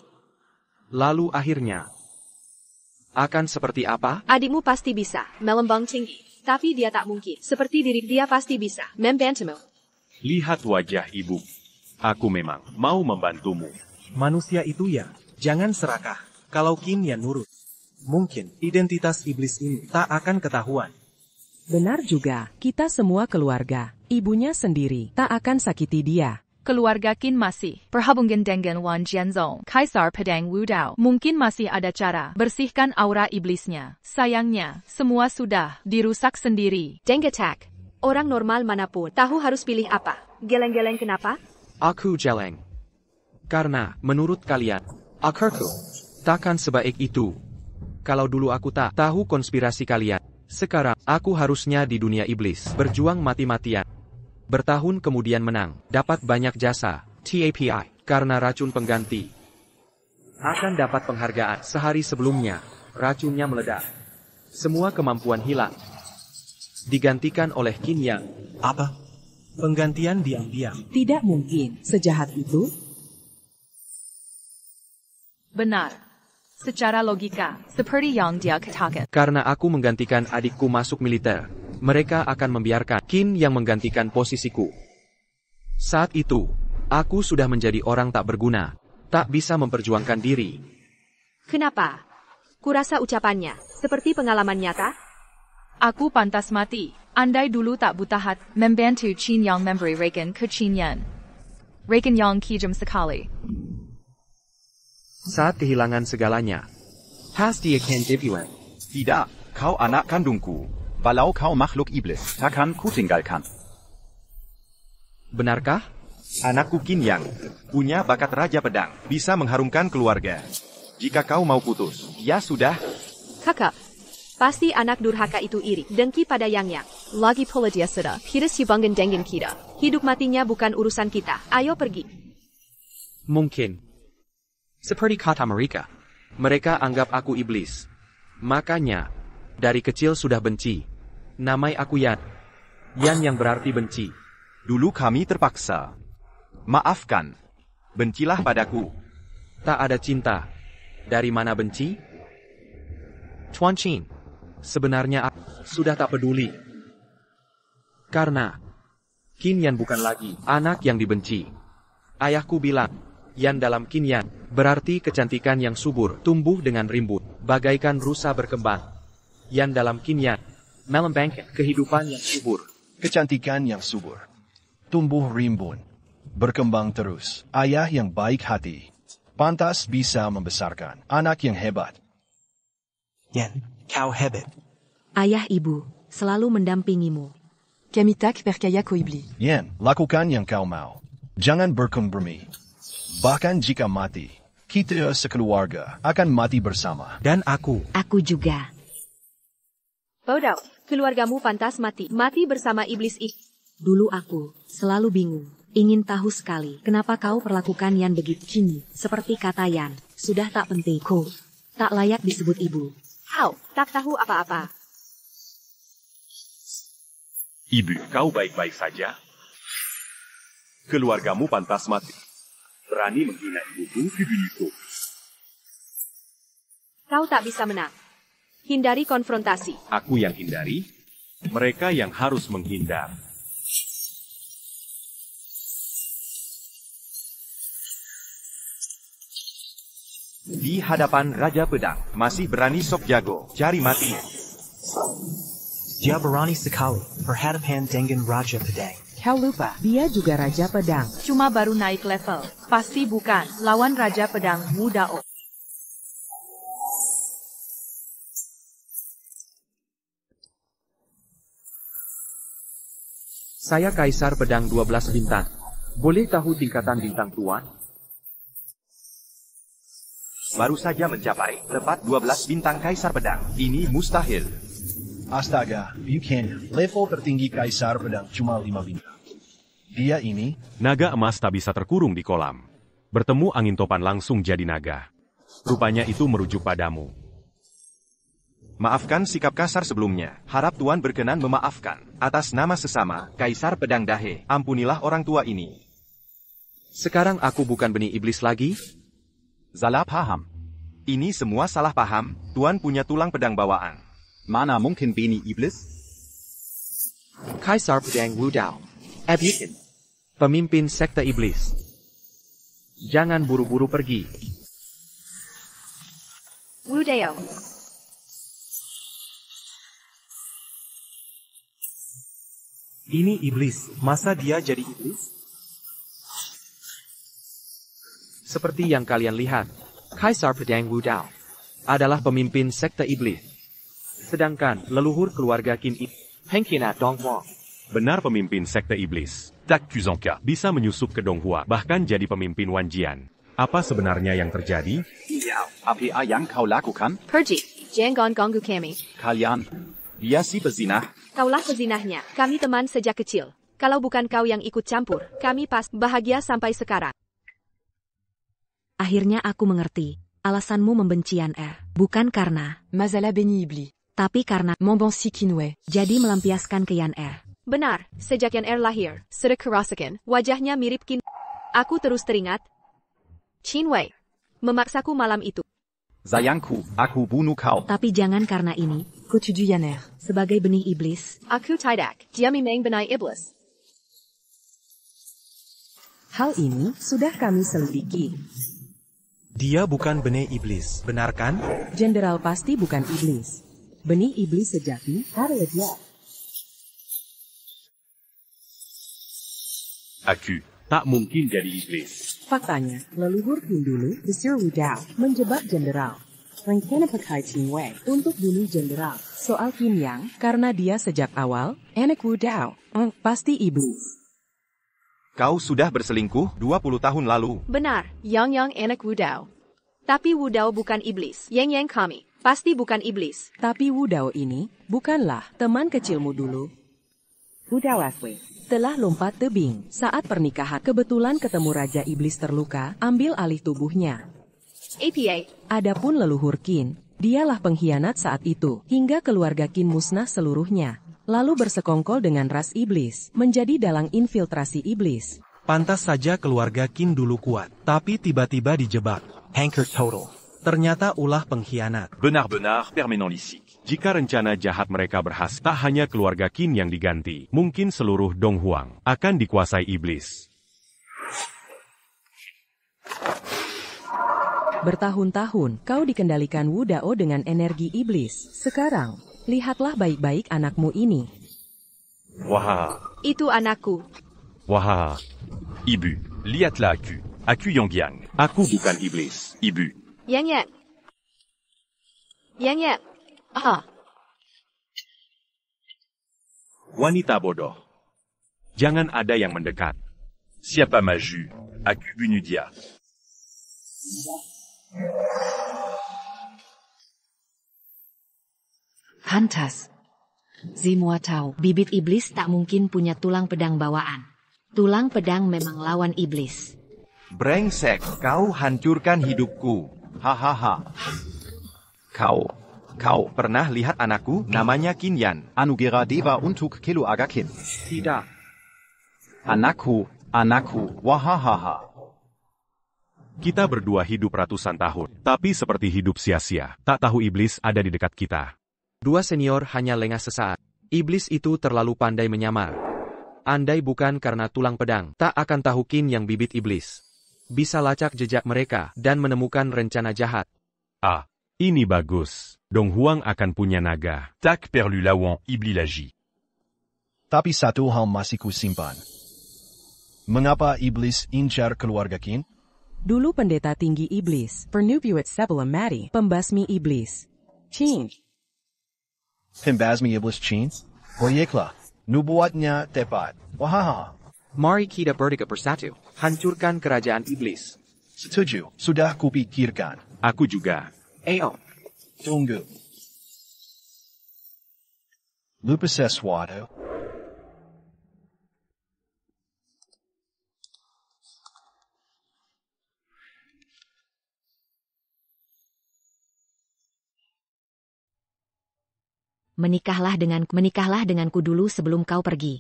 Lalu akhirnya, akan seperti apa? Adikmu pasti bisa melambang tinggi. Tapi dia tak mungkin. Seperti diri dia pasti bisa membantumu. Lihat wajah ibu. Aku memang mau membantumu. Manusia itu ya, jangan serakah. Kalau Qin Yan nurut, mungkin identitas iblis ini tak akan ketahuan. Benar juga, kita semua keluarga. Ibunya sendiri tak akan sakiti dia. Keluarga Qin masih berhubungan dengan Wan Jianzong, Kaisar Pedang Wudao. Mungkin masih ada cara bersihkan aura iblisnya. Sayangnya, semua sudah dirusak sendiri. Denggetak. Orang normal manapun tahu harus pilih apa. Geleng-geleng kenapa? Aku jeleng. Karena, menurut kalian, akarku takkan sebaik itu. Kalau dulu aku tak tahu konspirasi kalian, sekarang aku harusnya di dunia iblis, berjuang mati-matian. Bertahun kemudian menang, dapat banyak jasa, TAPI, karena racun pengganti. Akan dapat penghargaan sehari sebelumnya, racunnya meledak. Semua kemampuan hilang. Digantikan oleh Qin Yang. Apa? Penggantian diam-diam. Tidak mungkin, sejahat itu. Benar. Secara logika, seperti yang dia katakan. Karena aku menggantikan adikku masuk militer, mereka akan membiarkan Qin yang menggantikan posisiku. Saat itu, aku sudah menjadi orang tak berguna, tak bisa memperjuangkan diri. Kenapa? Kurasa ucapannya seperti pengalaman nyata. Aku pantas mati. Andai dulu tak buta hati membantu Qin Yang memberi Reagan ke Qin Yan. Reagan yang kejam sekali. Saat kehilangan segalanya, pasti akan dibuang. Tidak, kau anak kandungku. Walau kau makhluk iblis, takkan ku tinggalkan. Benarkah? Anakku Qin Yang punya bakat Raja Pedang, bisa mengharumkan keluarga. Jika kau mau putus, ya sudah. Kakak, pasti anak durhaka itu iri, dengki pada Yang. Lagi pula dia sudah hidup hubungan dengan kita. Hidup matinya bukan urusan kita. Ayo pergi. Mungkin. Seperti kata mereka anggap aku iblis. Makanya, dari kecil sudah benci. Namai aku Yan. Yan yang berarti benci. Dulu kami terpaksa. Maafkan. Bencilah padaku. Tak ada cinta. Dari mana benci? Chuan Qin. Sebenarnya aku sudah tak peduli. Karena Qin Yan bukan lagi anak yang dibenci. Ayahku bilang, Yan dalam Qin Yan berarti kecantikan yang subur, tumbuh dengan rimbun, bagaikan rusa berkembang. Yan dalam Qin Yan melambangkan kehidupan yang subur. Kecantikan yang subur. Tumbuh rimbun. Berkembang terus. Ayah yang baik hati. Pantas bisa membesarkan anak yang hebat. Yan, kau hebat. Ayah ibu selalu mendampingimu. Kamitak percaya ko iblis. Yan, lakukan yang kau mau. Jangan berkompromi. Bahkan jika mati, kita sekeluarga akan mati bersama. Dan aku. Aku juga. Bodoh, keluargamu pantas mati. Mati bersama iblis itu. Dulu aku selalu bingung. Ingin tahu sekali kenapa kau perlakukan Yan begitu. Kini, seperti kata Yan, sudah tak penting. Kau tak layak disebut ibu. Kau tak tahu apa-apa. Ibu, kau baik-baik saja? Keluargamu pantas mati. Berani menghina ibuku di dunia. Kau tak bisa menang. Hindari konfrontasi. Aku yang hindari, mereka yang harus menghindar. Di hadapan Raja Pedang, masih berani sok jago, cari mati. Dia berani sekali berhadapan dengan Raja Pedang. Kau lupa, dia juga Raja Pedang. Cuma baru naik level. Pasti bukan lawan Raja Pedang Wudao. Saya Kaisar Pedang 12 bintang. Boleh tahu tingkatan bintang Tuan? Baru saja mencapai tepat 12 bintang Kaisar Pedang. Ini mustahil. Astaga, Buchanan, level tertinggi Kaisar Pedang cuma 5 bintang. Dia ini... Naga emas tak bisa terkurung di kolam. Bertemu angin topan langsung jadi naga. Rupanya itu merujuk padamu. Maafkan sikap kasar sebelumnya. Harap Tuan berkenan memaafkan. Atas nama sesama, Kaisar Pedang Dahe, ampunilah orang tua ini. Sekarang aku bukan benih iblis lagi? Salah paham. Ini semua salah paham. Tuan punya tulang pedang bawaan. Mana mungkin bini iblis? Kaisar Pedang Wudao. Buchanan. Pemimpin sekte iblis. Jangan buru-buru pergi. Wudao. Ini iblis. Masa dia jadi iblis? Seperti yang kalian lihat, Kaisar Pedang Wudao adalah pemimpin sekte iblis. Sedangkan leluhur keluarga Qin Hengkina Donghua. Benar pemimpin sekte iblis. Tak Kuzonka. Bisa menyusup ke Donghua, bahkan jadi pemimpin Wanjian. Apa sebenarnya yang terjadi? Apa yang kau lakukan? Pergi, jangan ganggu kami. Kalian, dia si pezinah. Kaulah pezinahnya, kami teman sejak kecil. Kalau bukan kau yang ikut campur, kami pas bahagia sampai sekarang. Akhirnya aku mengerti. Alasanmu membenci Yan-Er. Bukan karena Mazala Beni Iblis. tapi karena Mon bon si Kinwe. jadi melampiaskan ke Yan-Er. Benar, sejak Yan-Er lahir, sudah kerasakan, wajahnya mirip Qin. Aku terus teringat. Qin Wei memaksaku malam itu. Sayangku, aku bunuh kau. Tapi jangan karena ini. Kotudu Yan-Er. Sebagai benih iblis, Aku tidak, dia memang benih iblis. Hal ini sudah kami selidiki. Dia bukan benih iblis, benar kan? Jenderal pasti bukan iblis. Benih iblis sejati adalah dia. Aku tak mungkin jadi iblis. Faktanya, leluhur Qin dulu, Desir Wudao, menjebak jenderal. Rencana pakai Qin Wei untuk bunuh jenderal. Soal Qin Yang, karena dia sejak awal, anak Wudao, pasti iblis. Kau sudah berselingkuh 20 tahun lalu. Benar, Yang anak Wudao. Tapi Wudao bukan iblis. Yang kami, pasti bukan iblis. Tapi Wudao ini, bukanlah teman kecilmu dulu. Wudao Aswe telah lompat tebing saat pernikahan. Kebetulan ketemu Raja Iblis terluka, ambil alih tubuhnya. APA. Adapun leluhur Qin, dialah pengkhianat saat itu, hingga keluarga Qin musnah seluruhnya. Lalu bersekongkol dengan ras iblis, menjadi dalang infiltrasi iblis. Pantas saja keluarga Qin dulu kuat, tapi tiba-tiba dijebak. Hanker total. Ternyata ulah pengkhianat. Benar-benar permanentisik. Jika rencana jahat mereka berhasil, tak hanya keluarga Qin yang diganti, mungkin seluruh Donghuang akan dikuasai iblis. Bertahun-tahun, kau dikendalikan Wudao dengan energi iblis. Sekarang, lihatlah baik-baik anakmu ini. Wah, Itu anakku. wah, Ibu, lihatlah aku. Aku Yonggyang. aku bukan iblis. Ibu. Yang. Ah, Wanita bodoh. Jangan ada yang mendekat. Siapa maju? Aku bunuh dia. Pantas. Zimua tahu, bibit iblis tak mungkin punya tulang pedang bawaan. Tulang pedang memang lawan iblis. Brengsek, kau hancurkan hidupku. Hahaha. Kau Pernah lihat anakku? Namanya Qin Yan. Anugerah Dewa untuk Kilo Agakin. Tidak. Anakku, wahahaha. Kita berdua hidup ratusan tahun, tapi seperti hidup sia-sia. Tak tahu iblis ada di dekat kita. Dua senior hanya lengah sesaat. Iblis itu terlalu pandai menyamar. Andai bukan karena tulang pedang, tak akan tahu Qin yang bibit iblis. Bisa lacak jejak mereka dan menemukan rencana jahat. Ah, ini bagus. Donghuang akan punya naga. Tak perlu lawan Iblis lagi. Tapi satu hal masih kusimpan. Mengapa iblis incar keluarga Qin? Dulu pendeta tinggi iblis, Pernubuit sebelum mati, pembasmi iblis. Qin. Pembasmi iblis Qin? Proyeklah. Nubuatnya tepat. Wahaha. Mari kita berdikap bersatu. Hancurkan kerajaan iblis. Setuju. Sudah kupikirkan. Aku juga. Ayo. Tunggu. Lupa sesuatu. Menikahlah denganku dulu sebelum kau pergi.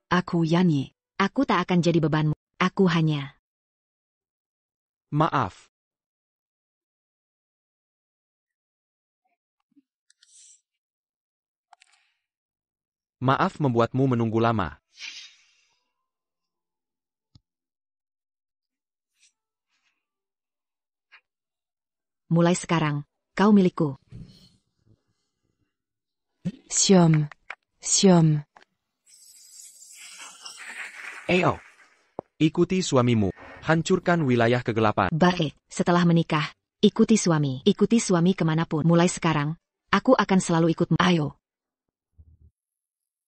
Aku Yanyi. Aku tak akan jadi bebanmu. Aku hanya... Maaf. Maaf membuatmu menunggu lama. Mulai sekarang, kau milikku. Siom. Siom. Ayo. Ikuti suamimu. Hancurkan wilayah kegelapan. Baik, setelah menikah, ikuti suami. Ikuti suami kemanapun. Mulai sekarang, aku akan selalu ikutmu. Ayo.